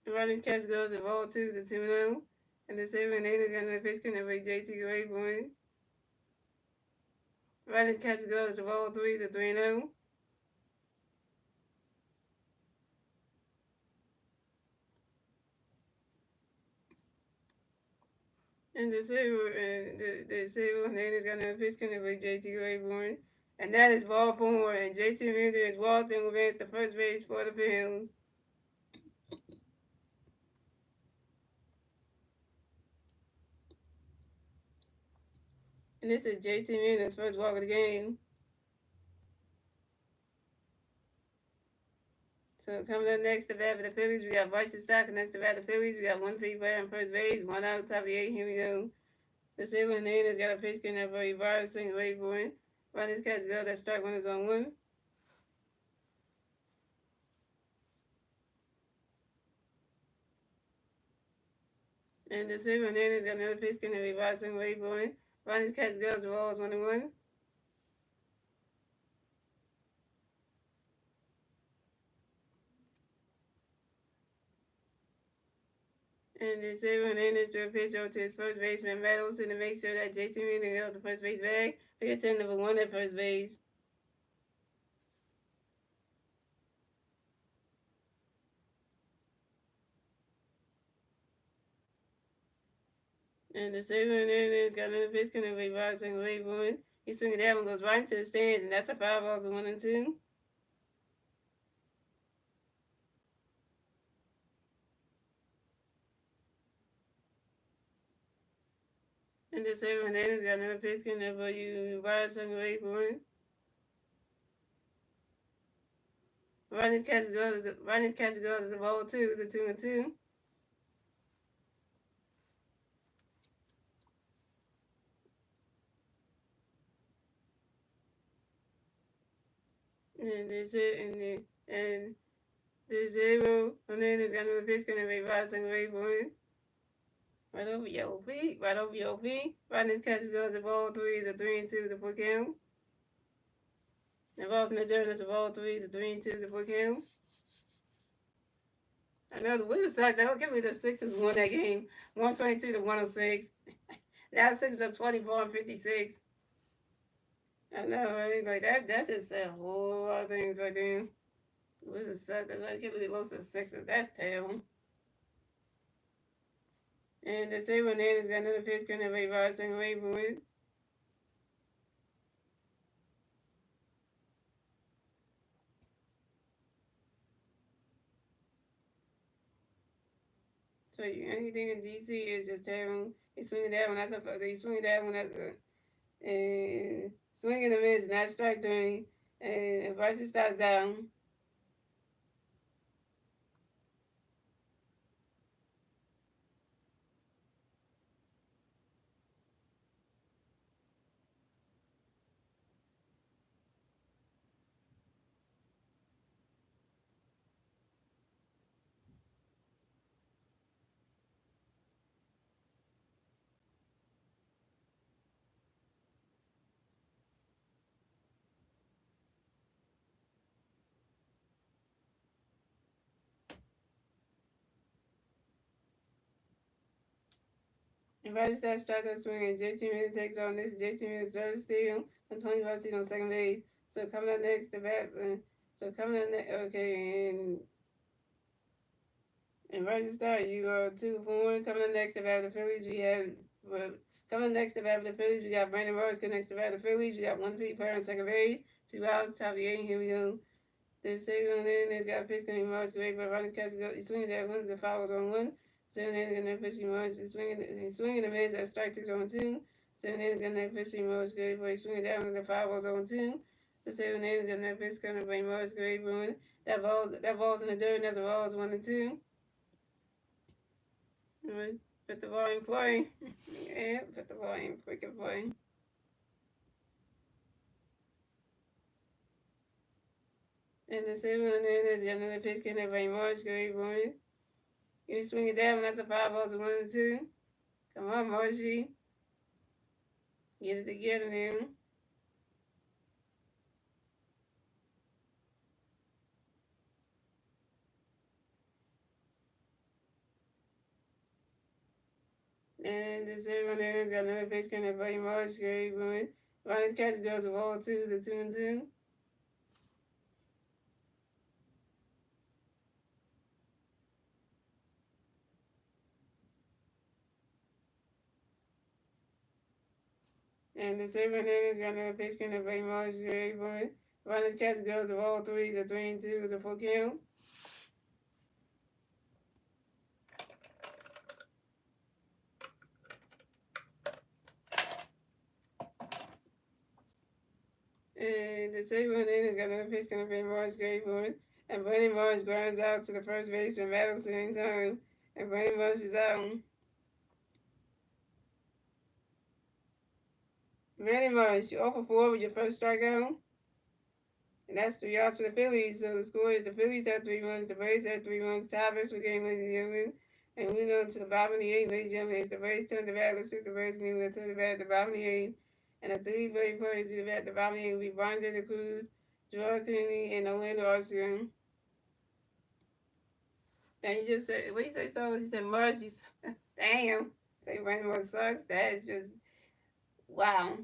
Running catch goes the ball 2-0. And the Saban Hernandez got another pitch couldn't play J.T. Gray Bourne. Running catch goes the ball 3-3-0. And the Saban Hernandez got another pitch couldn't play J.T. Gray Bourne. And that is ball 4. And J.T. Hernandez walked and advanced to first base for the Phillies. And this is J.T. Hernandez's first walk of the game. So coming up next to bat for the Phillies, we got Bryson Stott. Next to bat the Phillies, we got 1 free player on first base, 1 out, top of the 8. Here we go. The Saban Hernandez got a pitch couldn't play Bryson single Gray Bourne. Running catch go that strike 1 is on 1. And the Saban Hernandez got another pitch couldn't play Bryson single Gray Bourne. Running catch goes the ball is 1-1. And the Saban Hernandez threw a pitch over to his first baseman, Matt Olson, to make sure that J.T. Hernandez got the first base bag. We get 10 number 1 at first base. And the Saban Hernandez got another pitch couldn't play Bryson single Gray Bourne. He swinging that one, goes right into the stands, and that's a 5 balls, a 1 and 2. And the Saban Hernandez got another pitch couldn't play you Bryson single Gray Bourne. Running catch goes as a ball 2 is a 2 and 2. And that's it. And the zero. And then it's got another pitch couldn't play Bryson Gray Bourne. Right over your OP. Right over your OP. Running catch goes as a ball 3 is a 3 and 2 is a full count. The ball's in the dirt, it's a ball 3 is a 3 and 2 is a full count. I know the Wizards suck. That would give me the Sixers won that game, 122-106. Now Sixers are 24-56. I know, right? Like that's just a whole lot of things right there. The Wizards suck. That's why I can't really lose to the Sixers. That's terrible. And the Saban Hernandez got another pitch couldn't play Bryson Gray Bourne. So anything in DC is just terrible. He's swinging that one. That's a. He's swinging that one. That's a. And Swing and a miss, and that's strike three. And Bryson starts down. And Bryson starts striking swinging. JT Miller takes on this. JT Miller's third steal and 25 seats on second base. So coming up next, the bat. So coming up next, okay, and Bryson start, you go 2 for 1. Coming up next, the bat of the Phillies, we have. Coming next to bat of the Phillies, we got Brandon Rose. Next to bat of the Phillies, we got 1 feet per on second base. 2 outs, top of the 8. Here we go. The second one has got a pitch coming March great, but running catch go swinging that one, the foul was on one. 7 innings and then pitching March swinging the miss at strike 6 on 2. 7 innings and then pitching March great, but swinging that one, the foul was on 2. The 7 innings and then pitch coming by March great, but that ball's in the dirt and that's a ball is 1 and 2. Put the ball in play. Yeah, put the ball in freaking play. And the 7 innings and then the pitch coming by March great, but you swing it down, that's a 5 balls to 1 and 2. Come on, Marshy. Get it together now. And the 7 innings got another pitch coming by Marsh. Great run. Ronnie's catch goes to ball 2, the 2-2. And the 7 innings got another pitch coming by Marsh. Great run. Ronnie's catch goes to ball 3, the 3-2, the 4 count. And the 7 innings got another pitch coming by Marsh. Great run. And Brandon Marsh grinds out to the first baseman, Madison in time. And Brandon Marsh is out. Brandon Marsh, you 0 for 4 with your first strikeout. And that's 3 outs for the Phillies. So the score is the Phillies have 3 runs, the Braves have 3 runs. Tie for game, ladies and gentlemen. And we know to the bottom of the 8th, ladies and gentlemen. It's the Braves turn the bat. Let's see the Braves and we'll turn the bat at the bottom of the 8th. And the 3 Braves players at the bottom of the 8th will be Brian De La Cruz, Gerard Kennedy, and Orlando Armstrong. And you just said, what you say, so? He said, Marsh, you damn. Say Brandon Marsh sucks. That is just, wow.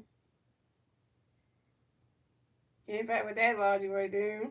Can't fight with that logic right there.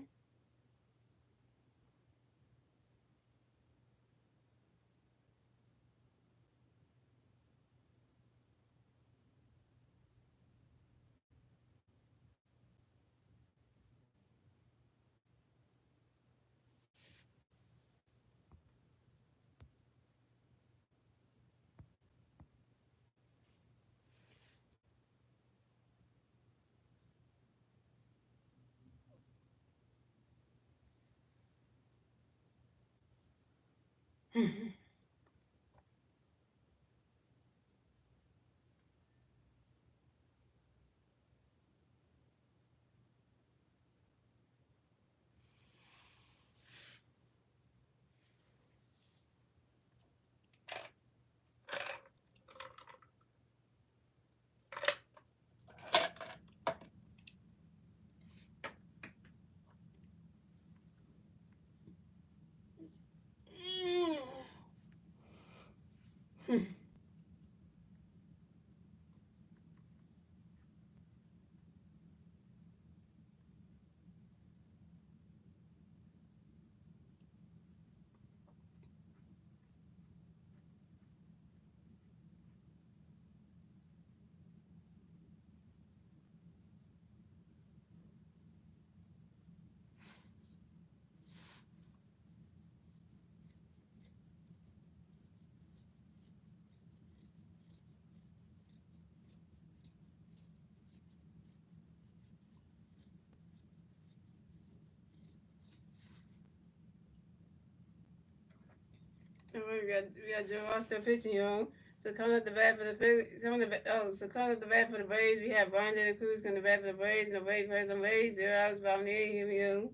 we got Joe Ross still pitching, y'all. So coming up the bat for the coming up the bat for the Braves, we have Brian De La Cruz coming to bat for the Braves, and the Braves play some Braves, 0 outs, bottom of the 8th, here we go.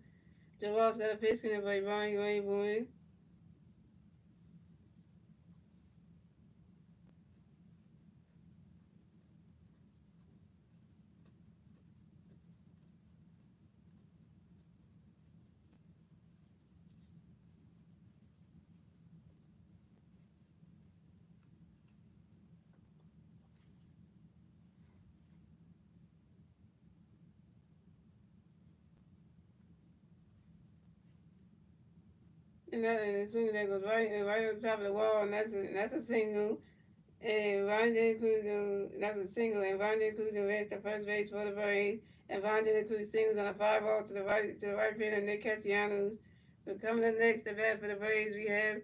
Joe Ross got a pitch, coming to play Brian, you ain't born. And as soon as that goes right on top of the wall, and that's a single. And Ron De La Cruz, that's a single, and Ron De La Cruz advanced to first base for the Braves, and Ron De La Cruz singles on a fly ball to the right fielder Nick Castellanos. So coming up next to bat for the Braves, we have,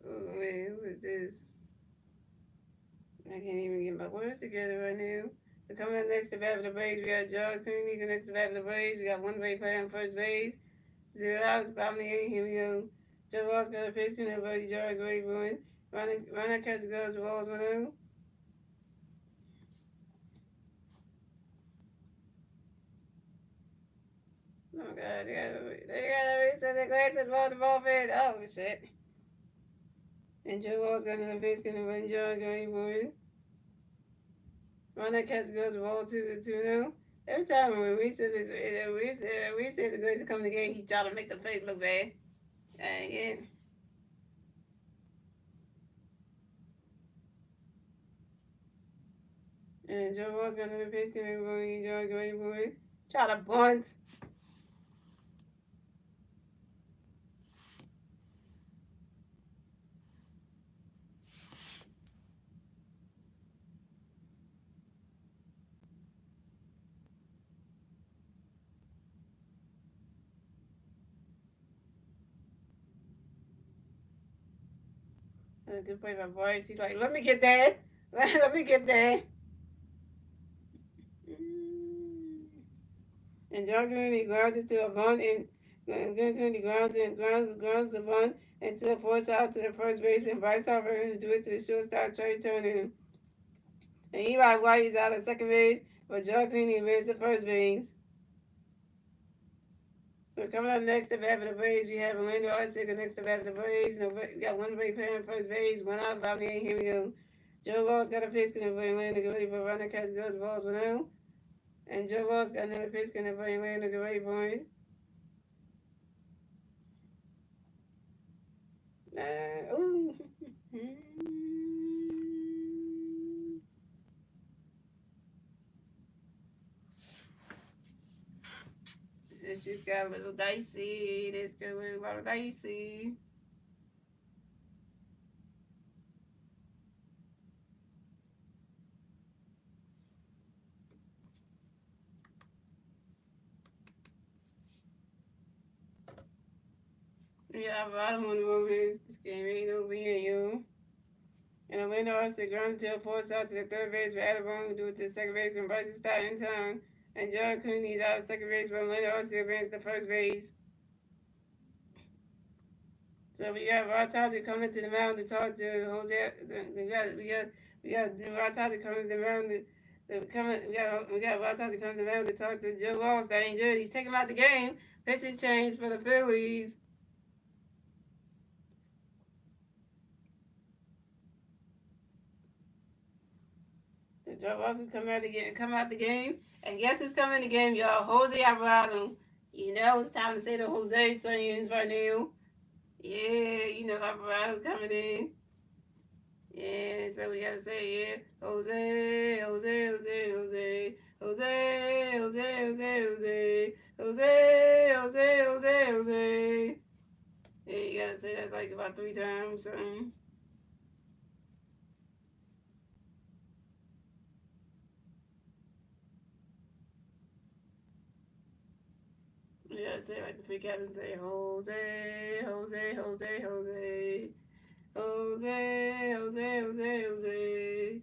oh man, who is this? I can't even get my words together right now. So coming up next to bat for the Braves, we got George Clooney. Next to bat for the Braves, we got one Brave player on first base. 0 outs, bottom of the 8th, here we go. Joe Ross got a pitch, and everybody George Gray Bruin. Ronald catches goes, the balls 1-0. Oh my god, they gotta reset the glasses while the ball fed. Oh shit. And Joe Ross got another pitch, gonna run George Gray Bruin. Ronald catches goes, the ball 2-0. Every time when we said the Grace to come to the game, he tried to make the face look bad. Dang it. And Joe Ross got another pitch, gonna run George Gray Bruin. Try to bunt. Good play by Bryce. He's like, let me get that. Let me get that. And John Kennedy grounds it to a bunt, and John Kennedy grounds the bunt into a force out to the first base, and Bryce Harper to do it to the shortstop Trey Turner. And Eli White is out at second base, but John Kennedy wins the first base. So coming up next to bat for the Braves, we have Orlando Arcega next to bat for the Braves. No, we got one Brave player on first base, 1 out, bottom of the 8th, here we go. Joe Ross got a pitch, and Orlando get ready for a runner catch goes, balls 1-0. And Joe Ross got another pitch, and Orlando get ready for it. Ooh. This just got a little dicey. This got a little dicey. Yeah, I don't want to move here. This game ain't over here, yo. And Orlando Arcega ground to a force out to the third base for Alabama due to the second base from Bryson Stott in time. And John Cooney is out of second base, but Orlando Arcega advanced to first base. So we got Rod Tozzi coming to the mound to talk to Jose. We got Rod Tozzi coming to the mound. We got Rod Tozzi coming to the mound to talk to Joe Ross. That ain't good. He's taking him out the game. Pitching change for the Phillies. So Joe Ross is coming out the game. And guess who's coming in the game, y'all? Jose Alvarado. You know it's time to say the Jose sayings right now. Yeah, you know Alvarado's coming in. Yeah, so we gotta say, yeah, Jose, Jose, Jose, Jose, Jose, Jose, Jose, Jose, Jose, Jose, Jose, Jose. Yeah, you gotta say that like about 3 times, something. You gotta say like the three captains say, Jose, Jose, Jose, Jose, Jose, Jose, Jose, Jose.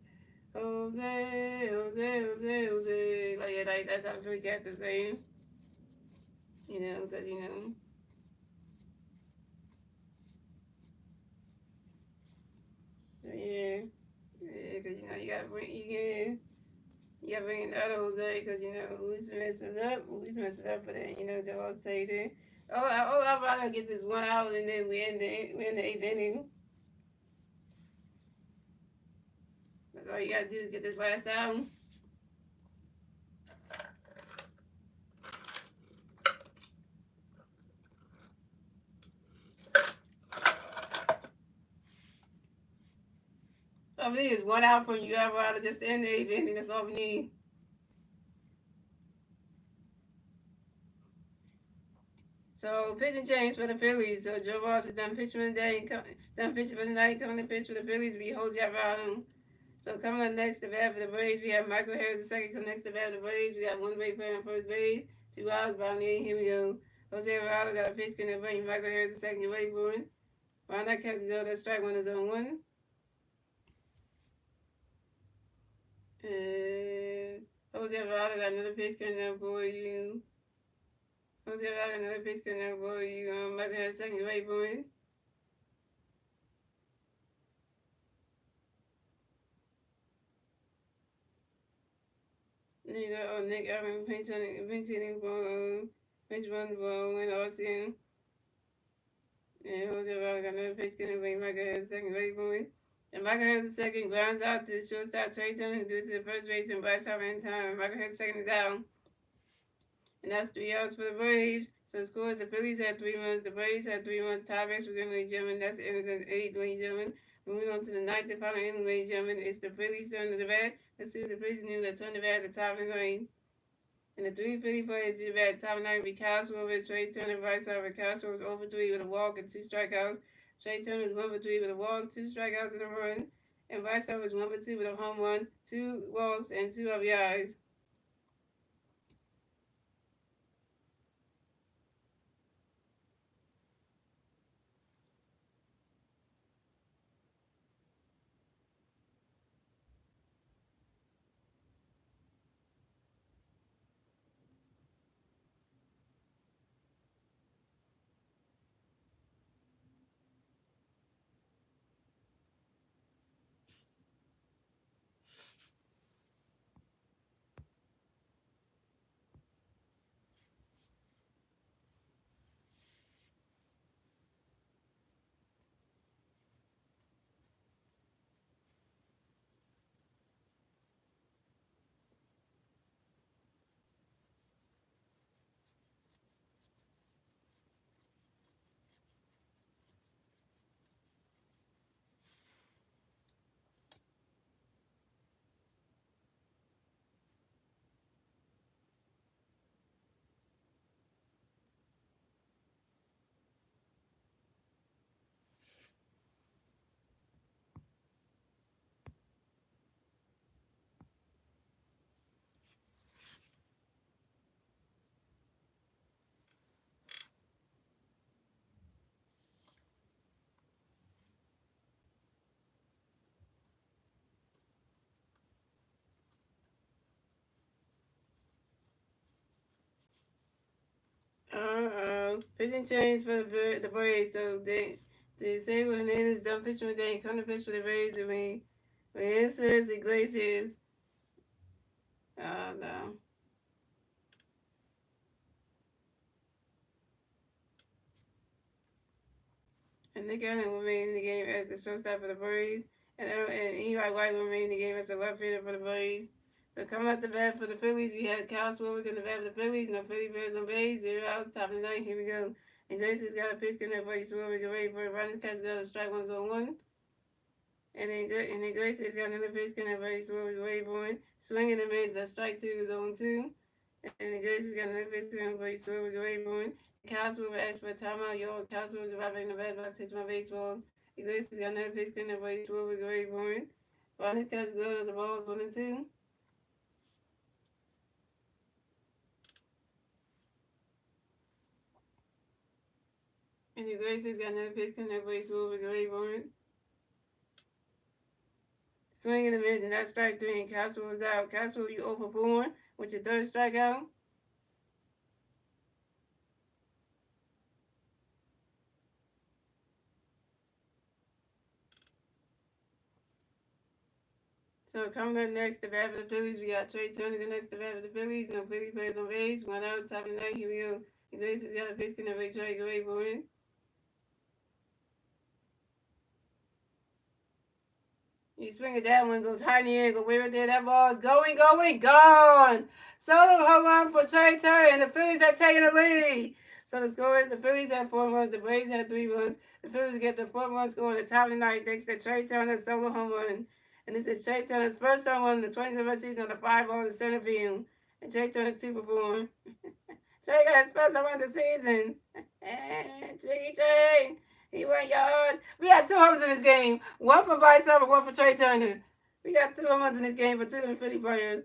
Jose, Jose, Jose, Jose. Like, yeah, like that's how three captains say. You know, because, you know. Yeah. Yeah, because, you gotta bring, you gotta bring in the other Jose, because, Luis messes up. Luis messes up, but then, Joel stayed in. I'd rather get this 1 hour and then we end the eighth inning. That's all you gotta do is get this last out. All we need is 1 hour from you, Alvarado, just to end the eighth inning. That's all we need. So pitching change for the Phillies. So Joe Ross is done pitching for the day, done pitching for the night, coming to pitch for the Phillies. We Jose Alvarado. So coming up next to bat for the Braves, we have Michael Harris the second. Come next to bat for the Braves, we got one Brave player on first base. 2 hours, bottom of the eighth. Here we go. Jose Alvarado got a pitch in the bring. Michael Harris the second. You're ready for it. Round that catch go. That strike one is on one. And Jose Alvarado got another pitch coming up for you. Jose Alvarado got another pitch coming up for you. Michael Harris second. You're ready for it. Then you got Nick Allen pinch hitting for pinch run the ball and RCM. And Jose Alvarado got another pitch coming bring Michael Harris second. Ready for it. And Michael Harris second grounds out to shortstop Trey Turner, who threw to the first base and Bryce Harper in time. Michael Harris second is out. And that's 3 outs for the Braves. So the score is the Phillies had 3 runs, the Braves had 3 runs. Tiebreaks for them, ladies and gentlemen. That's the end of the eighth, ladies and gentlemen. Moving on to the ninth and final inning, ladies and gentlemen. It's the Phillies turn to the bat. Let's see what the Phillies knew that turned the bat at the top of the ninth. And the three Philly players do the bat at the top of the ninth be Kyle Schwarber, Trey Turner, Bryce Harper. Kyle Schwarber was over 3 with a walk and 2 strikeouts. Trey Turner was 1 for 3 with a walk, 2 strikeouts and a run. And Bryce Harper was 1 for 2 with a home run, 2 walks, and 2 RBIs. Pitching change for the Braves. So they say when Hernandez done pitching with they come to pitch for the Braves. And when Iglesias, no. And Nick Allen will remain in the game as the shortstop for the Braves. And Eli White will remain in the game as the left fielder for the Braves. So coming out the bat for the Phillies, we had Kyle Schwarber in the bat for the Phillies. No Philly Bears on base. 0 outs, top of the ninth. Here we go. Iglesias got a pitch connect for Schwarber. Get ready for it. Running catch go to strike one's on one. And then Iglesias got another pitch connect for Schwarber. Get ready for it. Swinging and miss. That strike two is on two. And Iglesias got another pitch connect for Schwarber. Get ready for it. Cosmo asked for a timeout. Yo, Cosmo was right in the bad box, hits my baseball. Iglesias got another pitch in the way, 12 with great point. Ronnie's catch good as the balls 1 and 2. And Iglesias got another pitch in the way, 12 with great point. Swing and a miss, and that's strike three, and Cosmo was out. Cosmo, you over 4 with your third strikeout. So coming up next, the bat for the Phillies, we got Trey Turner next to bat for the Phillies. No Philly players on base. 1 out, top of the ninth. Here we go. The Grace has got a pitch, can never try to go away for it. You swing at that one, goes high in the air, go way right there. That ball is going, gone. Solo home run for Trey Turner, and the Phillies are taking the lead. So the score is the Phillies have 4 runs, the Braves have 3 runs. The Phillies get the 4 run score at the top of the ninth thanks to Trey Turner's solo home run. And this is Trey Turner's first home run in the 20th season on the 5-0 in center field. And Trey Turner's 2 for 4. Trey got his first home run of the season. Trey. He went yard. We got 2 homers in this game. One for Bryce Harper, one for Trey Turner. We got 2 homers in this game for 2 of the Philly players.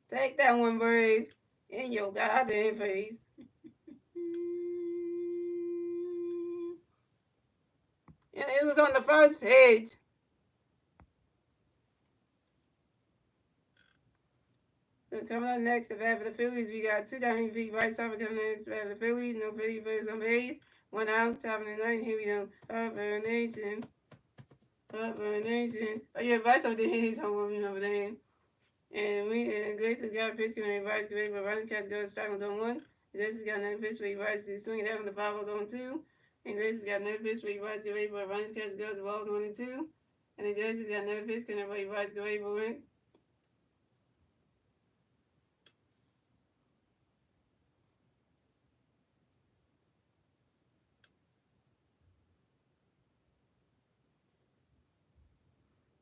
Take that one, Braves. In your goddamn face. And it was on the first page. So coming up next, the bat for the Phillies, we got 2 down feet. Bryce Harper coming up next, the bat for the Phillies. No Philly players on base. 1 out, top of the ninth. Here we go. Harper Nation. Oh yeah, Bryce Harper did hit his home run over there. And Grace has got a pitch can Bryce great, but Ronnie Cat's got a strike on 1. Grace has got another pitch for Bryce is swinging that from the 5 on 2. And Grace has got another pitch for Bryce great, but Ronnie Cat's goes the balls 1 and 2. And then Grace has got another pitch can Bryce great for it.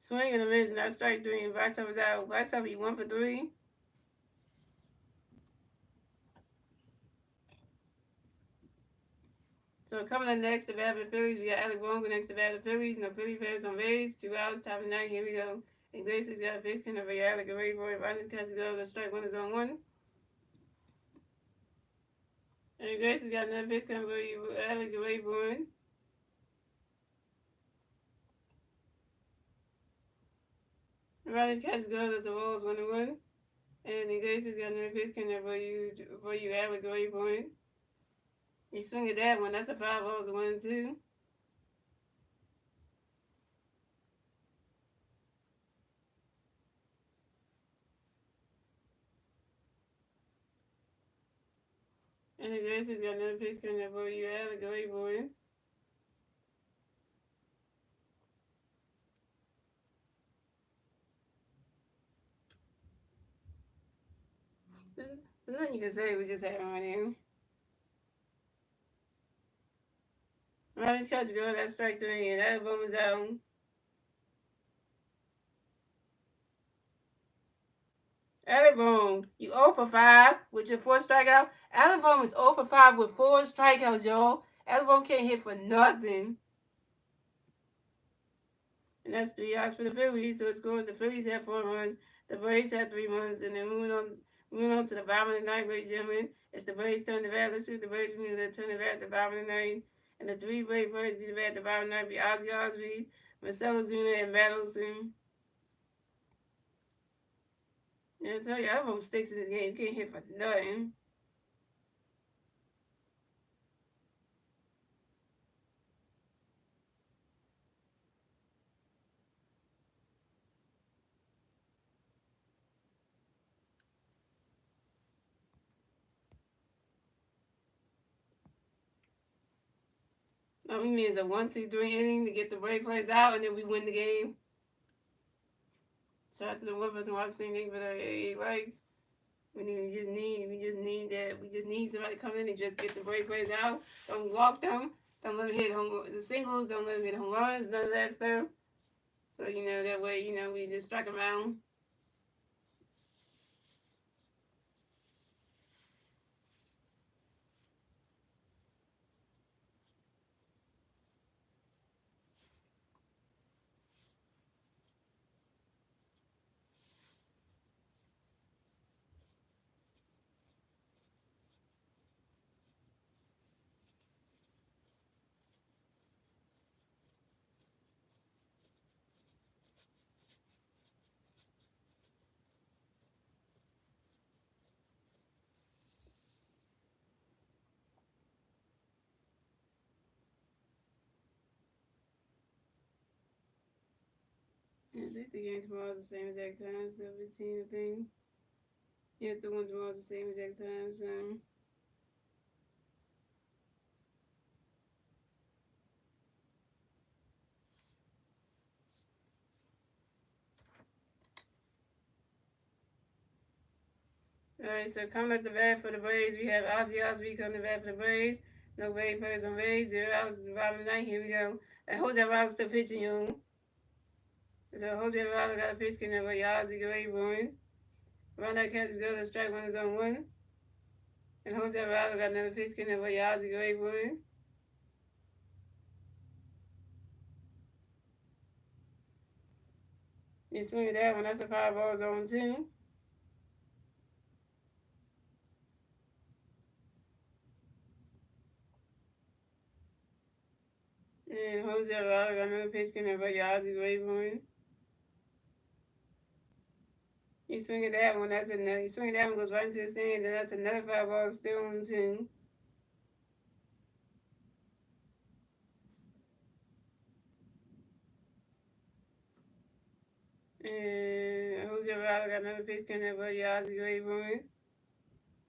Swing and a miss, not strike 3, and Bryce was out. Bryce Harper 1 for 3. So coming up next, the bat for the Phillies, we got Alec Bohm next to bat for the Phillies. No Philly players on base. 2 outs, top of the ninth. Here we go. And Grace has got a pitch can Alec away for it. Ronnie Cat's goes the strike 1 is on 1. And Grace has got another pitch coming for you, Alex Wayborn. Riley's catch goes as the Wolves 1-1. And then Grace has got another pitch coming for you, Alex Wayborn. You swing at that one, that's a 5 balls, 1 and 2. And then Grace has got another pitch coming for you, Alex Wayborn. There's nothing you can say, we just have him right here. Riley's catch goes, that's strike 3, and that bum is out. Alabama, you 0 for 5 with your 4 strikeout. Alabama is 0 for 5 with 4 strikeouts, y'all. Alabama can't hit for nothing. And that's 3 outs for the Phillies. So it scores the Phillies had 4 runs, the Braves had 3 runs, and then moving on to the bottom of the ninth, ladies and gentlemen. It's the Braves turn the bat. Let's see what the Braves need to turn the bat at the bottom of the ninth. And the 3 Braves players do the bat at the bottom of the ninth be Ozzy Osbourne, Marcelo Zuna, and Matt Olson. Yeah, I tell you, Alabama sticks in this game. You can't hit for nothing. All we need is a 1-2-3 inning to get the Brave players out, and then we win the game. Shout out to the one person watching. Thank you for the 8 likes. We just need somebody to come in and just get the Brave players out. Don't walk them. Don't let them hit the singles. Don't let them hit home runs. None of that stuff. So that way we just strike them out. I think the game tomorrow's the same exact time, 17, I think. Yeah, the one tomorrow's the same exact time, so. Alright, so coming up the bat for the Braves, we have Ozzy Osbourne coming to bat for the Braves. No Braves players on Braves. 0 outs at the bottom of the ninth. Here we go. And Jose Alvarez still pitching, you. So Jose Alvarez got a pitch in there, but Ozzy go 8-1. Run that catches go to strike one is on one. And Jose Alvarez got another pitch in there, but Ozzy go 8-1. You swing at that one, that's a 5 ball zone 2. And Jose Alvarez got another pitch in there, but Ozzy go 8-1. You swing at that one, that's another. You swing at that one, goes right into the stand, and that's another 5 ball still on 2. And Jose Alvarez got another pitch in there, but Ozzy go 8-1.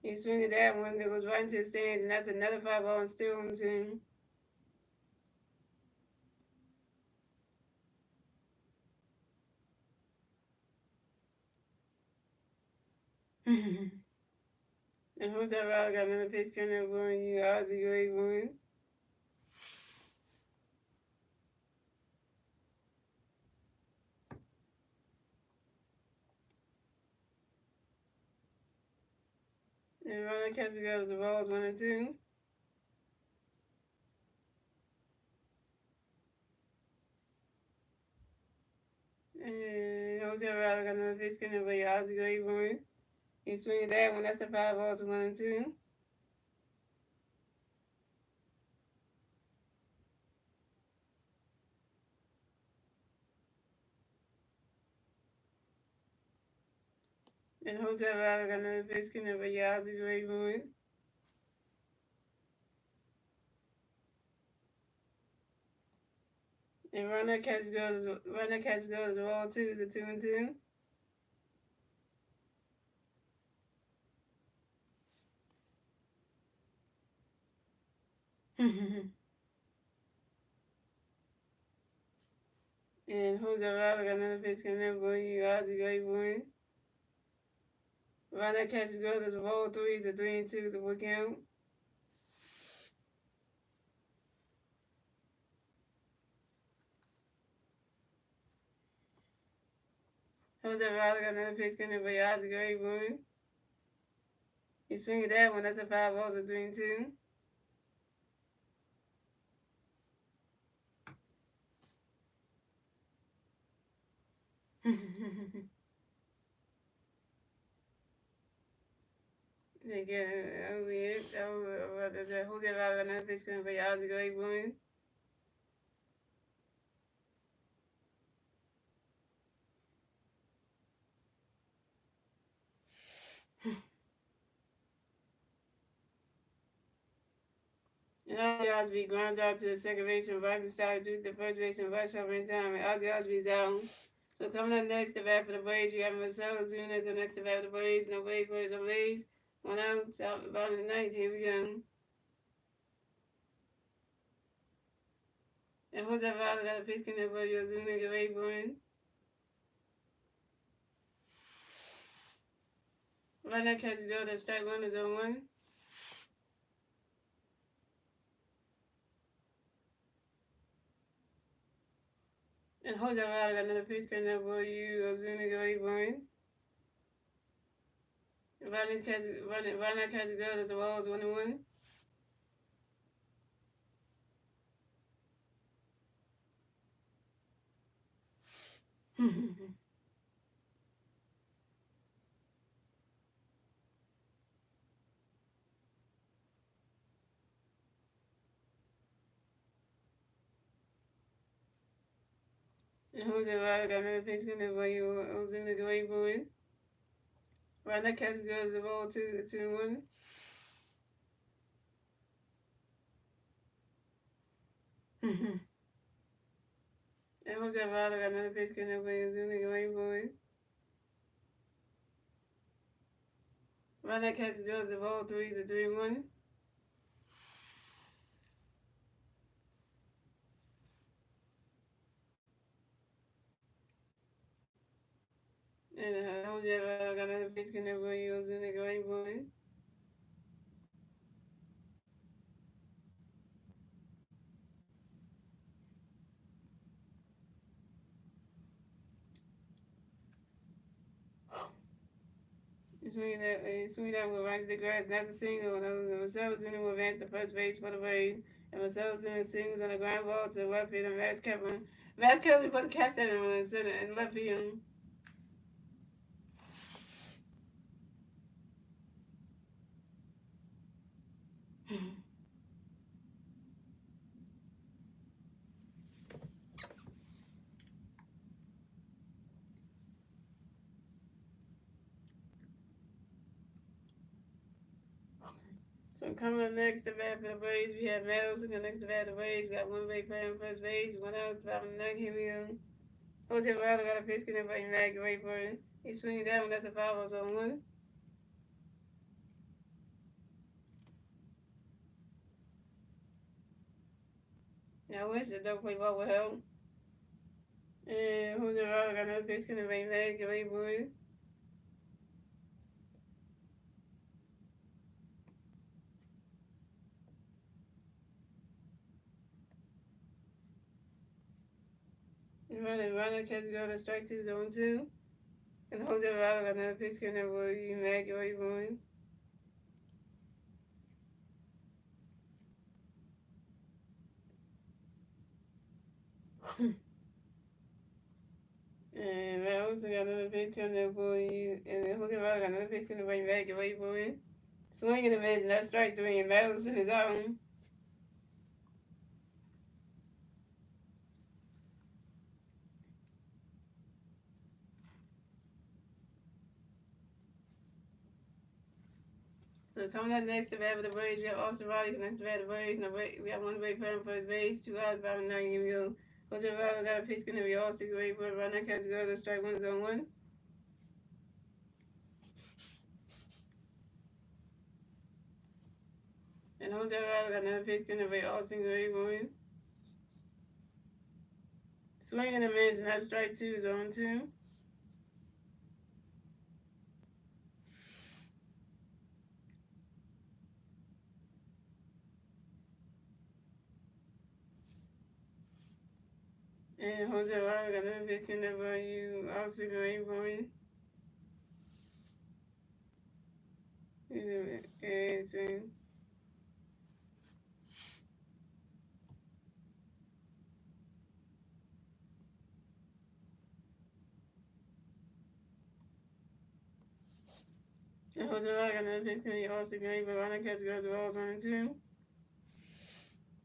You swing at that one, that goes right into the stands, and that's another 5 ball and still on 2. And Jose Alvarez got another pitch in there, but Ozzy go 8-1. And runner catches goes the balls 1-2. And Jose Alvarez got another pitch in there, but Ozzy go 8-1. You swing at that one, that's a 5 ball to 1-2. And Jose Alvarez got another pitch in there, but Ozzy go 8-1. And runner catch goes the ball 2 is a 2-2. And Jose Alvarez got another pitch in there, but Ozzy go 8-1. Runner catches goes the ball 3 is a 3-2 to full count. Jose Alvarez got another pitch in there, but Ozzy go 8-1. You swing at that one, that's a 5 ball to 3-2. Again, that was it. That was Jose Alvarez got another pitch in there, but Ozzy go 8-1. And Ozzy Osbourne grounds out to the second base and Bryson Stott due to the first base and Bryce Harper in time. And Ozzy Osbourne's out. So coming up next, the bat for the Braves, we have Marcell Ozuna. The next to bat for the Braves, no Braves players on Braves. 1 out, top bottom of the ninth. Here we go. And Jose Alvarez got a pitch in there, but Ozuna go 8-1. Right now, catches go to strike one is on 1. And Jose Alvarez got another pitch in there, but Ozuna go 8-1. Right now, catches go to the balls 1-1. And Jose Alvarez got another pitch in there, but Ozuna go 8-1. Right now, catches go to the ball 2-1. And Jose Alvarado got another pitch coming up with Ozuna waiting for it. Run that catches goes to ball 3-1. And Jose Alvarado got another pitch coming up with Ozuna waiting for it. Swing that will rise the grass. That's a single. Marcelo Zuna will advance to first base for the Braves. And Marcelo Zuna singles on the ground ball to the left field. And Max Kevin supposed to catch that in the center and left field. So coming up next to bat for the Braves, we have Meadows looking next to bat for the Braves. We got one Braves playing first base, one out, about 9 here we go. Jose Alvarado got a pitch connect by Mag, wait for it. He's swinging down, that's a foul zone one. Now I wish the double play ball would help. And Jose Alvarado got another pitch connect by Mag, wait for it. Runner catch go to strike two, zone two. And Jose Alvarado got another pitch connect by Mag, wait for it. And I also got another pitch coming up for you. And Jose Alvarado got another pitch coming right back away for it. Swing and a miss, and that's strike three, and Madison is out. So coming up next to bat for the Braves, we have Austin Riley next to bat the Braves. And we have one Brave playing first base, 2 outs, about 9 here we go. Jose Alvarado got a pitch going to be Austin great, but right now catch go to strike one, zone one. And Jose Alvarado got another pitch going to be Austin great, one. Swing and a miss, and that's strike two, zone two. And Jose Alvarado got another pitch going to be Austin great, one. And so, and Jose Alvarado got another pitch going to be Austin great, but right now catch goes the balls 1 and 2.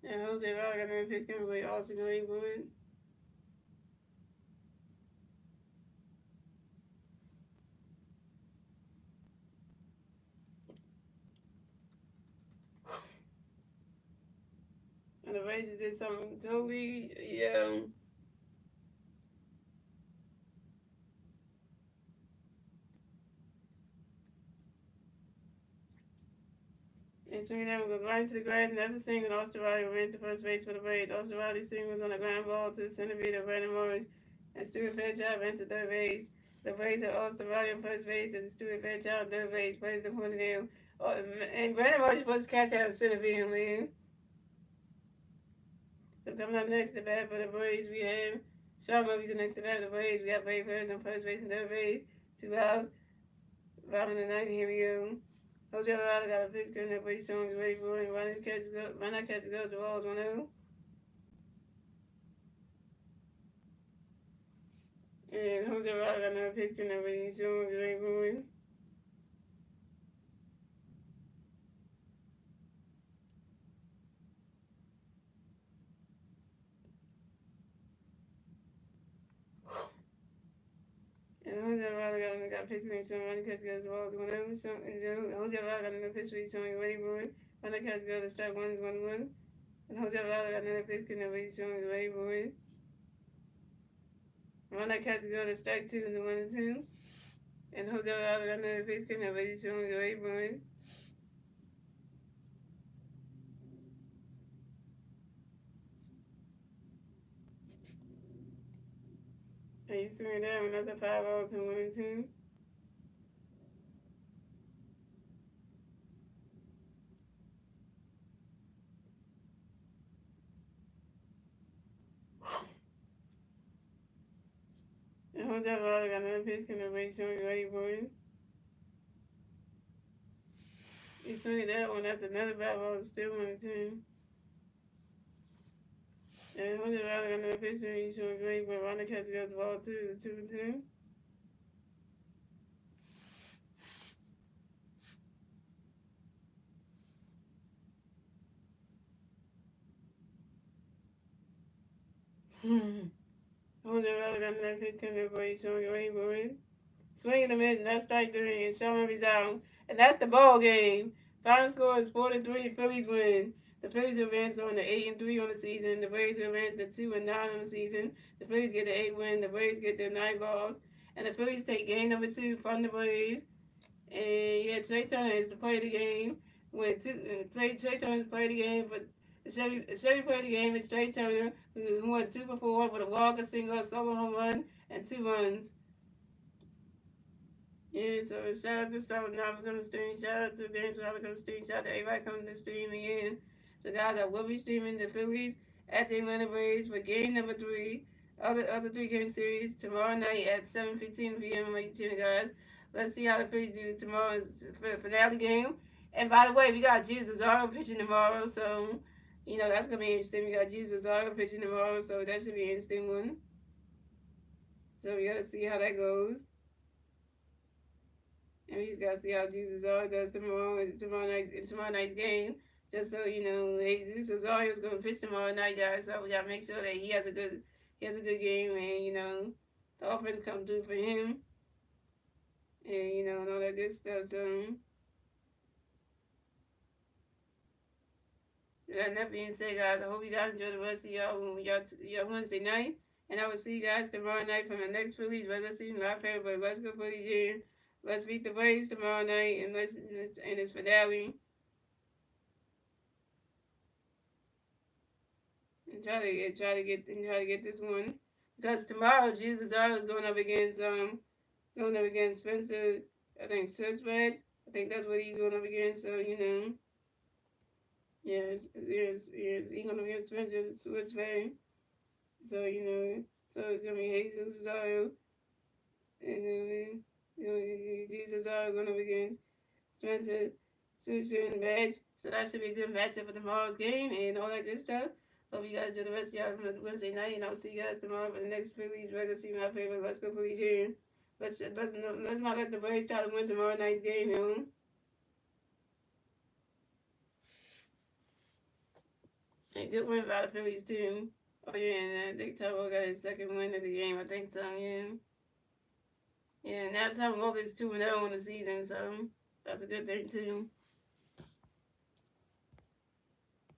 And Jose Alvarado got another pitch going to be Austin great, one. And the Raiders did something totally, And swinging down goes right into the grass, and that's a single. Austin Riley remains the first base for the Braves. Austin Riley singles on a ground ball to the center field of Brandon Morris, and Stuart Fairchild ends the third base. The Braves have Austin Riley on first base, and Stuart Fairchild on third base. Plays the corner down. And Brandon Morris supposed to catch out of center field, man. So coming up next to bat for the Braves, we have Sean Murphy next to bat for the Braves. We got Brave Harris on first base and third base. 2 outs. Bottom of the ninth, here we go. Jose Alvarado got a pitch coming up, but he's showing ready for it. Why not catch the go? The ball's 1-0. And Jose Alvarado got another pitch coming up, but he's showing ready for it. And Jose Alvarado got a pitch coming up, showing why not catch the ball's 1-0. Jose Alvarado got another pitch, but he's showing ready for it. Why not catch the strike one is 1-1. And Jose Alvarado got another pitch coming up, but he's showing ready for it. One that catches go to strike two is a 1-2. And Jose Alvarado got another base can have already shown a great run. And you swing that one, that's a 5-0 to 1-2. And Jose Alvarado got another pitch can have already shown a great run. You swing that one, that's another 5-0, still 1-2. And Jose Alvarado got another pitch can have shown a great run. Ronda catches goes ball 2-2. Jose Alvarado got another pitch can have already shown a great run. Swinging the miss, and that's strike three, and Sean Murphy's out. And that's the ball game. Final score is 4-3. Phillies win. The Phillies advance on the 8-3 on the season. The Braves advance to 2-9 on the season. The Phillies get the 8 win. The Braves get their 9 loss. And the Phillies take game number 2 from the Braves. And yeah, Trey Turner is the play of the game. Trey Turner's play the game, but Chevy played the game. It's Trey Turner who won 2 for 4 with a walk, a single, a solo home run, and 2 runs. Yeah, so shout out to Star Wars Novel coming to stream. Shout out to Dance Robert coming to stream. Shout out to everybody coming to stream again. So guys, I will be streaming the Phillies at the Atlanta Braves for game number 3. Other 3 game series tomorrow night at 7:15 p.m. on my YouTube, guys. Let's see how the Phillies do tomorrow's finale game. And by the way, we got Jesus Aro pitching tomorrow, so that's gonna be interesting. We got Jesus Aro pitching tomorrow, so that should be an interesting one. So we gotta see how that goes. And we just gotta see how Jesus does tomorrow night's game. Just so Jesus Rosario is gonna pitch tomorrow night, guys. So we gotta make sure that he has a good game, and the offense come through for him, and and all that good stuff. So that being said, guys, I hope you guys enjoy the rest of y'all Wednesday night, and I will see you guys tomorrow night for my next Phillies regular season. My favorite, let's go Phillies here. Let's beat the Braves tomorrow night, and it's finale. And try to get this one, because tomorrow Jesus is going up against Spencer. I think Switchback. I think that's what he's going up against. So yes, he's going up against Spencer Switchback. So so it's gonna be Jesus Rosario, and Jesus Rosario going up against Spencer Susan match. So that should be a good matchup for tomorrow's game and all that good stuff. Hope you guys do the rest of y'all Wednesday night, and I'll see you guys tomorrow for the next Phillies regular season. My favorite. Let's go Phillies here. Let's not let the Braves try to win tomorrow night's game, And good win by the Phillies too. Oh yeah, and I think Tyrell got his second win of the game. I think so. Yeah. Yeah. Now Tyrell is 2-0 in the season, so that's a good thing too.